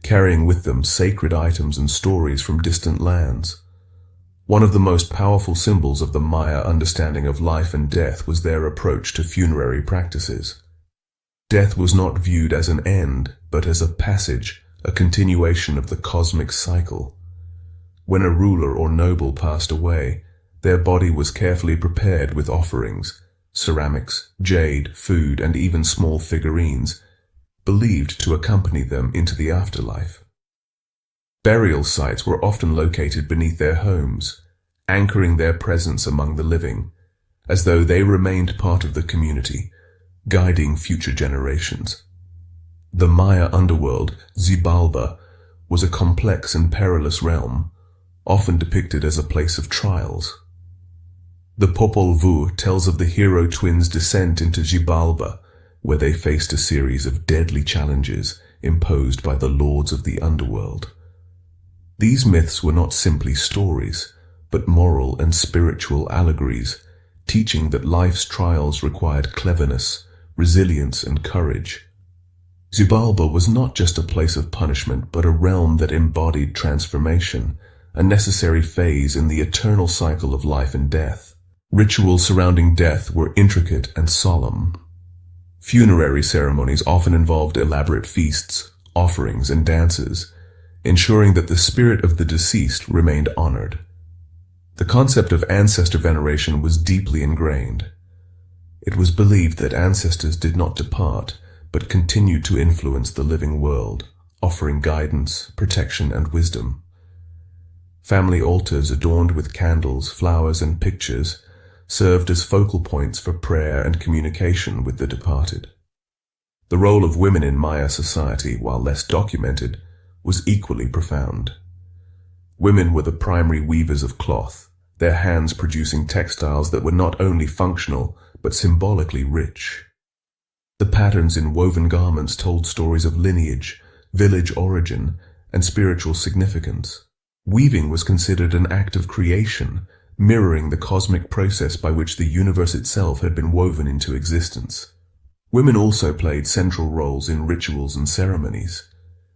carrying with them sacred items and stories from distant lands. One of the most powerful symbols of the Maya understanding of life and death was their approach to funerary practices. Death was not viewed as an end, but as a passage, a continuation of the cosmic cycle. When a ruler or noble passed away, their body was carefully prepared with offerings, ceramics, jade, food, and even small figurines, believed to accompany them into the afterlife. Burial sites were often located beneath their homes, anchoring their presence among the living, as though they remained part of the community, guiding future generations. The Maya underworld, Xibalba, was a complex and perilous realm, often depicted as a place of trials. The Popol Vuh tells of the hero twins' descent into Xibalba, where they faced a series of deadly challenges imposed by the lords of the underworld. These myths were not simply stories, but moral and spiritual allegories, teaching that life's trials required cleverness, resilience, and courage. Xibalba was not just a place of punishment, but a realm that embodied transformation, a necessary phase in the eternal cycle of life and death. Rituals surrounding death were intricate and solemn. Funerary ceremonies often involved elaborate feasts, offerings, and dances, ensuring that the spirit of the deceased remained honored. The concept of ancestor veneration was deeply ingrained. It was believed that ancestors did not depart, but continued to influence the living world, offering guidance, protection, and wisdom. Family altars adorned with candles, flowers, and pictures served as focal points for prayer and communication with the departed. The role of women in Maya society, while less documented, was equally profound. Women were the primary weavers of cloth, their hands producing textiles that were not only functional, but symbolically rich. The patterns in woven garments told stories of lineage, village origin, and spiritual significance. Weaving was considered an act of creation, mirroring the cosmic process by which the universe itself had been woven into existence. Women also played central roles in rituals and ceremonies.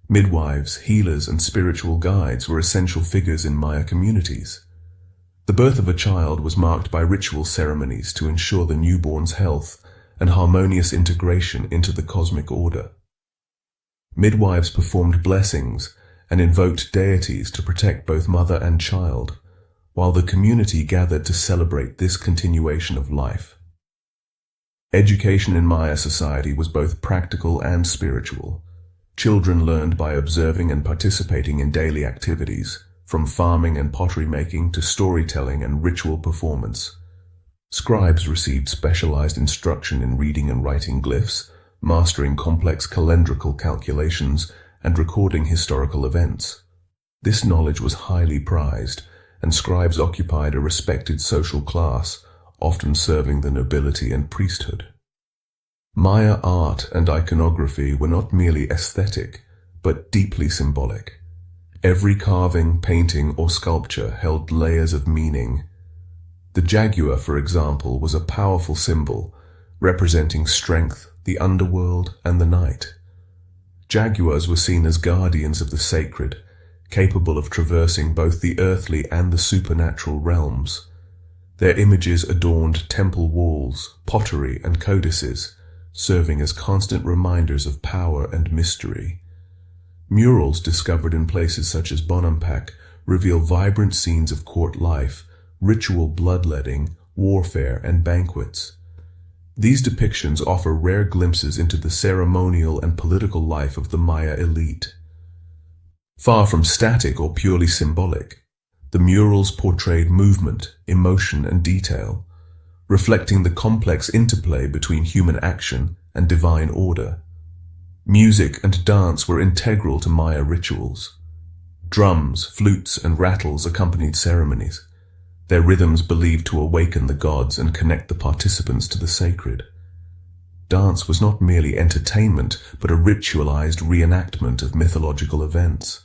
Midwives, healers, and spiritual guides were essential figures in Maya communities. The birth of a child was marked by ritual ceremonies to ensure the newborn's health and harmonious integration into the cosmic order. Midwives performed blessings and invoked deities to protect both mother and child, while the community gathered to celebrate this continuation of life. Education in Maya society was both practical and spiritual. Children learned by observing and participating in daily activities, from farming and pottery making to storytelling and ritual performance. Scribes received specialized instruction in reading and writing glyphs, mastering complex calendrical calculations, and recording historical events. This knowledge was highly prized, and scribes occupied a respected social class, often serving the nobility and priesthood. Maya art and iconography were not merely aesthetic, but deeply symbolic. Every carving, painting, or sculpture held layers of meaning. The jaguar, for example, was a powerful symbol, representing strength, the underworld, and the night. Jaguars were seen as guardians of the sacred, capable of traversing both the earthly and the supernatural realms. Their images adorned temple walls, pottery, and codices, serving as constant reminders of power and mystery. Murals discovered in places such as Bonampak reveal vibrant scenes of court life, ritual bloodletting, warfare, and banquets. These depictions offer rare glimpses into the ceremonial and political life of the Maya elite. Far from static or purely symbolic, the murals portrayed movement, emotion, and detail, reflecting the complex interplay between human action and divine order. Music and dance were integral to Maya rituals. Drums, flutes, and rattles accompanied ceremonies, their rhythms believed to awaken the gods and connect the participants to the sacred. Dance was not merely entertainment, but a ritualized reenactment of mythological events.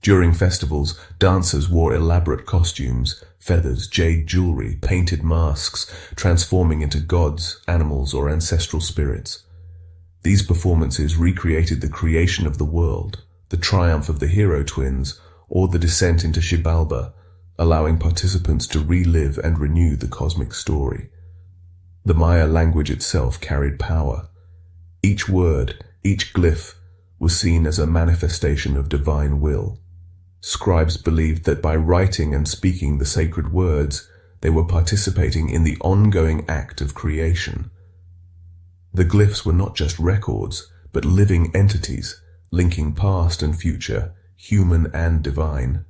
During festivals, dancers wore elaborate costumes, feathers, jade jewelry, painted masks, transforming into gods, animals, or ancestral spirits. These performances recreated the creation of the world, the triumph of the hero twins, or the descent into Xibalba, allowing participants to relive and renew the cosmic story. The Maya language itself carried power. Each word, each glyph, was seen as a manifestation of divine will. Scribes believed that by writing and speaking the sacred words, they were participating in the ongoing act of creation. The glyphs were not just records, but living entities, linking past and future, human and divine.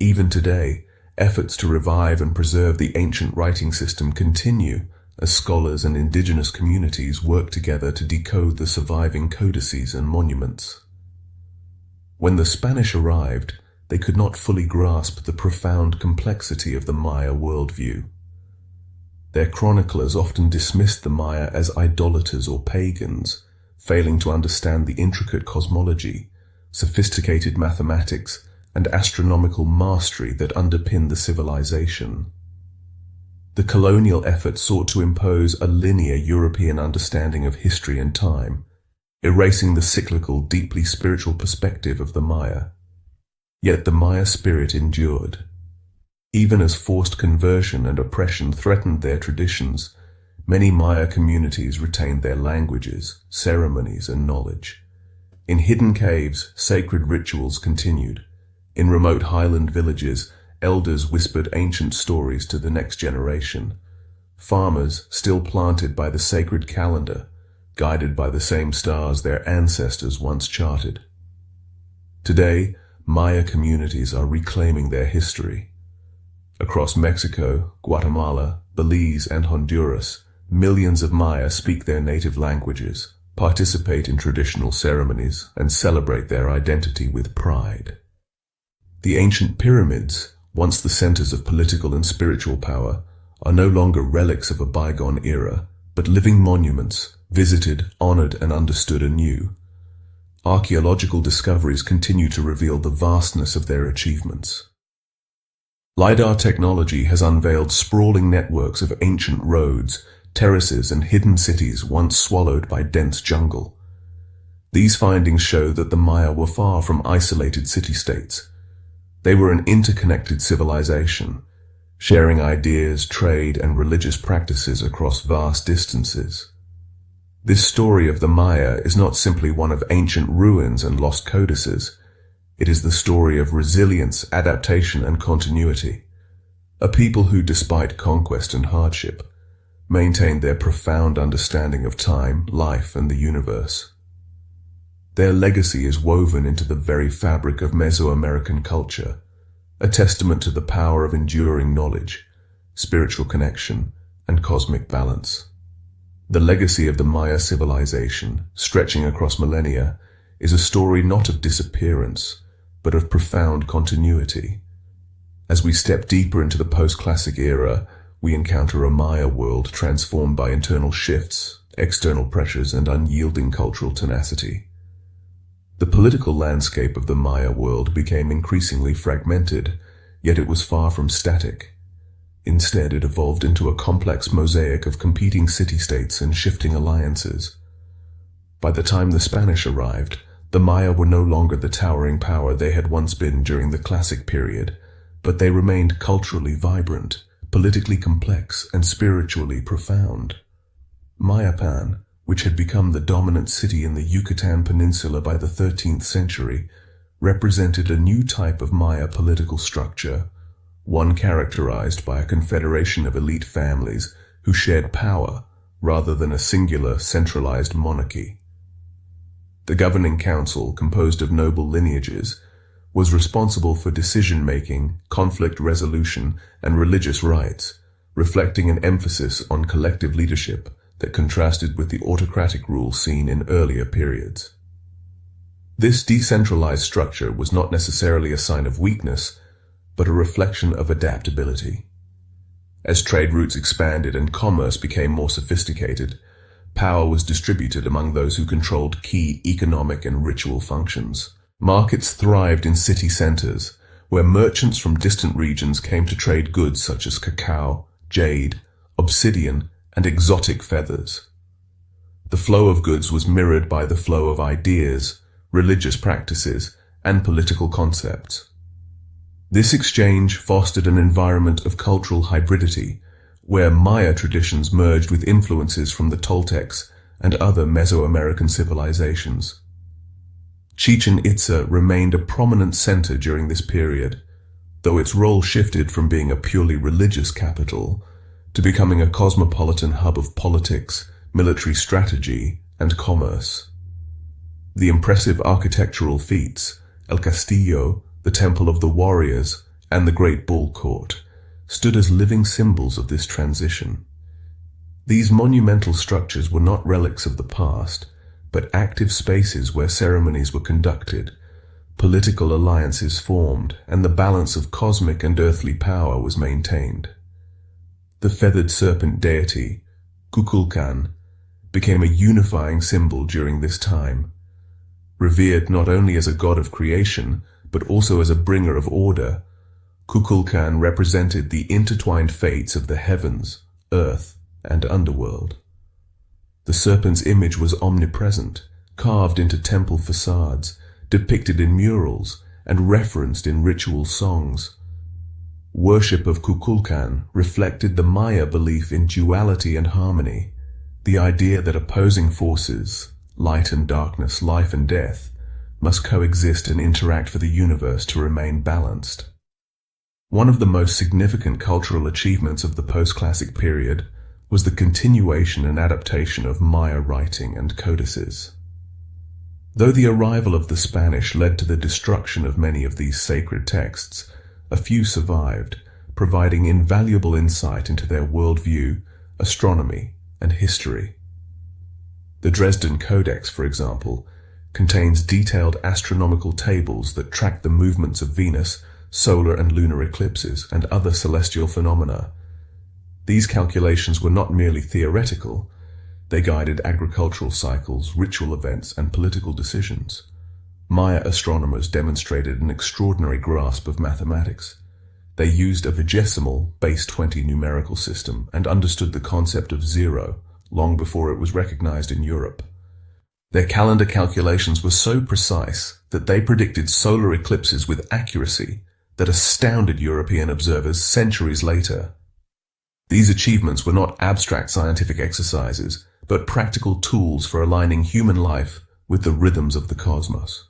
Even today, efforts to revive and preserve the ancient writing system continue as scholars and indigenous communities work together to decode the surviving codices and monuments. When the Spanish arrived, they could not fully grasp the profound complexity of the Maya worldview. Their chroniclers often dismissed the Maya as idolaters or pagans, failing to understand the intricate cosmology, sophisticated mathematics, and astronomical mastery that underpinned the civilization. The colonial effort sought to impose a linear European understanding of history and time, erasing the cyclical, deeply spiritual perspective of the Maya. Yet the Maya spirit endured. Even as forced conversion and oppression threatened their traditions, many Maya communities retained their languages, ceremonies, and knowledge. In hidden caves, sacred rituals continued. In remote highland villages, elders whispered ancient stories to the next generation. farmers still planted by the sacred calendar, guided by the same stars their ancestors once charted. Today, Maya communities are reclaiming their history. Across Mexico, Guatemala, Belize, and Honduras, millions of Maya speak their native languages, participate in traditional ceremonies, and celebrate their identity with pride. The ancient pyramids, once the centers of political and spiritual power, are no longer relics of a bygone era, but living monuments, visited, honored, and understood anew. Archaeological discoveries continue to reveal the vastness of their achievements. LiDAR technology has unveiled sprawling networks of ancient roads, terraces, and hidden cities once swallowed by dense jungle. These findings show that the Maya were far from isolated city-states. They were an interconnected civilization, sharing ideas, trade, and religious practices across vast distances. This story of the Maya is not simply one of ancient ruins and lost codices. It is the story of resilience, adaptation, and continuity. A people who, despite conquest and hardship, maintained their profound understanding of time, life, and the universe. Their legacy is woven into the very fabric of Mesoamerican culture, a testament to the power of enduring knowledge, spiritual connection, and cosmic balance. The legacy of the Maya civilization, stretching across millennia, is a story not of disappearance, but of profound continuity. As we step deeper into the post-classic era, we encounter a Maya world transformed by internal shifts, external pressures, and unyielding cultural tenacity. The political landscape of the Maya world became increasingly fragmented, yet it was far from static. Instead, it evolved into a complex mosaic of competing city-states and shifting alliances. By the time the Spanish arrived, the Maya were no longer the towering power they had once been during the classic period, but they remained culturally vibrant, politically complex, and spiritually profound. Mayapan, which had become the dominant city in the Yucatan Peninsula by the 13th century, represented a new type of Maya political structure, one characterized by a confederation of elite families who shared power rather than a singular, centralized monarchy. The governing council, composed of noble lineages, was responsible for decision-making, conflict resolution, and religious rites, reflecting an emphasis on collective leadership that contrasted with the autocratic rule seen in earlier periods. This decentralized structure was not necessarily a sign of weakness, but a reflection of adaptability. As trade routes expanded and commerce became more sophisticated, power was distributed among those who controlled key economic and ritual functions. Markets thrived in city centers, where merchants from distant regions came to trade goods such as cacao, jade, obsidian, and exotic feathers. The flow of goods was mirrored by the flow of ideas, religious practices, and political concepts. This exchange fostered an environment of cultural hybridity, where Maya traditions merged with influences from the Toltecs and other Mesoamerican civilizations. Chichen Itza remained a prominent center during this period, though its role shifted from being a purely religious capital to becoming a cosmopolitan hub of politics, military strategy, and commerce. The impressive architectural feats, El Castillo, the Temple of the Warriors, and the Great Bull Court, stood as living symbols of this transition. These monumental structures were not relics of the past, but active spaces where ceremonies were conducted, political alliances formed, and the balance of cosmic and earthly power was maintained. The feathered serpent deity, Kukulkan, became a unifying symbol during this time. Revered not only as a god of creation, but also as a bringer of order, Kukulkan represented the intertwined fates of the heavens, earth, and underworld. The serpent's image was omnipresent, carved into temple facades, depicted in murals, and referenced in ritual songs. Worship of Kukulkan reflected the Maya belief in duality and harmony, the idea that opposing forces, light and darkness, life and death, must coexist and interact for the universe to remain balanced. One of the most significant cultural achievements of the post-classic period was the continuation and adaptation of Maya writing and codices. Though the arrival of the Spanish led to the destruction of many of these sacred texts, a few survived, providing invaluable insight into their worldview, astronomy, and history. The Dresden Codex, for example, contains detailed astronomical tables that track the movements of Venus, solar and lunar eclipses, and other celestial phenomena. These calculations were not merely theoretical. They guided agricultural cycles, ritual events, and political decisions. Maya astronomers demonstrated an extraordinary grasp of mathematics. They used a vigesimal, base 20 numerical system and understood the concept of zero long before it was recognized in Europe. Their calendar calculations were so precise that they predicted solar eclipses with accuracy that astounded European observers centuries later. These achievements were not abstract scientific exercises, but practical tools for aligning human life with the rhythms of the cosmos.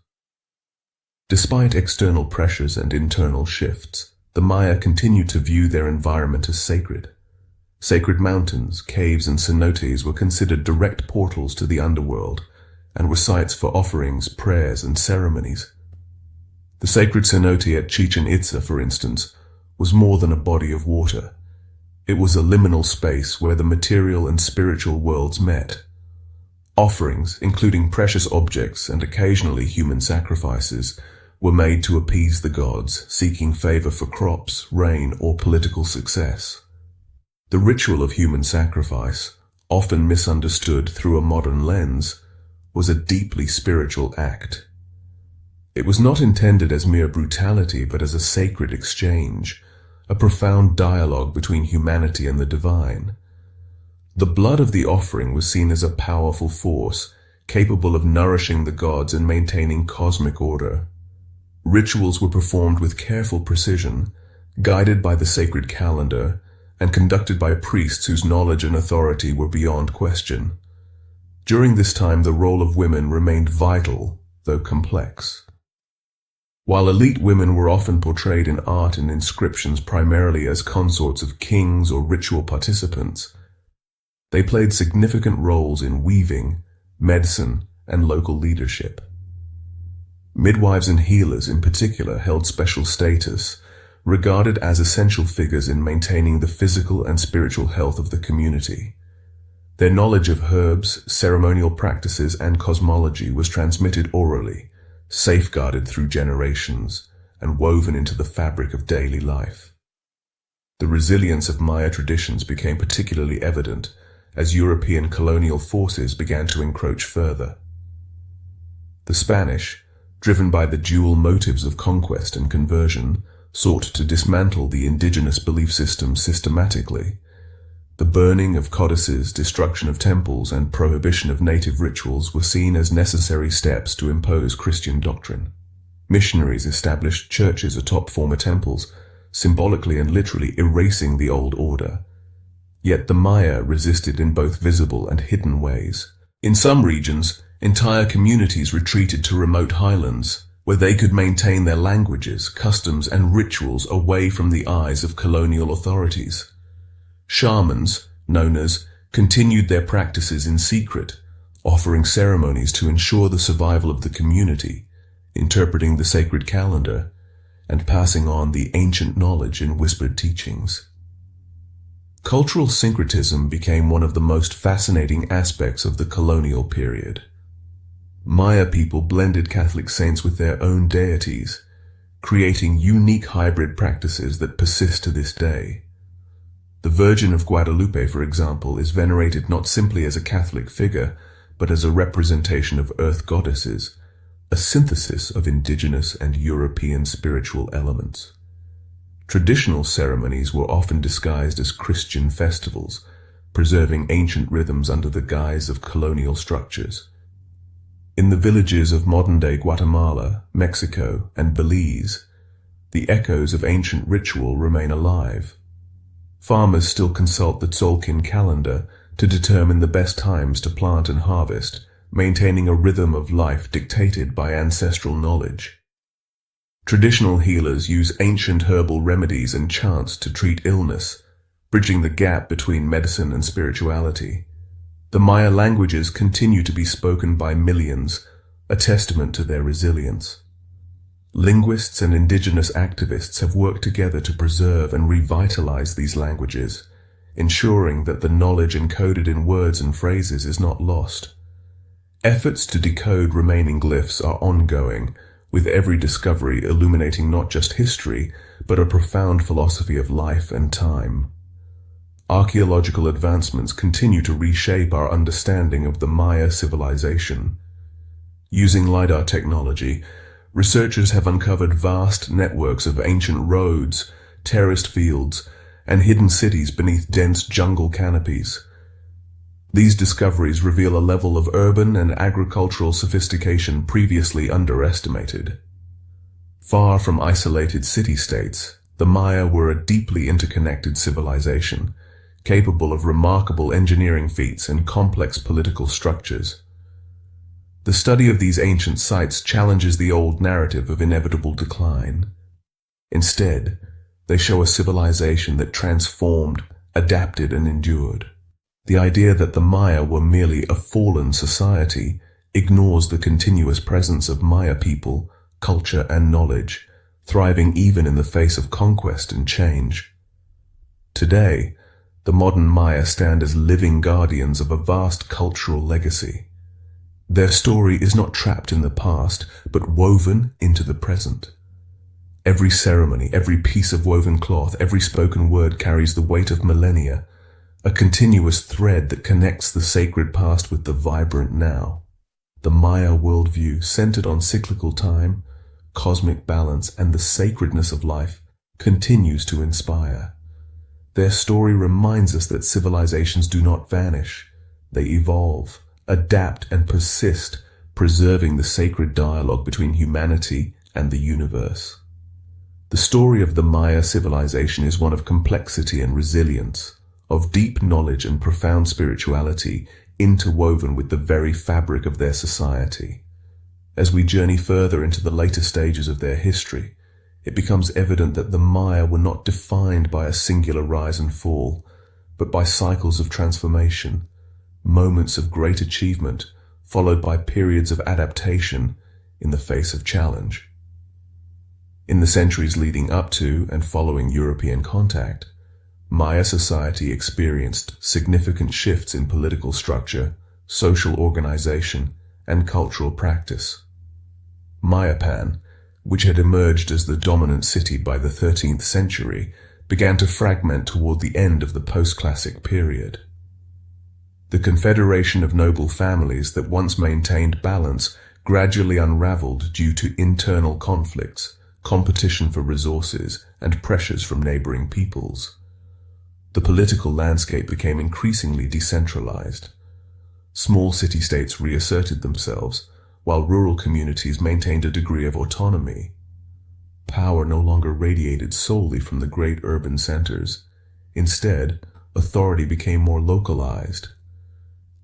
Despite external pressures and internal shifts, the Maya continued to view their environment as sacred. Sacred mountains, caves, and cenotes were considered direct portals to the underworld and were sites for offerings, prayers, and ceremonies. The sacred cenote at Chichen Itza, for instance, was more than a body of water. It was a liminal space where the material and spiritual worlds met. Offerings, including precious objects and occasionally human sacrifices, were made to appease the gods, seeking favor for crops, rain, or political success. The ritual of human sacrifice, often misunderstood through a modern lens, was a deeply spiritual act. It was not intended as mere brutality, but as a sacred exchange, a profound dialogue between humanity and the divine. The blood of the offering was seen as a powerful force, capable of nourishing the gods and maintaining cosmic order. Rituals were performed with careful precision, guided by the sacred calendar, and conducted by priests whose knowledge and authority were beyond question. During this time, the role of women remained vital, though complex. While elite women were often portrayed in art and inscriptions primarily as consorts of kings or ritual participants, they played significant roles in weaving, medicine, and local leadership. Midwives and healers in particular held special status, regarded as essential figures in maintaining the physical and spiritual health of the community. Their knowledge of herbs, ceremonial practices, and cosmology was transmitted orally, safeguarded through generations, and woven into the fabric of daily life. The resilience of Maya traditions became particularly evident as European colonial forces began to encroach further. The Spanish, driven by the dual motives of conquest and conversion, sought to dismantle the indigenous belief system systematically. The burning of codices, destruction of temples, and prohibition of native rituals were seen as necessary steps to impose Christian doctrine. Missionaries established churches atop former temples, symbolically and literally erasing the old order. Yet the Maya resisted in both visible and hidden ways. In some regions, entire communities retreated to remote highlands, where they could maintain their languages, customs, and rituals away from the eyes of colonial authorities. Shamans, known as, continued their practices in secret, offering ceremonies to ensure the survival of the community, interpreting the sacred calendar, and passing on the ancient knowledge in whispered teachings. Cultural syncretism became one of the most fascinating aspects of the colonial period. Maya people blended Catholic saints with their own deities, creating unique hybrid practices that persist to this day. The Virgin of Guadalupe, for example, is venerated not simply as a Catholic figure, but as a representation of earth goddesses, a synthesis of indigenous and European spiritual elements. Traditional ceremonies were often disguised as Christian festivals, preserving ancient rhythms under the guise of colonial structures. In the villages of modern-day Guatemala, Mexico, and Belize, the echoes of ancient ritual remain alive. Farmers still consult the Tzolk'in calendar to determine the best times to plant and harvest, maintaining a rhythm of life dictated by ancestral knowledge. Traditional healers use ancient herbal remedies and chants to treat illness, bridging the gap between medicine and spirituality. The Maya languages continue to be spoken by millions, a testament to their resilience. Linguists and indigenous activists have worked together to preserve and revitalize these languages, ensuring that the knowledge encoded in words and phrases is not lost. Efforts to decode remaining glyphs are ongoing, with every discovery illuminating not just history, but a profound philosophy of life and time. Archaeological advancements continue to reshape our understanding of the Maya civilization. Using LiDAR technology, researchers have uncovered vast networks of ancient roads, terraced fields, and hidden cities beneath dense jungle canopies. These discoveries reveal a level of urban and agricultural sophistication previously underestimated. Far from isolated city-states, the Maya were a deeply interconnected civilization, capable of remarkable engineering feats and complex political structures. The study of these ancient sites challenges the old narrative of inevitable decline. Instead, they show a civilization that transformed, adapted, and endured. The idea that the Maya were merely a fallen society ignores the continuous presence of Maya people, culture, and knowledge, thriving even in the face of conquest and change. Today, the modern Maya stand as living guardians of a vast cultural legacy. Their story is not trapped in the past, but woven into the present. Every ceremony, every piece of woven cloth, every spoken word carries the weight of millennia, a continuous thread that connects the sacred past with the vibrant now. The Maya worldview, centered on cyclical time, cosmic balance, and the sacredness of life, continues to inspire. Their story reminds us that civilizations do not vanish. They evolve, adapt, and persist, preserving the sacred dialogue between humanity and the universe. The story of the Maya civilization is one of complexity and resilience, of deep knowledge and profound spirituality interwoven with the very fabric of their society. As we journey further into the later stages of their history, it becomes evident that the Maya were not defined by a singular rise and fall, but by cycles of transformation, moments of great achievement, followed by periods of adaptation in the face of challenge. In the centuries leading up to and following European contact, Maya society experienced significant shifts in political structure, social organization, and cultural practice. Mayapan, which had emerged as the dominant city by the 13th century, began to fragment toward the end of the post-classic period. The confederation of noble families that once maintained balance gradually unraveled due to internal conflicts, competition for resources, and pressures from neighboring peoples. The political landscape became increasingly decentralized. Small city-states reasserted themselves, while rural communities maintained a degree of autonomy. Power no longer radiated solely from the great urban centers. Instead, authority became more localized.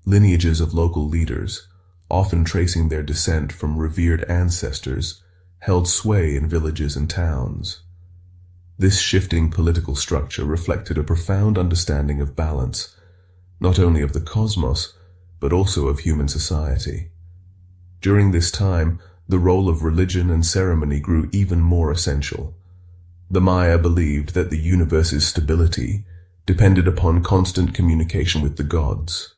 Lineages of local leaders, often tracing their descent from revered ancestors, held sway in villages and towns. This shifting political structure reflected a profound understanding of balance, not only of the cosmos, but also of human society. During this time, the role of religion and ceremony grew even more essential. The Maya believed that the universe's stability depended upon constant communication with the gods.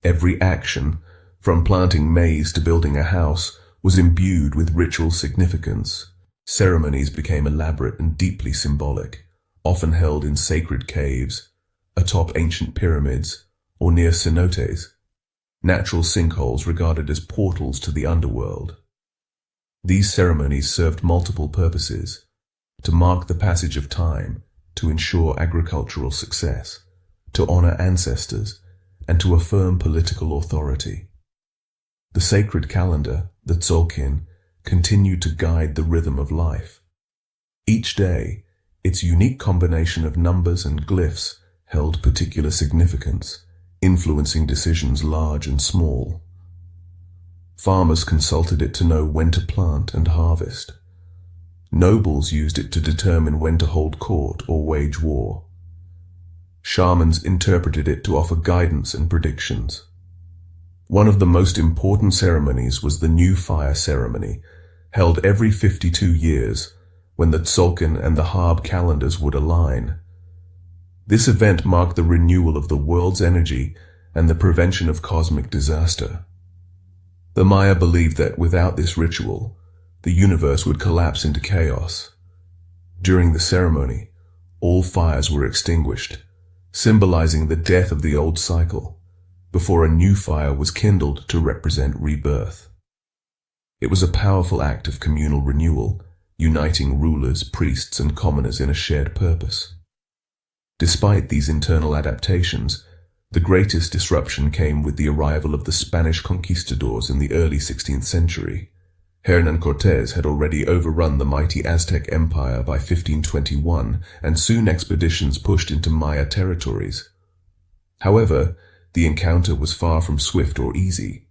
Every action, from planting maize to building a house, was imbued with ritual significance. Ceremonies became elaborate and deeply symbolic, often held in sacred caves, atop ancient pyramids, or near cenotes, natural sinkholes regarded as portals to the underworld. These ceremonies served multiple purposes: to mark the passage of time, to ensure agricultural success, to honor ancestors, and to affirm political authority. The sacred calendar, the Tzolk'in, continued to guide the rhythm of life. Each day, its unique combination of numbers and glyphs held particular significance, influencing decisions large and small. Farmers consulted it to know when to plant and harvest. Nobles used it to determine when to hold court or wage war. Shamans interpreted it to offer guidance and predictions. One of the most important ceremonies was the New Fire ceremony, held every 52 years, when the Tzolk'in and the Harb calendars would align. This event marked the renewal of the world's energy and the prevention of cosmic disaster. The Maya believed that without this ritual, the universe would collapse into chaos. During the ceremony, all fires were extinguished, symbolizing the death of the old cycle, before a new fire was kindled to represent rebirth. It was a powerful act of communal renewal, uniting rulers, priests, and commoners in a shared purpose. Despite these internal adaptations, the greatest disruption came with the arrival of the Spanish conquistadors in the early 16th century. Hernán Cortés had already overrun the mighty Aztec Empire by 1521, and soon expeditions pushed into Maya territories. However, the encounter was far from swift or easy.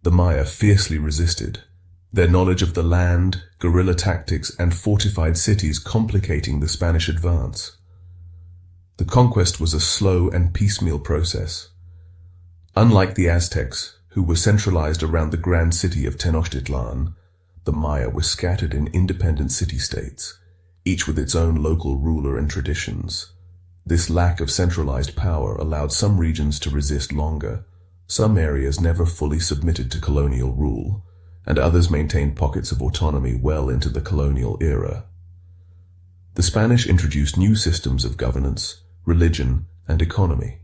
The Maya fiercely resisted, their knowledge of the land, guerrilla tactics, and fortified cities complicating the Spanish advance. The conquest was a slow and piecemeal process. Unlike the Aztecs, who were centralized around the grand city of Tenochtitlan, the Maya were scattered in independent city-states, each with its own local ruler and traditions. This lack of centralized power allowed some regions to resist longer. Some areas never fully submitted to colonial rule, and others maintained pockets of autonomy well into the colonial era. The Spanish introduced new systems of governance, religion, and economy.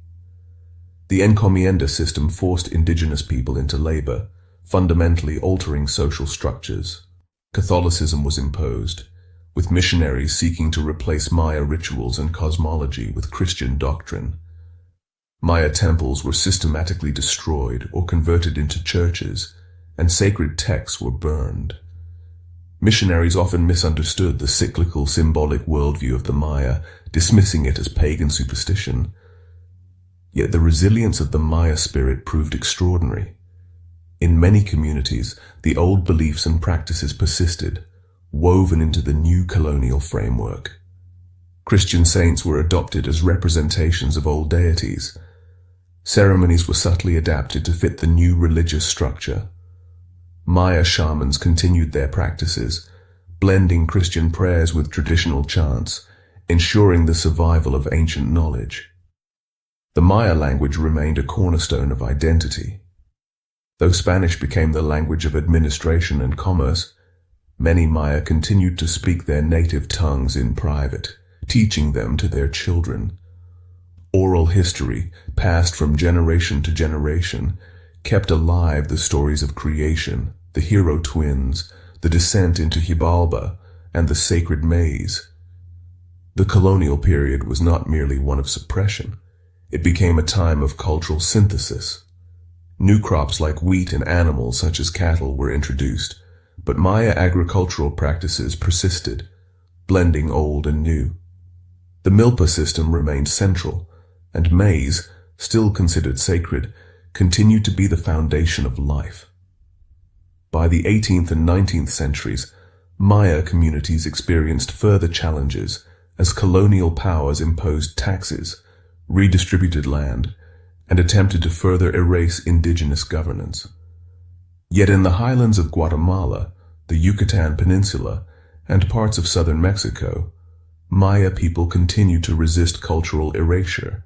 The encomienda system forced indigenous people into labor, fundamentally altering social structures. Catholicism was imposed, with missionaries seeking to replace Maya rituals and cosmology with Christian doctrine. Maya temples were systematically destroyed or converted into churches, and sacred texts were burned. Missionaries often misunderstood the cyclical, symbolic worldview of the Maya, dismissing it as pagan superstition. Yet the resilience of the Maya spirit proved extraordinary. In many communities, the old beliefs and practices persisted, woven into the new colonial framework. Christian saints were adopted as representations of old deities. Ceremonies were subtly adapted to fit the new religious structure. Maya shamans continued their practices, blending Christian prayers with traditional chants, ensuring the survival of ancient knowledge. The Maya language remained a cornerstone of identity. Though Spanish became the language of administration and commerce, many Maya continued to speak their native tongues in private, teaching them to their children. Oral history, passed from generation to generation, kept alive the stories of creation, the hero twins, the descent into Xibalba, and the sacred maze. The colonial period was not merely one of suppression. It became a time of cultural synthesis. New crops like wheat and animals such as cattle were introduced, but Maya agricultural practices persisted, blending old and new. The milpa system remained central, and maize, still considered sacred, continued to be the foundation of life. By the 18th and 19th centuries, Maya communities experienced further challenges as colonial powers imposed taxes, redistributed land, and attempted to further erase indigenous governance. Yet in the highlands of Guatemala, the Yucatan Peninsula, and parts of southern Mexico, Maya people continued to resist cultural erasure.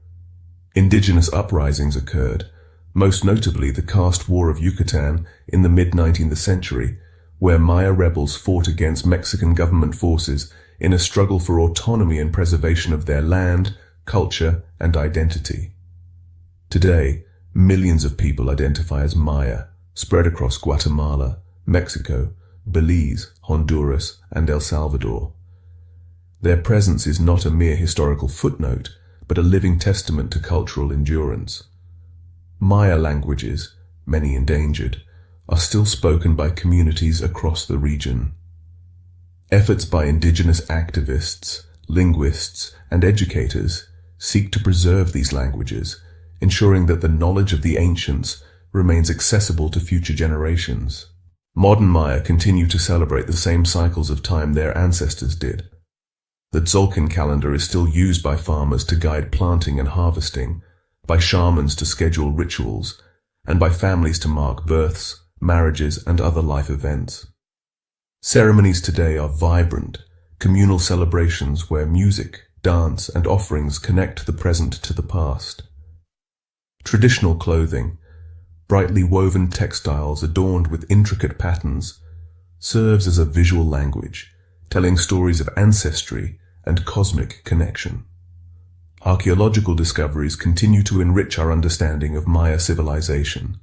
Indigenous uprisings occurred, most notably the caste war of Yucatan in the mid-19th century, where Maya rebels fought against Mexican government forces in a struggle for autonomy and preservation of their land, culture, and identity. Today, millions of people identify as Maya, spread across Guatemala, Mexico, Belize, Honduras, and El Salvador. Their presence is not a mere historical footnote, but a living testament to cultural endurance. Maya languages, many endangered, are still spoken by communities across the region. Efforts by indigenous activists, linguists, and educators seek to preserve these languages, ensuring that the knowledge of the ancients remains accessible to future generations. Modern Maya continue to celebrate the same cycles of time their ancestors did. The Tzolk'in calendar is still used by farmers to guide planting and harvesting, by shamans to schedule rituals, and by families to mark births, marriages, and other life events. Ceremonies today are vibrant, communal celebrations where music, dance, and offerings connect the present to the past. Traditional clothing, brightly woven textiles adorned with intricate patterns, serves as a visual language, telling stories of ancestry and cosmic connection. Archaeological discoveries continue to enrich our understanding of Maya civilization.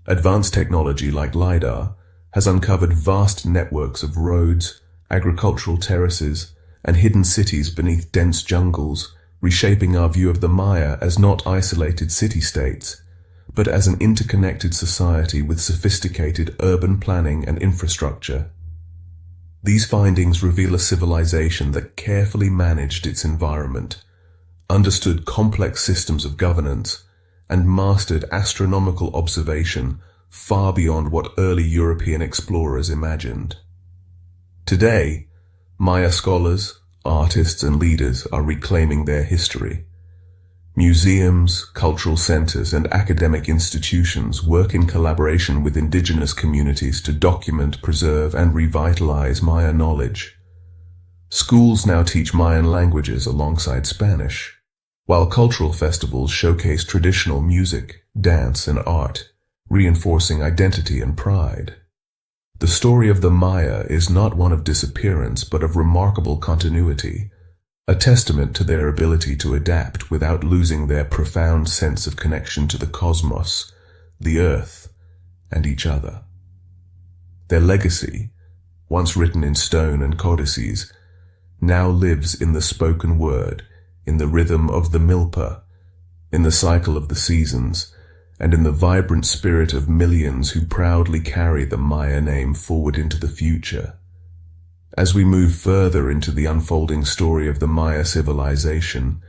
Advanced technology like LiDAR has uncovered vast networks of roads, agricultural terraces, and hidden cities beneath dense jungles, reshaping our view of the Maya as not isolated city-states, but as an interconnected society with sophisticated urban planning and infrastructure. These findings reveal a civilization that carefully managed its environment, understood complex systems of governance, and mastered astronomical observation far beyond what early European explorers imagined. Today, Maya scholars, artists, and leaders are reclaiming their history. Museums, cultural centers, and academic institutions work in collaboration with indigenous communities to document, preserve, and revitalize Maya knowledge. Schools now teach Mayan languages alongside Spanish, while cultural festivals showcase traditional music, dance, and art, reinforcing identity and pride. The story of the Maya is not one of disappearance, but of remarkable continuity, a testament to their ability to adapt without losing their profound sense of connection to the cosmos, the earth, and each other. Their legacy, once written in stone and codices, now lives in the spoken word, in the rhythm of the milpa, in the cycle of the seasons, and in the vibrant spirit of millions who proudly carry the Maya name forward into the future. As we move further into the unfolding story of the Maya civilization,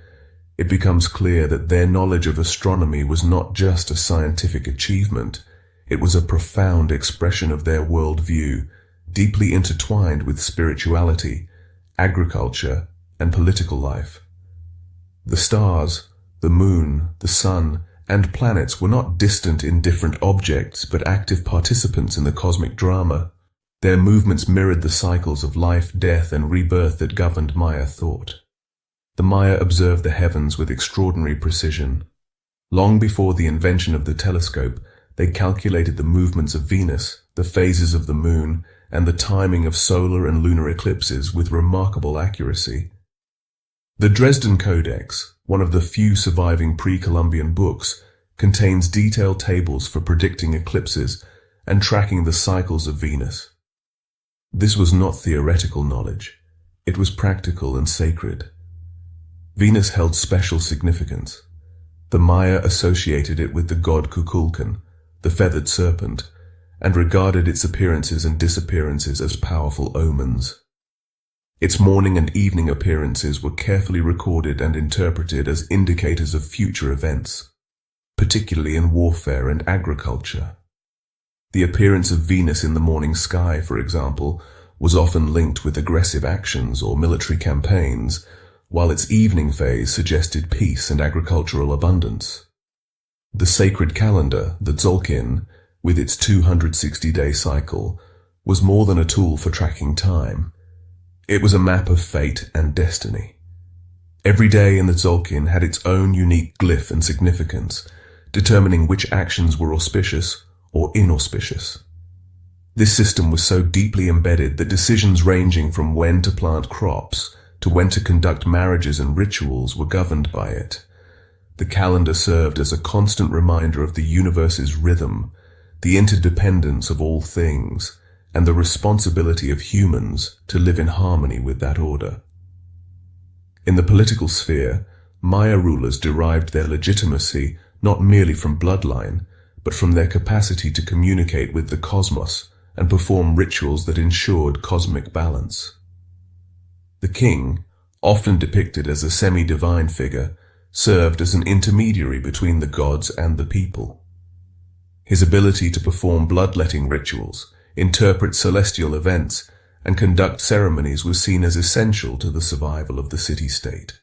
it becomes clear that their knowledge of astronomy was not just a scientific achievement, it was a profound expression of their worldview, deeply intertwined with spirituality, agriculture, and political life. The stars, the moon, the sun, and planets were not distant indifferent objects, but active participants in the cosmic drama. Their movements mirrored the cycles of life, death, and rebirth that governed Maya thought. The Maya observed the heavens with extraordinary precision. Long before the invention of the telescope, they calculated the movements of Venus, the phases of the moon, and the timing of solar and lunar eclipses with remarkable accuracy. The Dresden Codex, one of the few surviving pre-Columbian books, contains detailed tables for predicting eclipses and tracking the cycles of Venus. This was not theoretical knowledge, it was practical and sacred. Venus held special significance. The Maya associated it with the god Kukulkan, the feathered serpent, and regarded its appearances and disappearances as powerful omens. Its morning and evening appearances were carefully recorded and interpreted as indicators of future events, particularly in warfare and agriculture. The appearance of Venus in the morning sky, for example, was often linked with aggressive actions or military campaigns, while its evening phase suggested peace and agricultural abundance. The sacred calendar, the Tzolk'in, with its 260-day cycle, was more than a tool for tracking time. It was a map of fate and destiny. Every day in the Tzolk'in had its own unique glyph and significance, determining which actions were auspicious or inauspicious. This system was so deeply embedded that decisions ranging from when to plant crops to when to conduct marriages and rituals were governed by it. The calendar served as a constant reminder of the universe's rhythm, the interdependence of all things, and the responsibility of humans to live in harmony with that order. In the political sphere, Maya rulers derived their legitimacy not merely from bloodline, but from their capacity to communicate with the cosmos and perform rituals that ensured cosmic balance. The king, often depicted as a semi-divine figure, served as an intermediary between the gods and the people. His ability to perform bloodletting rituals, interpret celestial events, and conduct ceremonies was seen as essential to the survival of the city-state.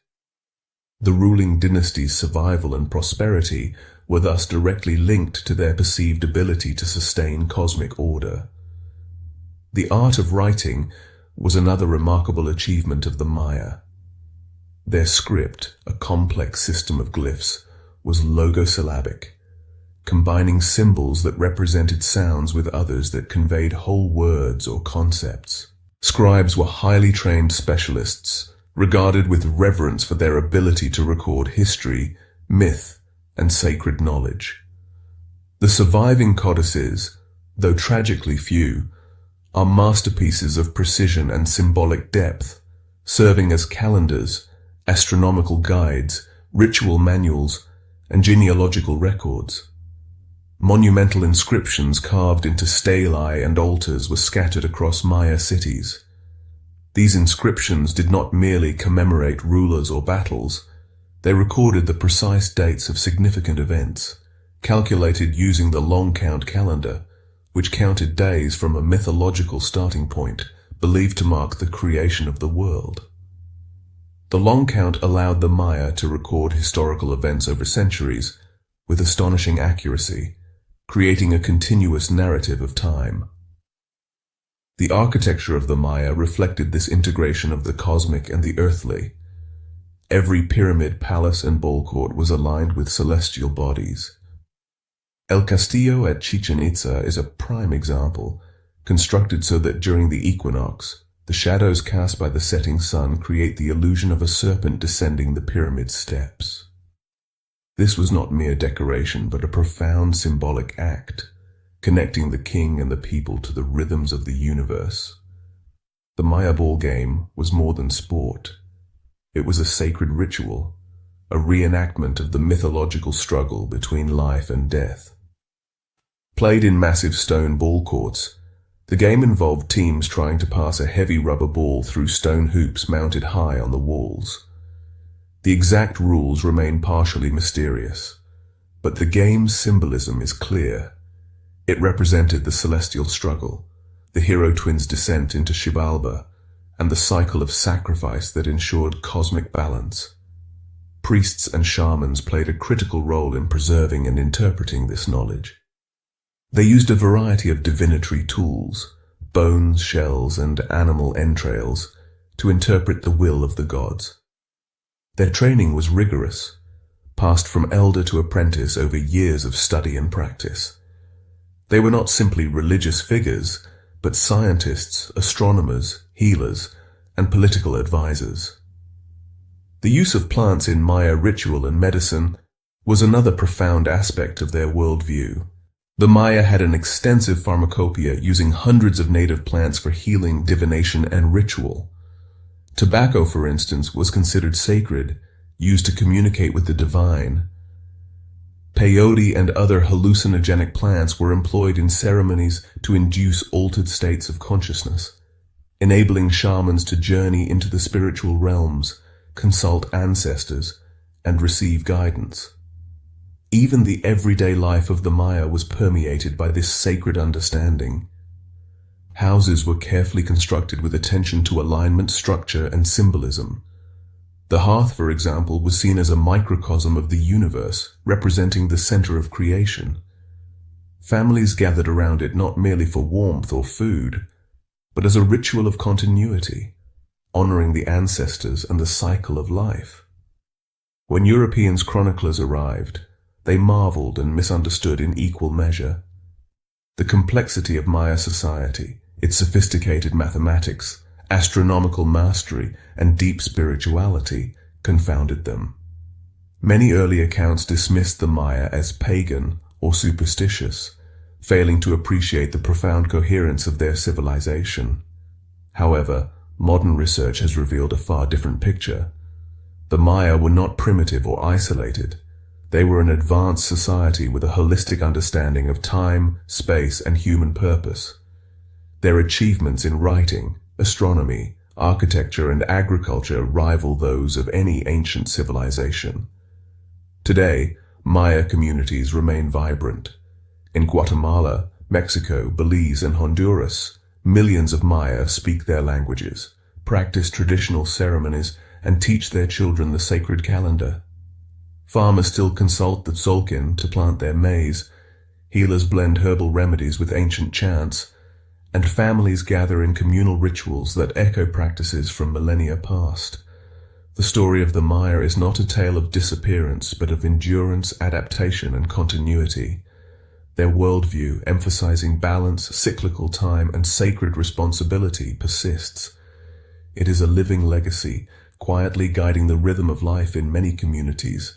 The ruling dynasty's survival and prosperity were thus directly linked to their perceived ability to sustain cosmic order. The art of writing was another remarkable achievement of the Maya. Their script, a complex system of glyphs, was logosyllabic, combining symbols that represented sounds with others that conveyed whole words or concepts. Scribes were highly trained specialists, regarded with reverence for their ability to record history, myth, and sacred knowledge. The surviving codices, though tragically few, are masterpieces of precision and symbolic depth, serving as calendars, astronomical guides, ritual manuals, and genealogical records. Monumental inscriptions carved into stelae and altars were scattered across Maya cities. These inscriptions did not merely commemorate rulers or battles, they recorded the precise dates of significant events, calculated using the long count calendar, which counted days from a mythological starting point believed to mark the creation of the world. The long count allowed the Maya to record historical events over centuries with astonishing accuracy, creating a continuous narrative of time. The architecture of the Maya reflected this integration of the cosmic and the earthly. Every pyramid, palace, and ball court was aligned with celestial bodies. El Castillo at Chichen Itza is a prime example, constructed so that during the equinox, the shadows cast by the setting sun create the illusion of a serpent descending the pyramid steps. This was not mere decoration, but a profound symbolic act, connecting the king and the people to the rhythms of the universe. The Maya ball game was more than sport. It was a sacred ritual, a reenactment of the mythological struggle between life and death. Played in massive stone ball courts, the game involved teams trying to pass a heavy rubber ball through stone hoops mounted high on the walls. The exact rules remain partially mysterious, but the game's symbolism is clear. It represented the celestial struggle, the hero twins' descent into Xibalba, and the cycle of sacrifice that ensured cosmic balance. Priests and shamans played a critical role in preserving and interpreting this knowledge. They used a variety of divinatory tools, bones, shells, and animal entrails, to interpret the will of the gods. Their training was rigorous, passed from elder to apprentice over years of study and practice. They were not simply religious figures, but scientists, astronomers, healers, and political advisors. The use of plants in Maya ritual and medicine was another profound aspect of their worldview. The Maya had an extensive pharmacopoeia using hundreds of native plants for healing, divination, and ritual. Tobacco, for instance, was considered sacred, used to communicate with the divine. Peyote and other hallucinogenic plants were employed in ceremonies to induce altered states of consciousness, enabling shamans to journey into the spiritual realms, consult ancestors, and receive guidance. Even the everyday life of the Maya was permeated by this sacred understanding. Houses were carefully constructed with attention to alignment, structure, and symbolism. The hearth, for example, was seen as a microcosm of the universe, representing the center of creation. Families gathered around it not merely for warmth or food, but as a ritual of continuity, honoring the ancestors and the cycle of life. When Europeans chroniclers arrived, they marveled and misunderstood in equal measure. The complexity of Maya society, its sophisticated mathematics, astronomical mastery, and deep spirituality confounded them. Many early accounts dismissed the Maya as pagan or superstitious, failing to appreciate the profound coherence of their civilization. However, modern research has revealed a far different picture. The Maya were not primitive or isolated. They were an advanced society with a holistic understanding of time, space, and human purpose. Their achievements in writing, astronomy, architecture, and agriculture rival those of any ancient civilization. Today, Maya communities remain vibrant. In Guatemala, Mexico, Belize, and Honduras, Millions of Maya speak their languages, practice traditional ceremonies, and teach their children the sacred calendar. Farmers still consult the tzolk'in to plant their maize, healers blend herbal remedies with ancient chants, and families gather in communal rituals that echo practices from millennia past. The story of the Maya is not a tale of disappearance, but of endurance, adaptation, and continuity. Their worldview, emphasizing balance, cyclical time, and sacred responsibility, persists. It is a living legacy, quietly guiding the rhythm of life in many communities.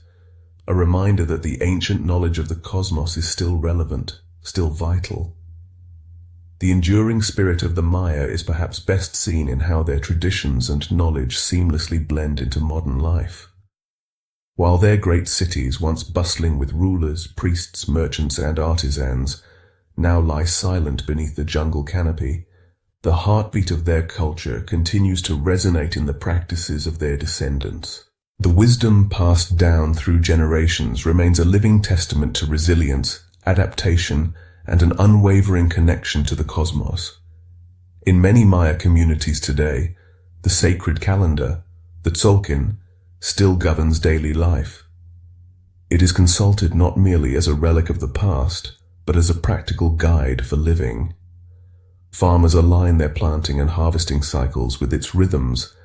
A reminder that the ancient knowledge of the cosmos is still relevant, still vital. The enduring spirit of the Maya is perhaps best seen in how their traditions and knowledge seamlessly blend into modern life. While their great cities, once bustling with rulers, priests, merchants, and artisans, now lie silent beneath the jungle canopy, the heartbeat of their culture continues to resonate in the practices of their descendants. The wisdom passed down through generations remains a living testament to resilience, adaptation, and an unwavering connection to the cosmos. In many Maya communities today, the sacred calendar, the tzolk'in, still governs daily life. It is consulted not merely as a relic of the past, but as a practical guide for living. Farmers align their planting and harvesting cycles with its rhythms,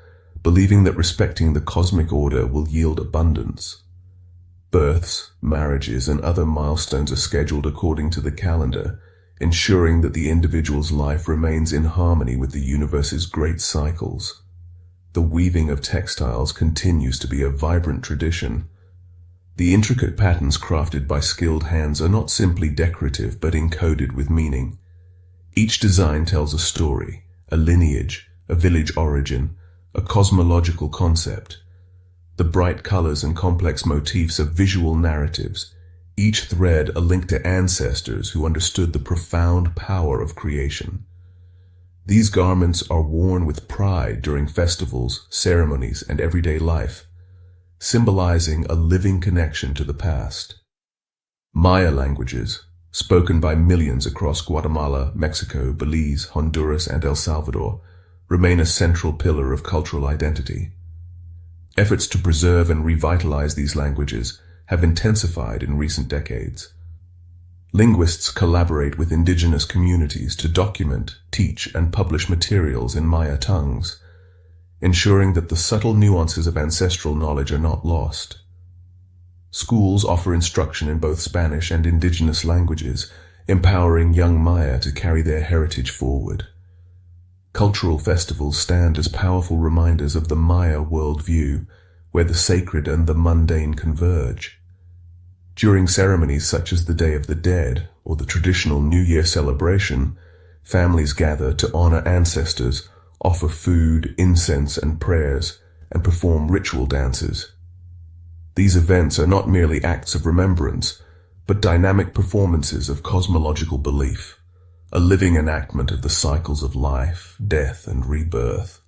believing that respecting the cosmic order will yield abundance. Births, marriages, and other milestones are scheduled according to the calendar, ensuring that the individual's life remains in harmony with the universe's great cycles. The weaving of textiles continues to be a vibrant tradition. The intricate patterns crafted by skilled hands are not simply decorative but encoded with meaning. Each design tells a story, a lineage, a village origin, a cosmological concept. The bright colors and complex motifs are visual narratives, each thread a link to ancestors who understood the profound power of creation. These garments are worn with pride during festivals, ceremonies, and everyday life, symbolizing a living connection to the past. Maya languages, spoken by millions across Guatemala, Mexico, Belize, Honduras, and El Salvador, remain a central pillar of cultural identity. Efforts to preserve and revitalize these languages have intensified in recent decades. Linguists collaborate with indigenous communities to document, teach, and publish materials in Maya tongues, ensuring that the subtle nuances of ancestral knowledge are not lost. Schools offer instruction in both Spanish and indigenous languages, empowering young Maya to carry their heritage forward. Cultural festivals stand as powerful reminders of the Maya worldview, where the sacred and the mundane converge. During ceremonies such as the Day of the Dead or the traditional New Year celebration, families gather to honor ancestors, offer food, incense, and prayers, and perform ritual dances. These events are not merely acts of remembrance, but dynamic performances of cosmological belief, a living enactment of the cycles of life, death, and rebirth.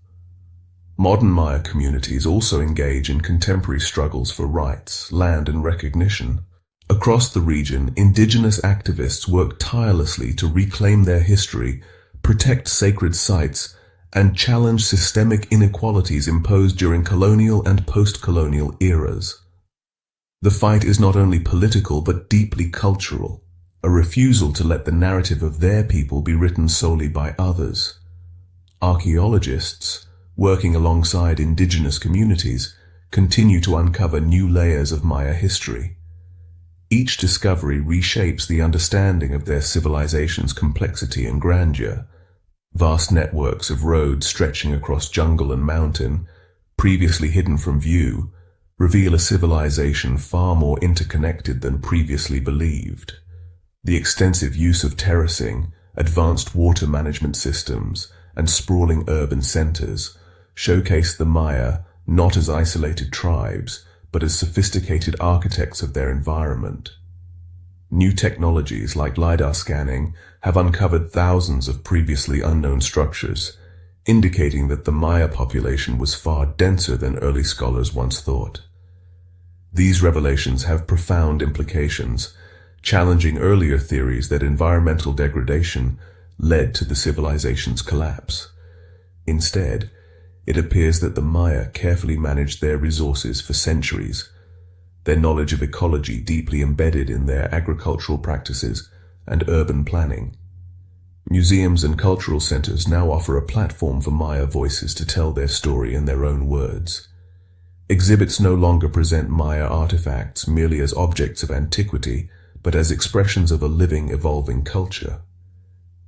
Modern Maya communities also engage in contemporary struggles for rights, land, and recognition. Across the region, indigenous activists work tirelessly to reclaim their history, protect sacred sites, and challenge systemic inequalities imposed during colonial and post-colonial eras. The fight is not only political but deeply cultural, a refusal to let the narrative of their people be written solely by others. Archaeologists, working alongside indigenous communities, continue to uncover new layers of Maya history. Each discovery reshapes the understanding of their civilization's complexity and grandeur. Vast networks of roads stretching across jungle and mountain, previously hidden from view, reveal a civilization far more interconnected than previously believed. The extensive use of terracing, advanced water management systems, and sprawling urban centers showcase the Maya not as isolated tribes, but as sophisticated architects of their environment. New technologies like LiDAR scanning have uncovered thousands of previously unknown structures, indicating that the Maya population was far denser than early scholars once thought. These revelations have profound implications, challenging earlier theories that environmental degradation, led to the civilization's collapse. Instead, it appears that the Maya carefully managed their resources for centuries, their knowledge of ecology deeply embedded in their agricultural practices and urban planning. Museums and cultural centers now offer a platform for Maya voices to tell their story in their own words. Exhibits no longer present Maya artifacts merely as objects of antiquity, but as expressions of a living, evolving culture.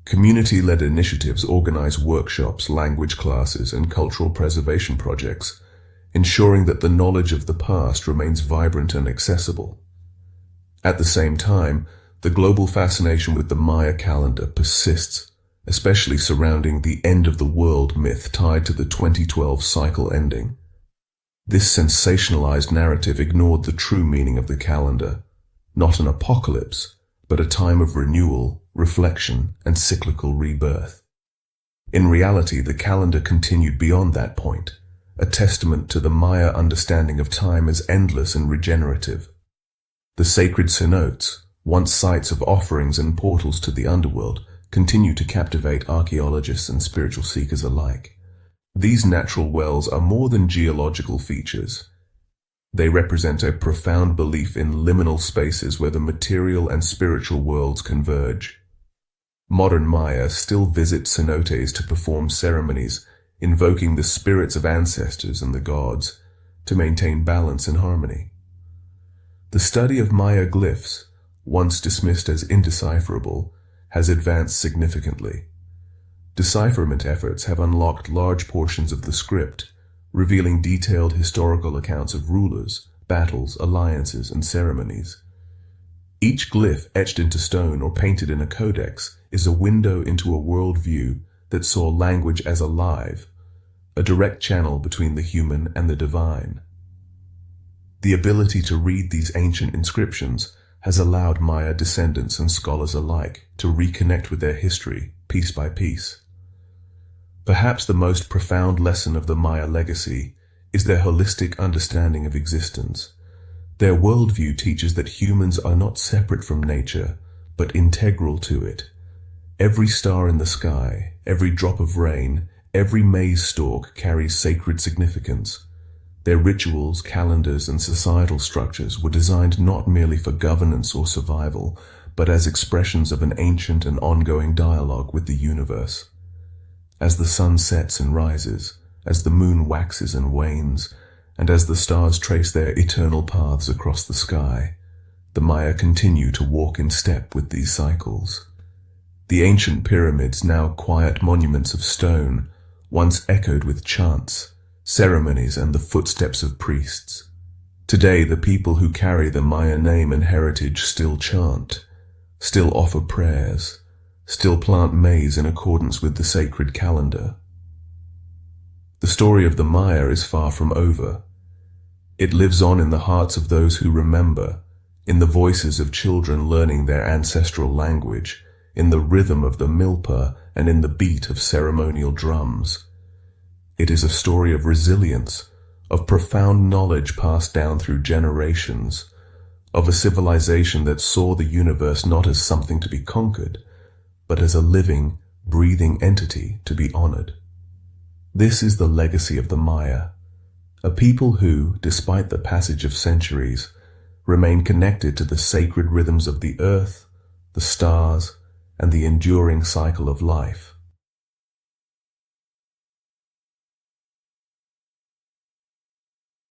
Community-led initiatives organize workshops, language classes, and cultural preservation projects, ensuring that the knowledge of the past remains vibrant and accessible. At the same time, the global fascination with the Maya calendar persists, especially surrounding the end of the world myth tied to the 2012 cycle ending. This sensationalized narrative ignored the true meaning of the calendar, not an apocalypse, but a time of renewal, reflection, and cyclical rebirth. In reality, the calendar continued beyond that point, a testament to the Maya understanding of time as endless and regenerative. The sacred cenotes, once sites of offerings and portals to the underworld, continue to captivate archaeologists and spiritual seekers alike. These natural wells are more than geological features. They represent a profound belief in liminal spaces where the material and spiritual worlds converge. Modern Maya still visit cenotes to perform ceremonies, invoking the spirits of ancestors and the gods to maintain balance and harmony. The study of Maya glyphs, once dismissed as indecipherable, has advanced significantly. Decipherment efforts have unlocked large portions of the script, revealing detailed historical accounts of rulers, battles, alliances, and ceremonies. Each glyph etched into stone or painted in a codex is a window into a worldview that saw language as alive, a direct channel between the human and the divine. The ability to read these ancient inscriptions has allowed Maya descendants and scholars alike to reconnect with their history piece by piece. Perhaps the most profound lesson of the Maya legacy is their holistic understanding of existence. Their worldview teaches that humans are not separate from nature, but integral to it. Every star in the sky, every drop of rain, every maize stalk carries sacred significance. Their rituals, calendars, and societal structures were designed not merely for governance or survival, but as expressions of an ancient and ongoing dialogue with the universe. As the sun sets and rises, as the moon waxes and wanes, and as the stars trace their eternal paths across the sky, the Maya continue to walk in step with these cycles. The ancient pyramids, now quiet monuments of stone, once echoed with chants, ceremonies, and the footsteps of priests. Today, the people who carry the Maya name and heritage still chant, still offer prayers, still plant maize in accordance with the sacred calendar. The story of the Maya is far from over. It lives on in the hearts of those who remember, in the voices of children learning their ancestral language, in the rhythm of the milpa, and in the beat of ceremonial drums. It is a story of resilience, of profound knowledge passed down through generations, of a civilization that saw the universe not as something to be conquered, but as a living, breathing entity to be honored. This is the legacy of the Maya, a people who, despite the passage of centuries, remain connected to the sacred rhythms of the earth, the stars, and the enduring cycle of life.